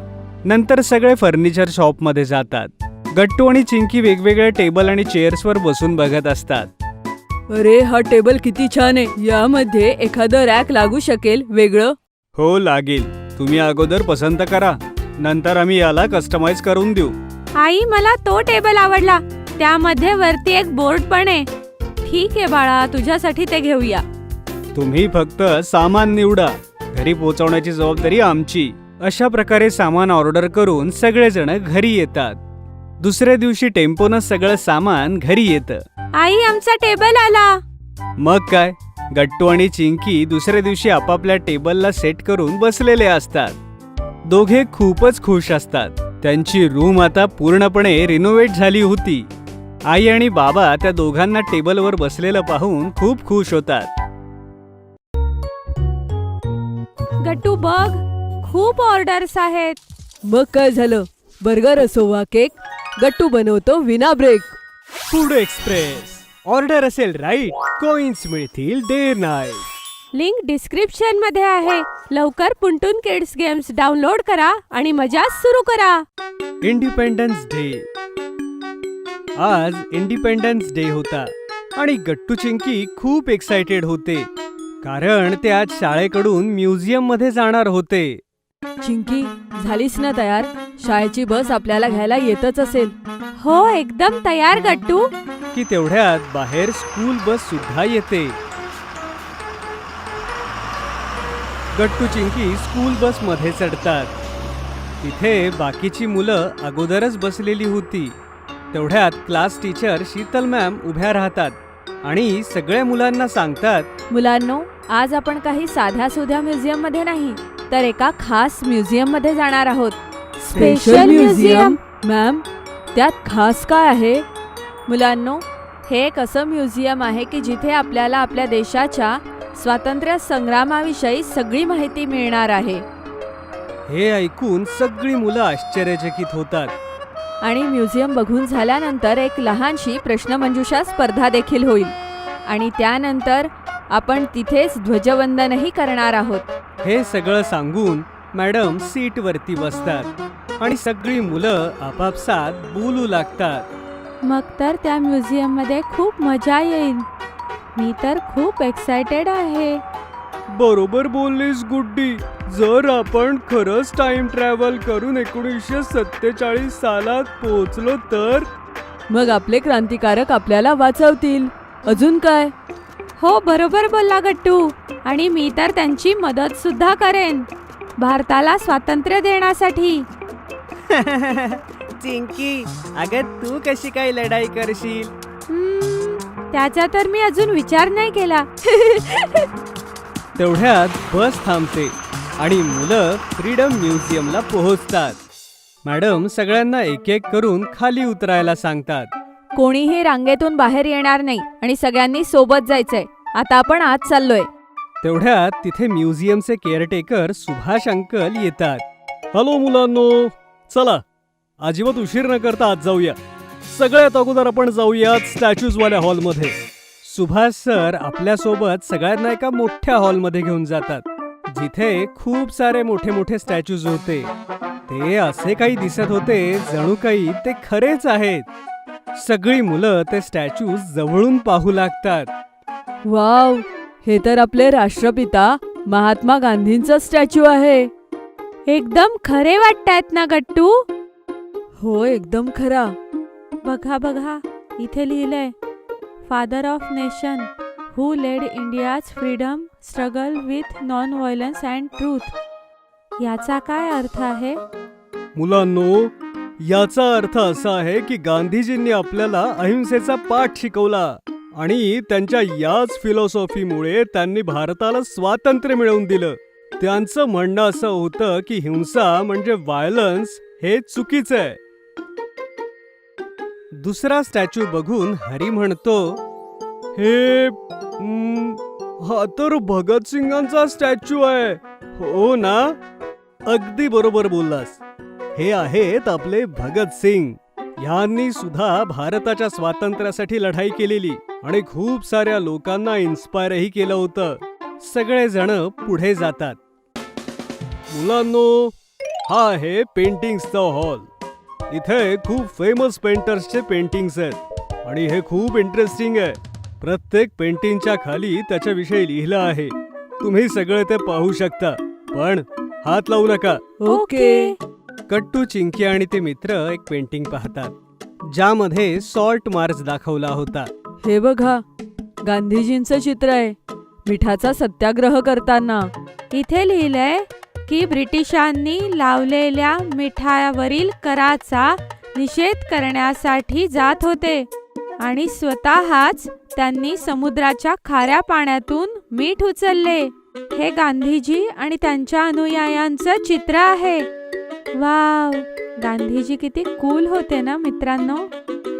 B: नंतर सगळे फर्निचर शॉपमध्ये जातात. गट्टू आणि चिंकी वेगवेगळ्या टेबल आणि चेअर्सवर बसून बघत असतात.
D: अरे, हा टेबल किती छान आहे. यामध्ये एखादं रॅक लागू शकेल वेगळं?
B: हो लागेल. तुम्ही अगोदर पसंत करा, नंतर आम्ही याला कस्टमाइज करून देऊ.
A: आई, मला तो टेबल आवडला. त्यामध्ये वरती एक बोर्ड पण आहे. ठीक आहे बाळा, तुझ्यासाठी ते घेऊया.
B: तुम्ही फक्त सामान निवडा, घरी पोहोचवण्याची जबाबदारी आमची. अशा प्रकारे सामान ऑर्डर करून सगळेजण घरी येतात. दुसऱ्या दिवशी टेम्पोनं सगळं सामान घरी येतं.
A: आई, आमचा टेबल आला.
B: मग काय, गट्टू आणि चिंकी दुसऱ्या दिवशी आपापल्या टेबलला सेट करून बसलेले असतात. दोघे खूपच खुश असतात. त्यांची रूम आता पूर्णपणे रिनोव्हेट झाली होती. आई आणि बाबा त्या दोघांना टेबलवर बसलेलं पाहून खूप खुश होतात.
A: गट्टू बघ, खूप ऑर्डर्स आहेत.
D: मग काय झालं, बर्गर असो वा केक, गट्टू बनवतो विना ब्रेक.
B: Food express. ऑर्डर असेल राईट, कॉइन्स मिळतील डे नाईट.
A: लिंक डिस्क्रिप्शन मध्ये आहे. लवकर पुंटून किड्स गेम्स डाउनलोड करा आणि मजा सुरू करा.
B: Independence day. आज इंडिपेंडन्स डे होता आणि गट्टू चिंकी खूप एक्साइटेड होते कारण ते आज शाळेकडून म्युझियम मध्ये जाणार होते.
C: चिंकी, झालीस ना तयार? शाळेची बस आपल्याला घ्यायला येतच असेल.
A: हो, एकदम तयार गट्टू.
B: की तेवढ्यात बाहेर स्कूल बस सुद्धा येते. गट्टू चिंकी स्कूल बस मध्ये चढतात तिथे बाकीची मुलं अगोदरच बसलेली होती. तेवढ्यात क्लास टीचर शीतल मॅम उभ्या राहतात आणि सगळ्या मुलांना सांगतात,
C: मुलांनो, आज आपण काही साध्या सुध्या म्युझियम मध्ये नाही तर एका खास म्युझियम मध्ये जाणार आहोत.
D: Special museum? मॅम, त्यात खास काय आहे?
C: मुलांनो, हे एक असं म्युझियम आहे की जिथे आपल्याला आपल्या देशाच्या स्वातंत्र्य संग्रामाविषयी सगळी माहिती मिळणार आहे.
B: हे ऐकून सगळी मुलं आश्चर्यचकित होतात.
C: आणि म्युझियम बघून झाल्यानंतर एक लहानशी प्रश्नमंजुषा स्पर्धा देखील होईल आणि त्यानंतर आपण तिथेच ध्वजवंदनही करणार आहोत.
B: हे सगळं सांगून मॅडम सीटवरती बसतात आणि सगळी मुलं आपापसात बोलू लागतात.
A: मग तर त्या म्युझियममध्ये खूप मजा येईल. मी तर खूप एक्सायटेड आहे.
B: बरोबर बोललीस गुड्डी. जर आपण खरंच टाइम ट्रॅव्हल करून 1947 सालात पोहोचलो तर?
D: मग आपले क्रांतिकारक आपल्याला वाचवतील. अजून काय?
A: हो, बरोबर बोलला गट्टू. आणि मी तर त्यांची मदत सुद्धा करेन भारताला स्वातंत्र्य देण्यासाठी.
B: चिंकी, अगं तू कशी काय लढाई करशील?
A: त्याचा तर मी अजून विचार नाही केला.
B: तेवढ्यात बस थांबते आणि मुलं फ्रीडम म्युझियमला पोहोचतात. मॅडम सगळ्यांना एक एक करून खाली उतरायला सांगतात.
C: कोणीही रांगेतून बाहेर येणार नाही आणि सगळ्यांनी सोबत जायचंय. आता आपण आत चाललोय.
B: तेवढ्यात तिथे म्युझियमचे केअरटेकर सुभाष अंकल येतात. हॅलो मुलांनो, चला अजिबात उशीर न करता आत जाऊया. सगळ्यात अगोदर आपण जाऊयात स्टॅच्यूजवाल्या हॉलमध्ये. सुभाष सर आपल्यासोबत सगळ्यांना एका मोठ्या हॉलमध्ये घेऊन जातात जिथे खूप सारे मोठे मोठे स्टॅच्यूज होते. ते असे काही दिसत होते जणू काही ते खरेच आहेत. सगळी मुलं ते स्टॅच्यूज जवळून पाहू लागतात.
D: वाव, हे तर आपले राष्ट्रपिता महात्मा गांधींचा स्टॅच्यू आहे.
A: एकदम खरे वाटतायत ना गट्टू?
D: हो, एकदम खरा.
A: बघा बघा, इथे लिहिलंय, father of nation who led India's freedom struggle with non violence and truth. याचा काय अर्थ आहे?
B: मुलांनो, याचा अर्थ असा आहे की गांधीजींनी आपल्याला अहिंसेचा पाठ शिकवला आणि त्यांच्या याच फिलॉसॉफीमुळे त्यांनी भारताला स्वातंत्र्य मिळवून दिलं. त्यांचं म्हणणं असं होतं की हिंसा म्हणजे व्हायलन्स हे चुकीचं आहे. दुसरा स्टॅच्यू बघून हरी म्हणतो, हे हा तर भगतसिंगांचा स्टॅच्यू आहे. हो ना? अगदी बरोबर बोललास. हे आहेत आपले भगतसिंग. ह्यांनी सुद्धा भारताच्या स्वातंत्र्यासाठी लढाई केलेली आणि खूप साऱ्या लोकांना इन्स्पायरही केलं होतं. सगळेजण पुढे जातात. मुलांनो, हा आहे पेंटिंग्सचा हॉल. इथे खूप फेमस पेंटर्सचे पेंटिंग्स आहेत आणि हे खूप इंटरेस्टिंग आहे. प्रत्येक पेंटिंगच्या खाली त्याच्याविषयी लिहिलं आहे. तुम्ही सगळे ते पाहू शकता, पण हात लावू नका.
D: ओके.
B: कट्टू, चिंकी आणि ते मित्र एक पेंटिंग पाहतात ज्यामध्ये सॉल्ट मार्च दाखवला होता.
D: हे बघा, गांधीजींचं चित्र आहे मिठाचा सत्याग्रह करताना.
A: इथे लिहिलंय की ब्रिटिशांनी लावलेल्या मिठावरील कराचा निषेध करण्यासाठी जात होते आणि स्वतःच त्यांनी समुद्राच्या खाऱ्या पाण्यातून मीठ उचलले. हे गांधीजी आणि त्यांच्या अनुयायांचं चित्र आहे. वाव, गांधीजी किती कूल होते ना मित्रांनो.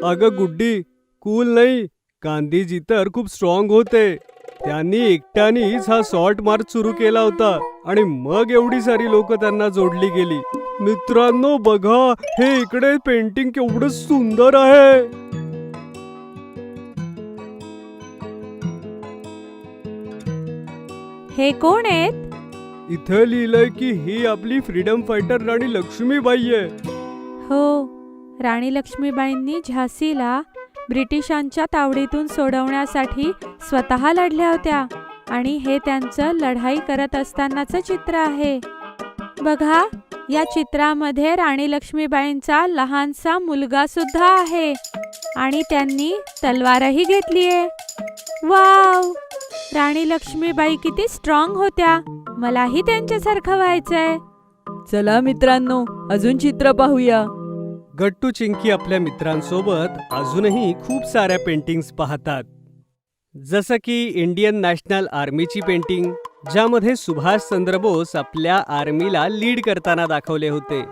B: अगं गुड्डी, कूल नाही, गांधीजी तर खूप स्ट्रॉंग होते. त्यांनी एकट्यानेच हा सॉल्ट मार्च सुरू केला होता आणि मग एवढी सारी लोक त्यांना जोडली गेली. मित्रांनो बघा, हे इकडे पेंटिंग केवढं सुंदर आहे.
A: हे कोण आहेत?
B: इथे लिहिलंय की ही आपली फ्रीडम फायटर राणी लक्ष्मीबाई आहे.
A: हो, राणी लक्ष्मीबाईंनी झाशीला ब्रिटिशांच्या तावडीतून सोडवण्यासाठी स्वतः लढल्या होत्या आणि हे त्यांचं लढाई करत असतानाचं चित्र आहे. बघा, या चित्रामध्ये राणी लक्ष्मीबाईंचा लहानसा मुलगा सुद्धा आहे आणि त्यांनी तलवारही घेतलीये. वाव, राणी लक्ष्मीबाई किती स्ट्रॉंग होत्या. मलाही त्यांच्यासारखं व्हायचंय.
D: चला मित्रांनो, अजून चित्र पाहूया.
B: गट्टू चिंकी आपल्या मित्रांसोबत अजूनही खूप साऱ्या पेंटिंग्स पाहतात. जसं की इंडियन नॅशनल आर्मीची पेंटिंग, ज्यामध्ये सुभाषचंद्र बोस आपल्या आर्मीला लीड करताना दाखवले होते.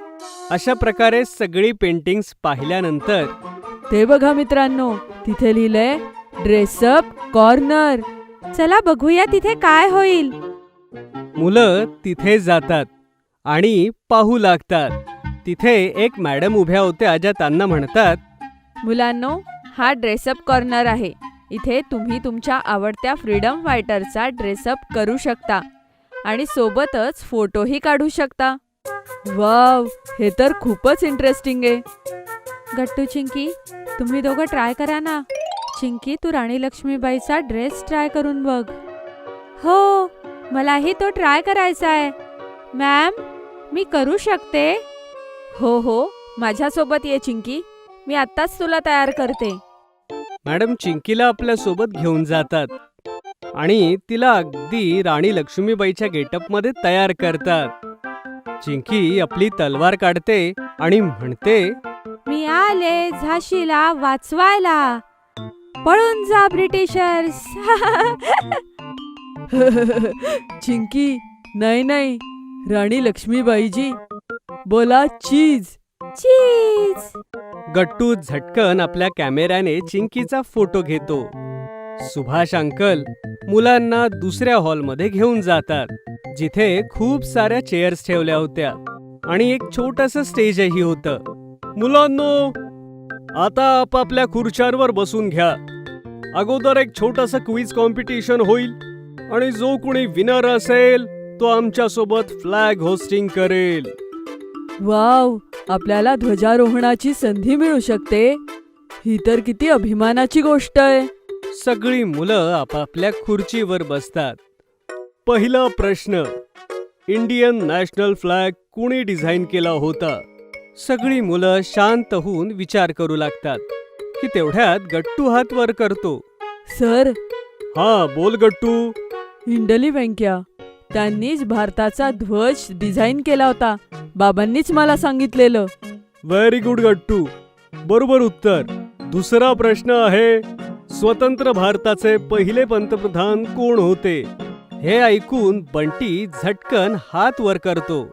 B: अशा प्रकारे सगळी पेंटिंग्स पाहिल्यानंतर
D: ते बघा मित्रांनो, तिथे लिहिलंय ड्रेसअप कॉर्नर.
A: चला बघूया तिथे काय होईल.
B: मुलं तिथे जातात आणि पाहू लागतात. तिथे एक मॅडम उभ्या होत्या, ज्या त्यांना म्हणतात,
C: मुलांनो, हा ड्रेसअप कॉर्नर आहे. इथे तुम्ही तुमच्या आवडत्या फ्रीडम फायटरचा ड्रेसअप करू शकता आणि सोबतच फोटोही काढू शकता.
D: वाव, हे तर खूपच इंटरेस्टिंग आहे.
A: गट्टू चिंकी, तुम्ही दोघं ट्राय करा ना. चिंकी, तू राणी लक्ष्मीबाईचा ड्रेस ट्राय करून बघ. हो, मलाही तो ट्राय करायचा आहे. मॅम, मी करू शकते?
C: हो हो, माझ्यासोबत ये चिंकी, मी आत्ताच तुला तयार करते.
B: मॅडम चिंकीला आपल्या सोबत घेऊन जातात आणि तिला अगदी राणी लक्ष्मीबाईच्या गेटअपमध्ये तयार करतात. चिंकी आपली तलवार काढते आणि म्हणते,
A: मी आले झाशीला वाचवायला. पळून जा ब्रिटिशर्स.
D: चिंकी, नाही नाही, राणी लक्ष्मीबाईजी, बोला चीज.
A: चीज.
B: गट्टू झटकन आपल्या कॅमेऱ्याने चिंकीचा फोटो घेतो. सुभाष अंकल मुलांना दुसऱ्या हॉलमध्ये घेऊन जातात, जिथे खूप साऱ्या चेअर्स ठेवल्या होत्या आणि एक छोटंसं स्टेजही होतं. मुलांनो, आता आपापल्या खुर्च्यांवर बसून घ्या. अगोदर एक छोटंसं क्विज कॉम्पिटिशन होईल आणि जो कुणी विनर असेल तो आमच्या सोबत फ्लॅग होस्टिंग करेल.
D: वाव, आपल्याला ध्वजारोहणाची संधी मिळू शकते. ही तर किती अभिमानाची गोष्ट आहे.
B: सगळी मुलं आपापल्या खुर्चीवर बसतात. पहिला प्रश्न, इंडियन नॅशनल फ्लॅग कोणी डिझाईन केला होता? सगळी मुलं शांत होऊन विचार करू लागतात की तेवढ्यात गट्टू हात वर करतो.
D: सर,
B: हा, बोल गट्टू.
D: हिंडली व्यंक्या, त्यांनीच भारताचा ध्वज डिझाईन केला होता. बाबांनीच मला सांगितलेलं.
B: व्हेरी गुड गट्टू, बरोबर उत्तर. दुसरा प्रश्न आहे, स्वतंत्र भारताचे पहिले पंतप्रधान कोण होते? हे ऐकून बंटी झटकन हात वर करतो.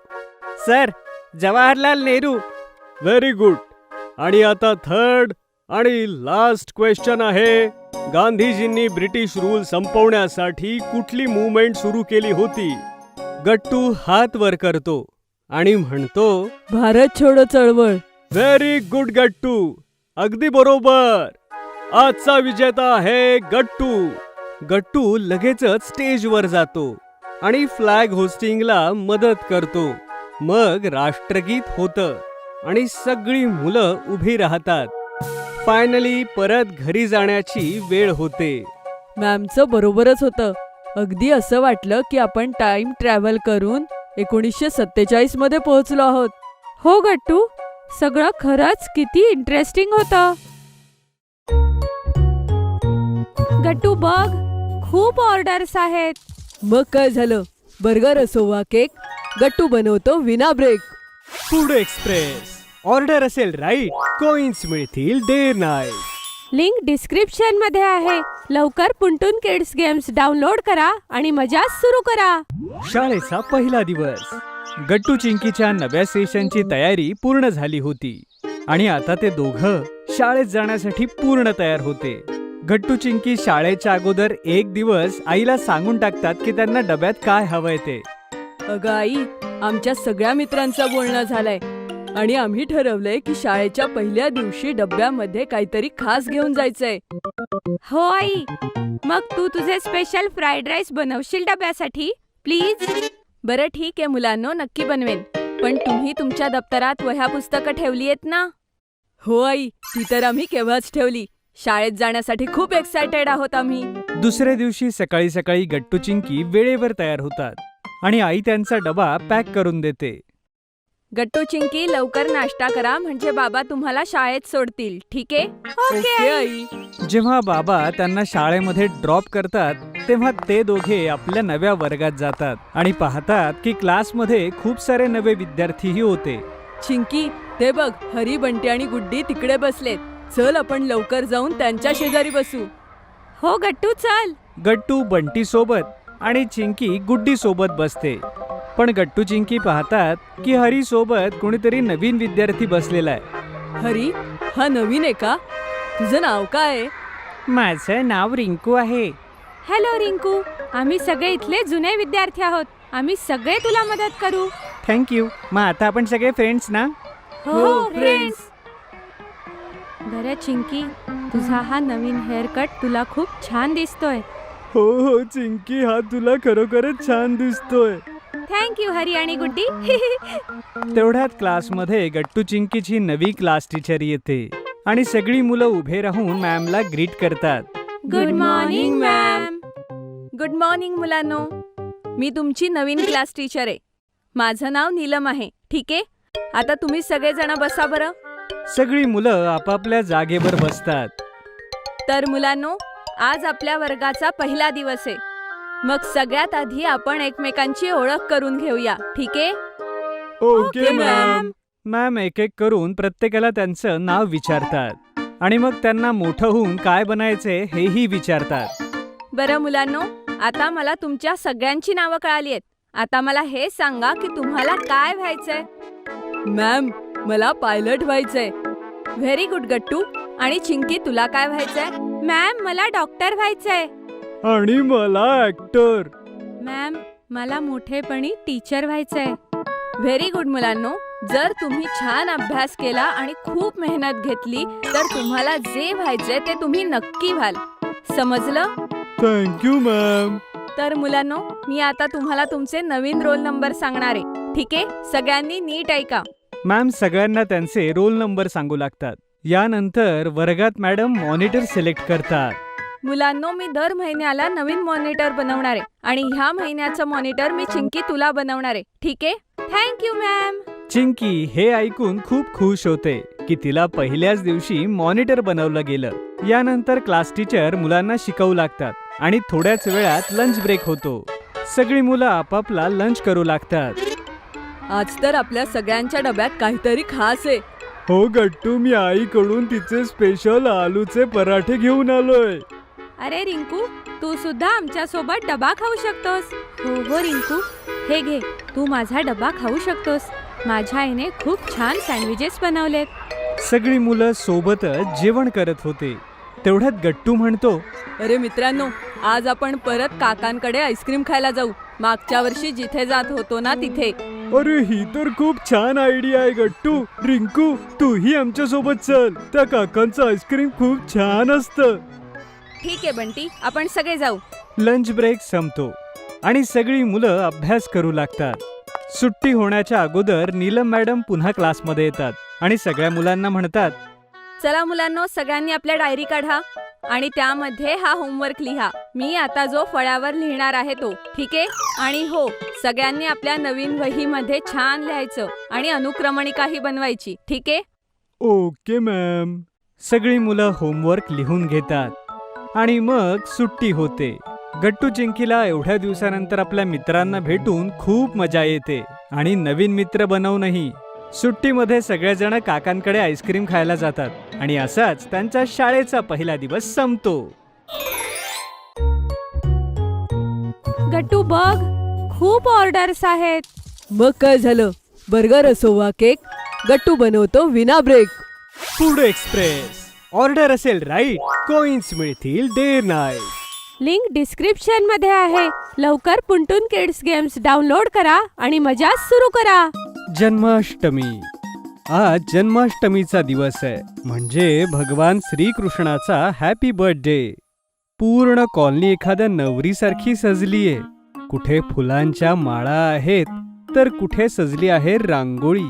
B: Sir, Jawaharlal Nehru. Very good. आणि आता थर्ड आणि लास्ट क्वेश्चन आहे, गांधीजींनी ब्रिटिश रूल संपवण्यासाठी कुठली मूव्हमेंट सुरू केली होती? गट्टू हात वर करतो आणि म्हणतो,
D: भारत छोडो चळवळ.
B: व्हेरी गुड गट्टू, अगदी बरोबर. आजचा विजेता आहे गट्टू. गट्टू लगेचच स्टेजवर जातो आणि फ्लॅग होस्टिंगला मदत करतो. मग राष्ट्रगीत होतं आणि सगळी मुलं उभी राहतात. फायनली परत घरी जाण्याची वेळ होते.
D: मॅमचं बरोबरच होतं. अगदी असं वाटलं की आपण टाइम ट्रॅव्हल करून 1947 मध्ये पोहोचलो आहोत.
A: हो गट्टू, सगळं खरंच किती इंटरेस्टिंग होतं. गट्टू बघ, खूप ऑर्डर्स आहेत.
D: मग काय झालं, बर्गर असो वा केक, गट्टू बनवतो विना ब्रेक.
B: Food express. ऑर्डर असेल राईट, कॉइन्स मिळतील डे नाईट.
A: लिंक डिस्क्रिप्शन मध्ये आहे. लवकर पुंटून किड्स गेम्स डाउनलोड करा आणि मजा सुरू करा.
B: शाळेचा पहिला दिवस. गट्टू चिंकीच्या नव्या सेशनची तयारी पूर्ण झाली होती आणि आता ते दोघं शाळेत जाण्यासाठी पूर्ण तयार होते. गट्टू चिंकी शाळेच्या अगोदर एक दिवस आईला सांगून टाकतात की त्यांना डब्यात काय हवंय ते.
D: अगं आई, आमच्या सगळ्या मित्रांचं बोलणं झालंय आणि आम्ही ठरवलंय की शाळेच्या पहिल्या दिवशी डब्यामध्ये काहीतरी खास घेऊन जायचंय.
A: हो आई, मग तू तुझे स्पेशल फ्राईड राईस बनवशील डब्यासाठी प्लीज?
C: बरं ठीक आहे मुलांनो, नक्की बनवेन. पण तुम्ही तुमच्या दप्तरात वह्या पुस्तकं ठेवली आहेत ना?
D: हो आई, ती तर आम्ही केव्हाच ठेवली. शाळेत जाण्यासाठी खूप एक्सायटेड आहोत आम्ही.
B: दुसऱ्या दिवशी सकाळी सकाळी गट्टू चिंकी वेळेवर तयार होतात आणि आई त्यांचा डबा पॅक करून देते.
C: गट्टू चिंकी, लवकर नाश्ता करा म्हणजे बाबा तुम्हाला शाळेत सोडतील, ठीक आहे?
D: Okay I.
B: जेव्हा बाबा त्यांना शाळेमध्ये ड्रॉप करतात तेव्हा ते दोघे आपल्या नव्या वर्गात जातात आणि पाहतात की क्लासमध्ये खूप सारे नवे विद्यार्थीही होते.
D: चिंकी, ते बघ, हरी, बंटी आणि गुड्डी तिकडे बसलेत. चल आपण लवकर जाऊन त्यांच्या शेजारी बसू.
A: हो गट्टू चल.
B: गट्टू बंटी सोबत आणि चिंकी गुड्डी सोबत बसते. पण गट्टू चिंकी पाहतात की हरी सोबत कोणीतरी नवीन विद्यार्थी बसलेला आहे.
D: हरी, हा नवीन आहे का? तुझं नाव काय आहे?
B: माझं नाव रिंकू आहे.
A: हॅलो रिंकू, आम्ही सगळे इथले जुने विद्यार्थी आहोत. आम्ही सगळे तुला मदत करू.
B: थँक्यू. मग आता आपण सगळे फ्रेंड्स ना?
D: हो, फ्रेंड्स.
A: बरं चिंकी, तुझा हा नवीन हेअरकट तुला खूप छान दिसतोय.
B: हो हो चिंकी, हा तुला खरोखरच छान दिसतोय.
A: थँक्यू हरी आणि गुड्डी.
B: तेवढ्यात क्लासमध्ये गट्टू चिंकीची नवी क्लास टीचर येते आणि सगळी मुलं उभे राहून मॅमला ग्रीट करतात.
A: Good morning ma'am.
C: Good morning मुलांनो. मी तुमची नवीन क्लास टीचर आहे. माझं नाव नीलम आहे. ठीक आहे, आता तुम्ही सगळेजण बसा बरं.
B: सगळी मुलं आपापल्या जागेवर बसतात.
C: तर मुलांनो, आज आपल्या वर्गाचा पहिला दिवस आहे. मग सगळ्यात आधी आपण एकमेकांची ओळख करून घेऊया. ठीक आहे?
B: Okay
D: ma'am.
B: मॅम एक एक करून प्रत्येकाला त्यांचं नाव विचारतात आणि मग त्यांना मोठं होऊन काय बनायचे हेही विचारतात.
C: बरं मुलांनो, आता मला तुमच्या सगळ्यांची नावं कळाली आहेत. आता मला हे सांगा की तुम्हाला काय व्हायचंय?
D: मॅम, मला पायलट व्हायचंय.
C: व्हेरी गुड गट्टू. आणि चिंकी, तुला काय व्हायचंय?
A: मॅम मला डॉक्टर व्हायचंय.
B: आणि मला ऍक्टर.
A: मॅम मला मोठेपणी टीचर व्हायचंय.
C: व्हेरी गुड मुलांनो. जर तुम्ही छान अभ्यास केला आणि खूप मेहनत घेतली तर तुम्हाला जे व्हायचंय ते तुम्ही नक्की व्हाल. समजलं?
B: Thank you ma'am.
C: तर मुलांनो, मी आता तुम्हाला तुमचे नवीन रोल नंबर सांगणार आहे. ठीक आहे, सगळ्यांनी नीट ऐका.
B: मॅम सगळ्यांना त्यांचे रोल नंबर सांगू लागतात. यानंतर वर्गात मॅडम मॉनिटर सिलेक्ट करतात.
C: मुलांनो, मी दर महिन्याला नवीन मॉनिटर बनवणार आहे आणि ह्या महिन्याचं मॉनिटर मी चिंकी तुला बनवणार आहे. ठीक आहे?
A: Thank you ma'am.
B: चिंकी हे ऐकून खूप खुश होते की तिला पहिल्याच दिवशी मॉनिटर बनवलं गेलं. यानंतर क्लास टीचर मुलांना शिकवू लागतात आणि थोड्याच वेळात लंच ब्रेक होतो. सगळी मुलं आपापला लंच करू लागतात.
D: आज तर आपल्या सगळ्यांच्या डब्यात काहीतरी खास आहे.
B: हो गट्टू, मी आईकडून तिचे स्पेशल आलूचे पराठे घेऊन आलोय.
A: अरे रिंकू, तू सुद्धा आमच्या सोबत डबा खाऊ शकतोस. हो हो रिंकू, हे घे, तू माझा डबा खाऊ शकतोस. माझ्या आईने खूप छान सँडविचेस बनवलेत.
B: सगळी मुलं सोबतच जेवण करत होते. तेवढ्यात गट्टू म्हणतो,
D: अरे मित्रांनो, आज आपण परत काकांकडे आईस्क्रीम खायला जाऊ. मागच्या वर्षी जिथे जात होतो ना तिथे.
B: अरे ही तर खूप छान आयडिया आहे गट्टू. रिंकू, तूही आमच्या सोबत चल. त्या काकांचं आईस्क्रीम खूप छान असतं.
C: ठीक आहे बंटी, आपण सगळे जाऊ.
B: लंच ब्रेक संपतो आणि सगळी मुलं अभ्यास करू लागतात. सुट्टी होण्याच्या अगोदर नीलम मॅडम पुन्हा क्लासमध्ये येतात आणि सगळ्या मुलांना म्हणतात,
C: चला मुलांनो, सगळ्यांनी आपल्या डायरी काढा आणि त्यामध्ये हा होमवर्क लिहा. मी आता जो फळ्यावर लिहिणार आहे तो. ठीक आहे? आणि हो, सगळ्यांनी आपल्या नवीन वहीमध्ये छान लिहायचं आणि अनुक्रमणिकाही बनवायची. ठीक आहे?
B: Okay ma'am. सगळी मुलं होमवर्क लिहून घेतात आणि मग सुट्टी होते. गट्टू चिंकीला एवढ्या दिवसानंतर आपल्या मित्रांना भेटून खूप मजा येते आणि नवीन मित्र बनवूनही. सुट्टीमध्ये सगळेजण काकांकडे आईस्क्रीम खायला जातात आणि असाच त्यांचा शाळेचा पहिला दिवस संपतो.
A: गट्टू बघ, खूप ऑर्डर्स आहेत.
D: मग काय झालं? बर्गर असो वा केक, गट्टू बनवतो विना ब्रेक.
B: Food express. ऑर्डर असेल राईट, कॉइन्स मिळतील डे नाईट.
A: लिंक डिस्क्रिप्शन मध्ये आहे. लवकर पुंटून किड्स गेम्स डाउनलोड करा आणि मजा सुरू करा.
B: जन्माष्टमी. आज जन्माष्टमीचा दिवस आहे, म्हणजे भगवान श्रीकृष्णाचा हॅपी बर्थडे. पूर्ण कॉलनी एखाद्या नवरीसारखी सजलीये. कुठे फुलांच्या माळा आहेत तर कुठे सजली आहे रांगोळी.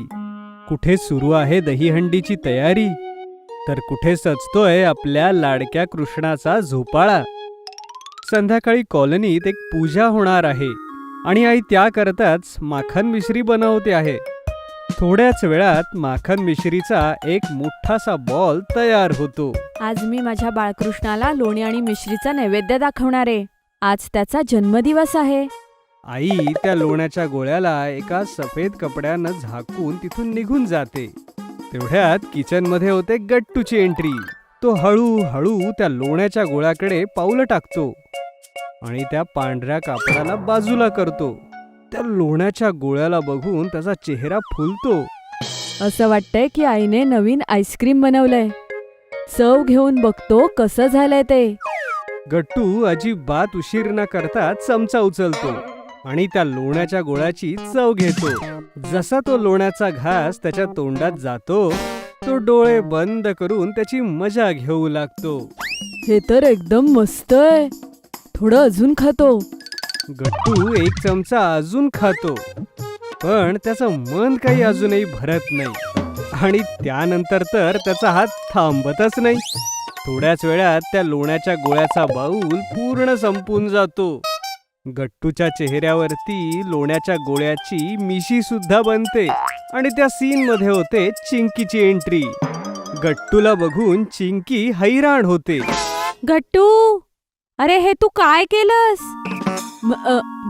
B: कुठे सुरू आहे दहीहंडीची तयारी तर कुठे सजतोय आपल्या लाडक्या कृष्णाचा झोपाळा. संध्याकाळी कॉलनीत एक पूजा होणार आहे आणि आई त्याकरताच माखन मिश्री बनवते आहे. थोड्याच वेळात माखन मिश्रीचा एक मोठासा बॉल तयार होतो.
C: आज मी माझ्या बाळकृष्णाला लोणी आणि मिश्रीचा नैवेद्य दाखवणार आहे. आज त्याचा जन्मदिवस आहे.
B: आई त्या लोण्याच्या गोळ्याला एका सफेद कपड्यानं झाकून तिथून निघून जाते. तेवढ्यात किचन मध्ये होते गट्टूची एंट्री. तो हळूहळू त्या लोण्याच्या गोळ्याकडे पावलं टाकतो आणि त्या पांढऱ्या कापडाला बाजूला करतो. त्या लोण्याच्या गोळ्याला बघून त्याचा चेहरा फुलतो.
C: असं वाटतंय की आईने नवीन आईस्क्रीम बनवलंय. चव घेऊन बघतो कसं झालंय ते.
B: गट्टू अजिबात उशीर न करता चमचा उचलतो आणि त्या लोण्याच्या गोळ्याची चव घेतो. जसा तो लोण्याचा घास त्याच्या तोंडात जातो, तो डोळे बंद करून त्याची मजा घेऊ लागतो.
D: हे तर एकदम मस्त आहे. थोडं अजून खातो.
B: गट्टू एक चमचा अजून खातो, पण त्याचं मन काही अजूनही भरत नाही. आणि त्यानंतर तर त्याचा हात थांबतच नाही. थोड्याच वेळात त्या लोण्याच्या गोळ्याचा बाऊल पूर्ण संपून जातो. गट्टूच्या चेहऱ्यावरती लोण्याच्या गोळ्याची मिशी सुद्धा बनते आणि त्या सीन मध्ये होते चिंकीची एंट्री. गट्टूला बघून चिंकी हैराण होते.
A: गट्टू, अरे हे तू काय केलंस?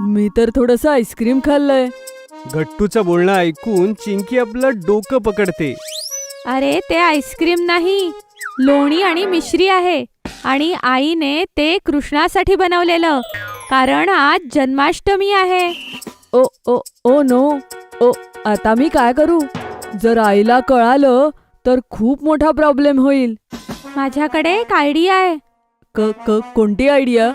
D: मी तर थोडंसं आईस्क्रीम खाल्लंय.
B: गट्टूचं बोलणं ऐकून चिंकी आपलं डोकं पकडते.
A: अरे ते आईस्क्रीम नाही, लोणी आणि मिश्री आहे. आणि आईने ते कृष्णासाठी बनवलेलं, कारण आज जन्माष्टमी आहे.
D: ओ ओ ओ नो. ओ, आता मी काय करू? जर आईला कळालं तर खूप मोठा प्रॉब्लेम होईल.
A: माझ्याकडे एक आयडिया आहे.
D: कोणती आयडिया?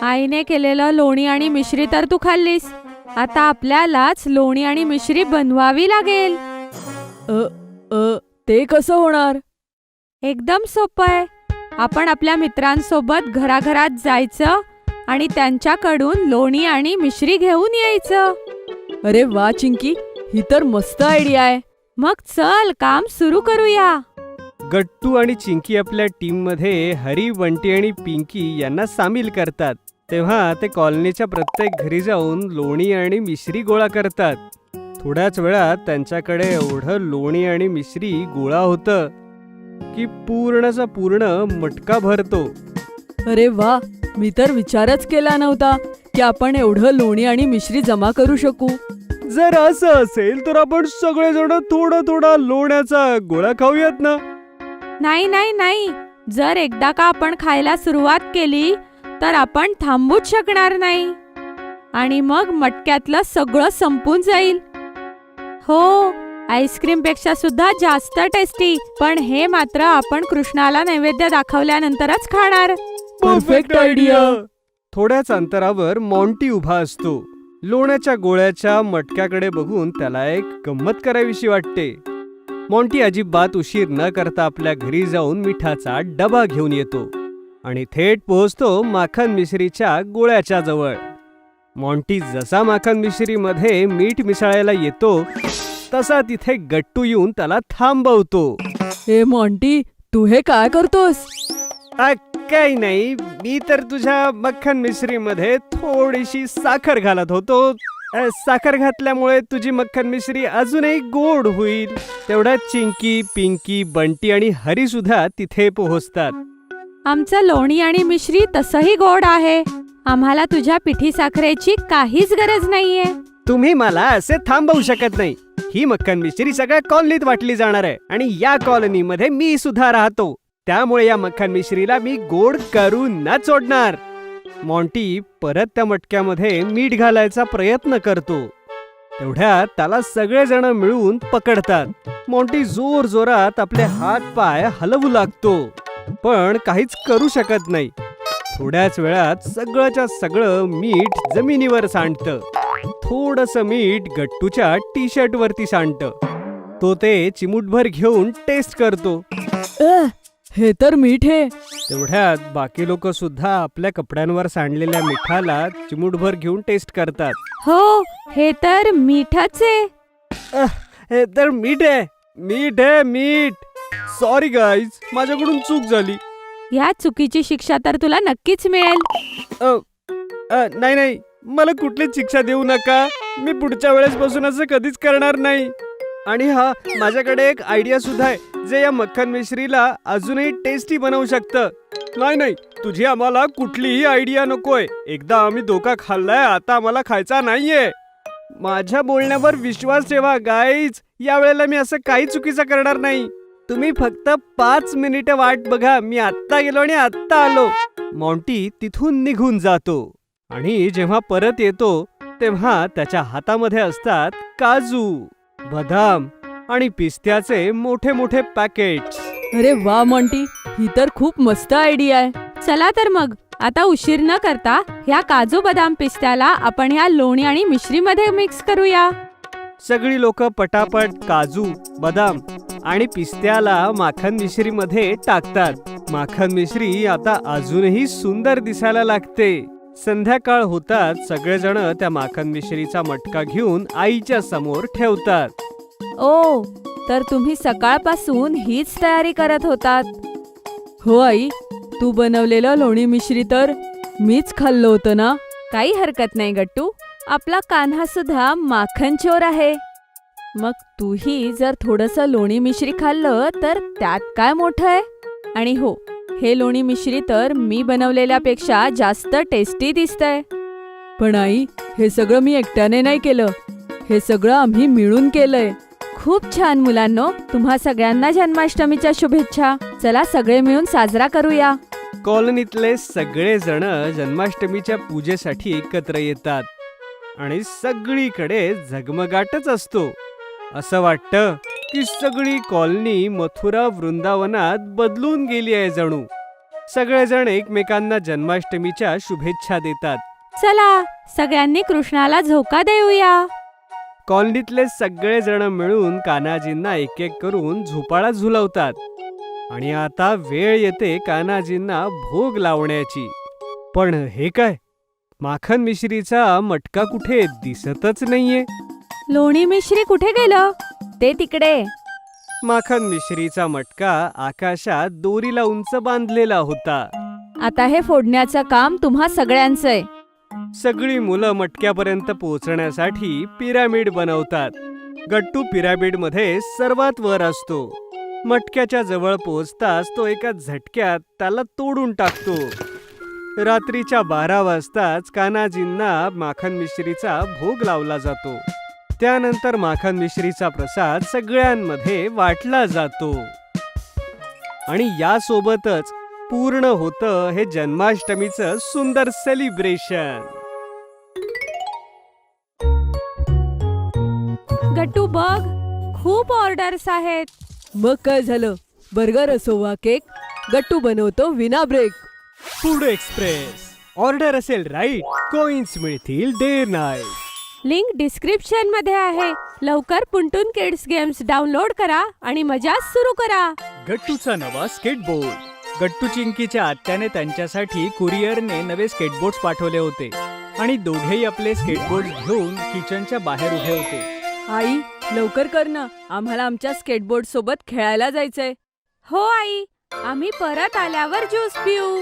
A: आईने केलेलं लोणी आणि मिश्री तर तू खाल्लीस. आता आपल्यालाच लोणी आणि मिश्री बनवावी लागेल.
D: ते कसं होणार?
A: एकदम सोपं आहे. आपण आपल्या मित्रांसोबत घराघरात जायचं आणि त्यांच्याकडून लोणी आणि मिश्री घेऊन यायचं.
D: अरे वा चिंकी, ही तर मस्त आयडिया आहे.
A: मग चल काम सुरू करूया.
B: गट्टू आणि चिंकी आपल्या टीम मध्ये हरी, बंटी आणि पिंकी यांना सामील करतात. तेव्हा ते कॉलनीच्या प्रत्येक घरी जाऊन लोणी आणि मिश्री गोळा करतात. थोड्याच वेळात त्यांच्याकडे एवढं लोणी आणि मिश्री गोळा होतं की पूर्णचा पूर्ण मटका भरतो.
D: अरे वा, मी तर विचारच केला नव्हता की आपण एवढं लोणी आणि मिश्री जमा करू शकू.
B: जर असं असेल तर आपण सगळेजण थोडा थोडा लोण्याचा गोळा खाऊयात ना?
A: नाही नाही नाही, जर एकदा का आपण खायला सुरुवात केली तर आपण थांबूच शकणार नाही आणि मग मटक्यातलं सगळं संपून जाईल. हो, आईस्क्रीम पेक्षा सुद्धा जास्त टेस्टी. पण हे मात्र आपण कृष्णाला नैवेद्य दाखवल्यानंतरच खाणार.
B: Perfect idea. थोड्याच अंतरावर मॉन्टी उभा असतो. लोण्याच्या गोळ्याच्या मटक्याकडे बघून त्याला एक गंमत करावीशी वाटते. मॉन्टी अजिबात उशीर न करता आपल्या घरी जाऊन मिठाचा डबा घेऊन येतो आणि थेट पोहोचतो माखन मिश्रीच्या गोळ्याच्या जवळ. मॉन्टी जसा माखन मिश्रीमध्ये मीठ मिसळायला येतो तसा तिथे गट्टू येऊन त्याला थांबवतो.
D: हे मॉन्टी, तू हे काय करतोस?
B: काही नाही, मी तर तुझ्या मक्खन मिश्रीमध्ये थोडीशी साखर घालत होतो. साखर घातल्यामुळे तुझी मक्खन मिश्री अजूनही गोड होईल. तेवढ्यात चिंकी, पिंकी, बंटी आणि हरी सुद्धा तिथे पोहोचतात.
A: आमचं लोणी आणि मिश्री तसंही गोड आहे. आम्हाला तुझ्या पिठी साखरेची काहीच गरज नाहीये.
B: तुम्ही मला असे थांबवू शकत नाही. ही मक्खन मिश्री सगळ्या कॉलनीत वाटली जाणार आहे आणि या कॉलनीमध्ये मी सुद्धा राहतो. त्यामुळे या मक्खन मिश्रीला मी गोड करून न सोडणार. मॉन्टी परत त्या मटक्यामध्ये मीठ घालायचा प्रयत्न करतो. तेवढ्यात त्याला सगळेजण मिळून पकडतात. मॉन्टी जोर जोरात आपले हात पाय हलवू लागतो, पण काहीच करू शकत नाही. थोड्याच वेळात सगळंच्या सगळं मीठ जमिनीवर सांडतं. थोडंसं मीठ गट्टूच्या टी शर्ट वरती सांडतं. तो ते चिमूटभर घेऊन टेस्ट करतो.
D: हे तर मीठ आहे.
B: तेवढ्यात बाकी लोक सुद्धा आपल्या कपड्यांवर सांडलेल्या मिठाला चिमूटभर घेऊन टेस्ट करतात.
A: हो, हे तर मीठच आहे.
B: हे तर मीठ आहे, मीठ आहे, मीठ. सॉरी गाईज, माझ्याकडून चूक झाली.
A: या चुकीची शिक्षा तर तुला नक्कीच मिळेल.
B: नाही नाही, मला कुठलीच शिक्षा देऊ नका. मी पुढच्या वेळेस पासून असं कधीच करणार नाही. आणि हा, माझ्याकडे एक आयडिया सुद्धा आहे. जे या मक्खन मिश्रीला अजूनही टेस्टी बनवू शकतं. नाही, तुझी आम्हाला कुठलीही आयडिया नकोय. एकदा आम्ही धोका खाल्लाय, आता आम्हाला खायचा नाहीये. माझ्या बोलण्यावर विश्वास ठेवा गाईज. या वेळेला मी असं काही चुकीचं करणार नाही. तुम्ही फक्त 5 मिनिटं वाट बघा. मी आत्ता गेलो आणि आत्ता आलो. मॉन्टी तिथून निघून जातो आणि जेव्हा परत येतो तेव्हा त्याच्या हातामध्ये असतात काजू, बदाम आणि पिस्त्याचे मोठे मोठे पॅकेट्स.
D: अरे वा मॉन्टी, ही तर खूप मस्त आयडिया आहे.
A: चला तर मग आता उशीर न करता ह्या काजू बदाम पिस्त्याला आपण ह्या लोणी आणि मिश्रीमध्ये मिक्स करूया.
B: सगळी लोक पटापट काजू, बदाम आणि पिस्त्याला माखन मिश्रीमध्ये टाकतात. माखन मिश्री आता अजूनही सुंदर दिसायला लागते. संध्याकाळ होतात सगळेजण त्या माखन मिश्रीचा मटका घेऊन आईच्या समोर ठेवतात.
C: ओ, तर तुम्ही सकाळपासून हीच तयारी करत होतात.
D: हो आई, तू बनवलेलं लोणी मिश्री तर मीच खाल्लं होतं ना.
C: काही हरकत नाही गट्टू, आपला कान्हा सुद्धा माखन चोर आहे. मग तूही जर थोडंसं लोणी मिश्री खाल्लं तर त्यात काय मोठं आहे. आणि हो, हे लोणी मिश्री तर मी बनवलेल्यापेक्षा जास्त टेस्टी दिसतंय.
D: पण आई, हे सगळं मी एकट्याने नाही केलं. हे सगळं आम्ही मिळून केलंय.
C: खूप छान मुलांनो, तुम्हा सगळ्यांना जन्माष्टमीच्या शुभेच्छा. चला सगळे मिळून साजरा करूया.
B: कॉलनीतले सगळेजण जन्माष्टमीच्या पूजेसाठी एकत्र येतात आणि सगळीकडे झगमगाटच असतो. असं वाटतं की सगळी कॉलनी मथुरा वृंदावनात बदलून गेली आहे जणू. सगळेजण एकमेकांना जन्माष्टमीच्या शुभेच्छा देतात.
A: चला सगळ्यांनी कृष्णाला झोका देऊया.
B: कॉलनीतले सगळेजण मिळून कान्हाजींना एक एक करून झोपाळा झुलवतात. आणि आता वेळ येते कान्हाजींना भोग लावण्याची. पण हे काय, माखन मिश्रीचा मटका कुठे दिसतच नाहीये.
A: लोणी मिश्री कुठे गेलं?
C: ते तिकडे.
B: माखन मिश्रीचा मटका आकाशात दोरीला उंच बांधलेला होता.
C: आता हे फोडण्याचं काम तुम्हा सगळ्यांचंय.
B: सगळी मुलं मटक्यापर्यंत पोहोचण्यासाठी पिरामिड बनवतात. गट्टू पिरामिडमध्ये सर्वात वर असतो. मटक्याच्या जवळ पोहोचताच तो एका झटक्यात त्याला तोडून टाकतो. रात्रीच्या 12 वाजताच कान्हाजींना माखन मिश्रीचा भोग लावला जातो. त्यानंतर माखन मिश्रीचा प्रसाद सगळ्यांमध्ये वाटला जातो. आणि यासोबतच पूर्ण होतं हे जन्माष्टमीचं सुंदर सेलिब्रेशन.
A: गट्टू बघ, खूप ऑर्डर्स आहेत.
D: मग काय झालं, बर्गर असो वा केक, गट्टू बनवतो विना ब्रेक.
B: Food express. ऑर्डर असेल राईट, कॉइन्स मिळतील डे नाईट.
A: लिंक डिस्क्रिप्शन मध्ये आहे. लवकर पुंटून किड्स गेम्स डाउनलोड करा आणि मजा सुरू करा.
B: गट्टूचा नवा स्केटबोर्ड. गट्टू चिंकीच्या आत्याने त्यांच्यासाठी कुरिअरने नवे स्केटबोर्ड्स पाठवले होते आणि दोघेही आपले स्केटबोर्ड घेऊन किचनच्या बाहेर उभे होते.
D: आई, लवकर कर ना, आम्हाला आमच्या स्केटबोर्ड सोबत खेळायला जायचंय.
A: हो आई, आम्ही परत आल्यावर ज्यूस पिऊ.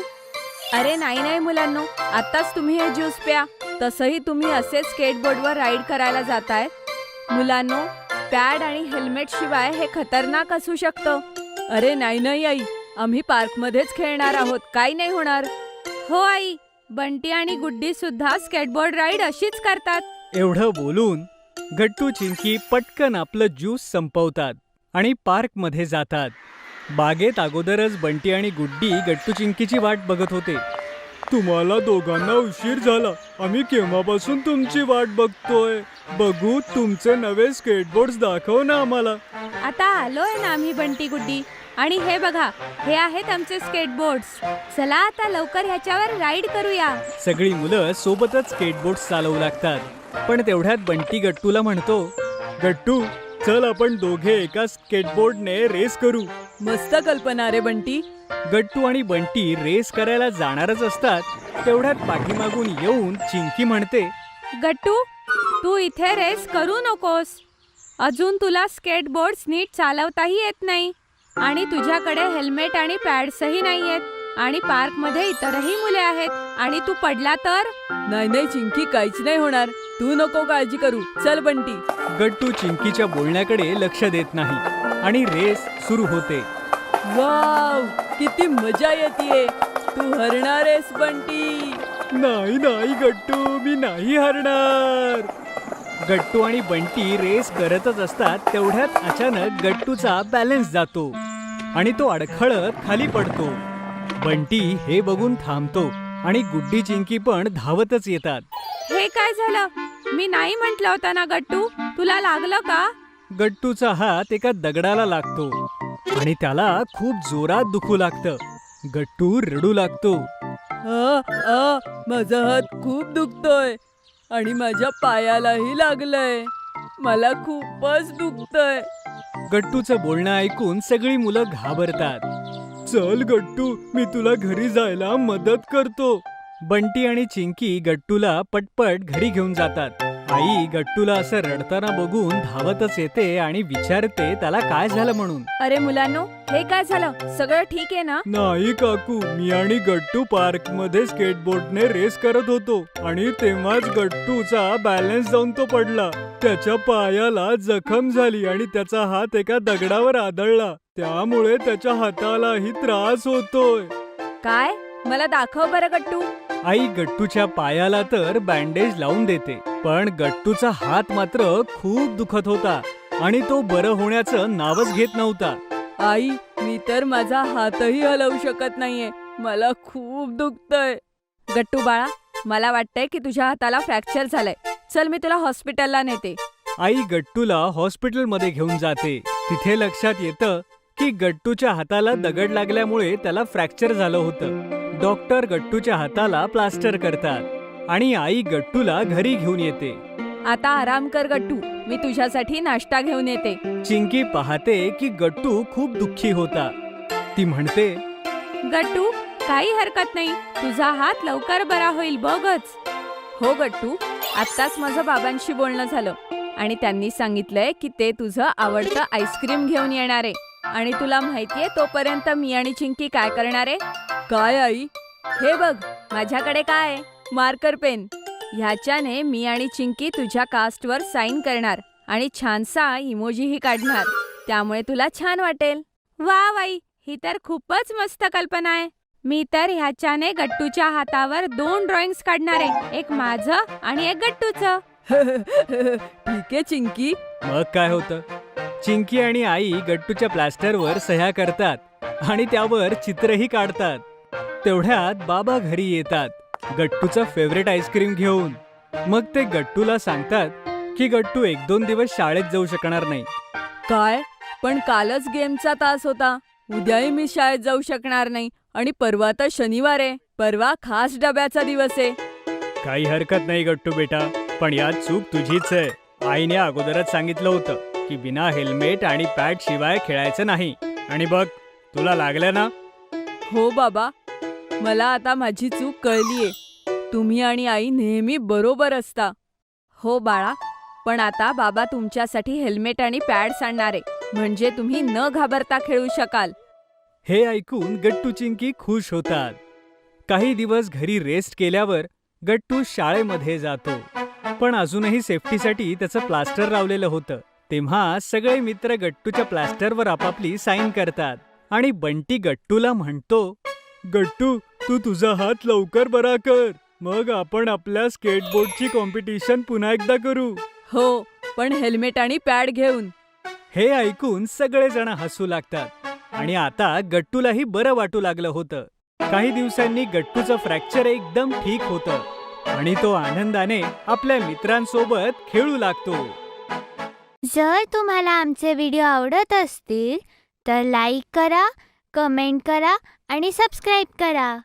C: अरे नाही मुलांनो, आत्ताच तुम्ही हे ज्यूस प्या. तसंही तुम्ही असे स्केटबोर्डवर राईड करायला जाताय. मुलांनो, पॅड आणि हेल्मेट शिवाय हे खतरनाक असू शकतं.
D: अरे नाही आई, आम्ही पार्कमध्येच खेळणार आहोत, काही नाही होणार.
A: हो आई, बंटी आणि गुड्डी सुद्धा स्केटबोर्ड राईड अशीच करतात.
B: एवढं बोलून गट्टू चिंकी पटकन आपलं ज्यूस संपवतात आणि पार्कमध्ये जातात. बागेत अगोदरच बंटी आणि गुड्डी गट्टू चिंकीची वाट बघत होते. तुम्हाला दोघांना उशीर झाला. आम्ही केव्हापासून तुमची वाट बघतोय. बघू तुमचे नवे स्केटबोर्ड्स दाखव ना आम्हाला.
A: आता आलोय ना आम्ही बंटी गुड्डी. आणि हे बघा, हे आहेत आमचे स्केटबोर्ड्स. चला आता लवकर ह्याच्यावर राईड करूया.
B: सगळी मुलं सोबतच स्केटबोर्ड्स चालवू लागतात. पण तेवढ्यात बंटी गट्टूला म्हणतो, गट्टू चल आपण दोघे एका स्केटबोर्डने रेस करू.
D: मस्त कल्पना रे बंटी.
B: गट्टू आणि बंटी रेस करायला जाणारच असतात. तेवढ्यात पाठीमागून येऊन चिंकी म्हणते,
A: गट्टू, तू इथे रेस करू नकोस. अजून तुला स्केटबोर्ड्स नीट चालवताही येत नाही आणि तुझ्याकडे हेल्मेट आणि पॅड्सही नाहीयेत आणि पार्कमध्ये इतरही मुले आहेत आणि तू पडला तर?
D: नाही चिंकी, काहीच नाही होणार. तू नको काळजी करू. चल बंटी.
B: गट्टू चिंकीच्या बोलण्याकडे लक्ष देत नाही. आणि रेस सुरू होते.
D: वाव, किती मजा येते. तू हरणार आहेस बंटी.
B: नाही नाही गट्टू, मी नाही हरणार. गट्टू आणि बंटी रेस करतच असतात. तेवढ्यात अचानक गट्टूचा बॅलन्स जातो आणि तो अडखळत खाली पडतो. बंटी हे बघून थांबतो आणि गुड्डी चिंकी पण धावतच येतात.
A: हे काय झालं? मी नाही म्हटलं होतं ना गट्टू, तुला लागलं का?
B: गट्टूचा हात एका दगडाला लागतो आणि त्याला खूप जोरात दुखू लागतं. गट्टू रडू लागतो.
D: माझा हात खूप दुखतोय आणि माझ्या पायालाही लागलंय. मला खूपच दुखतंय.
B: गट्टूचं बोलणं ऐकून सगळी मुलं घाबरतात. चल गट्टू, मी तुला घरी जायला मदत करतो. बंटी आणि चिंकी गट्टूला पटपट घरी घेऊन जातात. आई गट्टूला असं रडताना बघून धावतच येते आणि विचारते त्याला काय झालं म्हणून.
C: अरे मुलांनो, हे काय झालं? सगळं ठीक आहे ना?
B: नाही काकू, मी आणि गट्टू पार्क मध्ये स्केटबोर्डने रेस करत होतो आणि तेव्हाच गट्टूचा बॅलन्स जाऊन तो पडला. त्याच्या पायाला जखम झाली आणि त्याचा हात एका दगडावर आदळला. त्यामुळे त्याच्या हातालाही त्रास होतोय.
C: काय? मला दाखव बरं गट्टू.
B: आई गट्टूच्या पायाला तर बँडेज लावून देते, पण गट्टूचा हात मात्र खूप दुखत होता आणि तो बरं होण्याचं नावच घेत नव्हता.
D: आई, मी तर माझा हातही हलवू शकत नाहीये. मला खूप दुखतंय.
C: गट्टू बाळा, मला वाटतंय की तुझ्या हाताला फ्रॅक्चर झालंय. चल, मी तुला हॉस्पिटलला नेते.
B: आई गट्टूला हॉस्पिटलमध्ये घेऊन जाते. तिथे लक्षात येतं की गट्टूच्या हाताला दगड लागल्यामुळे त्याला फ्रॅक्चर झालं होतं. डॉक्टर गट्टूच्या हाताला प्लास्टर करतात आणि आई गट्टूला घरी घेऊन येते.
C: आता आराम कर गट्टू, मी तुझ्यासाठी नाश्ता घेऊन येते.
B: चिंकी पाहते की गट्टू खूप दुःखी होता. ती म्हणते,
A: गट्टू, काही हरकत नाही, तुझा हात लवकर बरा होईल बघच.
C: हो गट्टू, आत्ताच माझं बाबांशी बोलणं झालं आणि त्यांनी सांगितलंय की ते तुझं आवडतं आईस्क्रीम घेऊन येणार आहे. आणि तुला माहितीये तोपर्यंत मी आणि चिंकी काय करणार आहे?
D: काय आई?
C: हे बघ, माझ्याकडे काय आहे? Marker pen. ह्याच्याने मी आणि चिंकी तुझ्या कास्टवर साईन करणार आणि छानसा इमोजीही काढणार. त्यामुळे तुला छान वाटेल.
A: वा बाई, ही तर खूपच मस्त कल्पना आहे. मी तर ह्याच्याने गट्टूच्या हातावर 2 ड्रॉइंग्स काढणार आहे, एक माझं आणि एक गट्टूचं.
D: ठीक आहे चिंकी.
B: मग काय होतं? चिंकी आणि आई गट्टूच्या प्लास्टरवर सह्या करतात आणि त्यावर चित्रही काढतात. तेवढ्यात बाबा घरी येतात गट्टूचं फेवरेट आईस्क्रीम घेऊन. मग ते गट्टूला सांगतात की गट्टू 1-2 दिवस शाळेत जाऊ शकणार नाही.
D: काय? पण कालच गेमचा तास होता. उद्याही मी शाळेत जाऊ शकणार नाही आणि परवा तर शनिवार आहे. परवा खास डब्याचा दिवस आहे.
B: काही हरकत नाही गट्टू बेटा, पण यात चूक तुझीच आहे. आईने अगोदरच सांगितलं होतं की बिना हेल्मेट आणि पॅड शिवाय खेळायचं नाही. आणि बघ, तुला लागलं ना?
D: हो बाबा, मला आता माझी चूक कळलीये. तुम्ही आणि आई नेहमी बरोबर असता.
C: हो बाळा, पण आता बाबा तुमच्यासाठी हेल्मेट आणि पॅड्स आणणार आहे, म्हणजे तुम्ही न घाबरता खेळू शकाल.
B: हे ऐकून गट्टू चिंकी खुश होतात. काही दिवस घरी रेस्ट केल्यावर गट्टू शाळेमध्ये जातो. पण अजूनही सेफ्टीसाठी त्याचं प्लास्टर लावलेलं होतं. तेव्हा सगळे मित्र गट्टूच्या प्लास्टरवर आपापली साईन करतात आणि बंटी गट्टूला म्हणतो, गट्टू, तू तुझा हात लवकर बरा कर. मग आपण आपल्या स्केटबोर्डची कॉम्पिटिशन पुन्हा एकदा करू.
D: हो, पण हेल्मेट आणि पॅड घेऊन.
B: हे ऐकून सगळेजण हसू लागतात आणि आता गट्टूलाही बरं वाटू लागलं होतं. काही दिवसांनी गट्टूचं फ्रॅक्चर एकदम ठीक होतं आणि तो आनंदाने आपल्या मित्रांसोबत खेळू लागतो.
E: जर तुम्हाला आमचे व्हिडिओ आवडत असतील तर लाईक करा, कमेंट करा आणि सबस्क्राईब करा.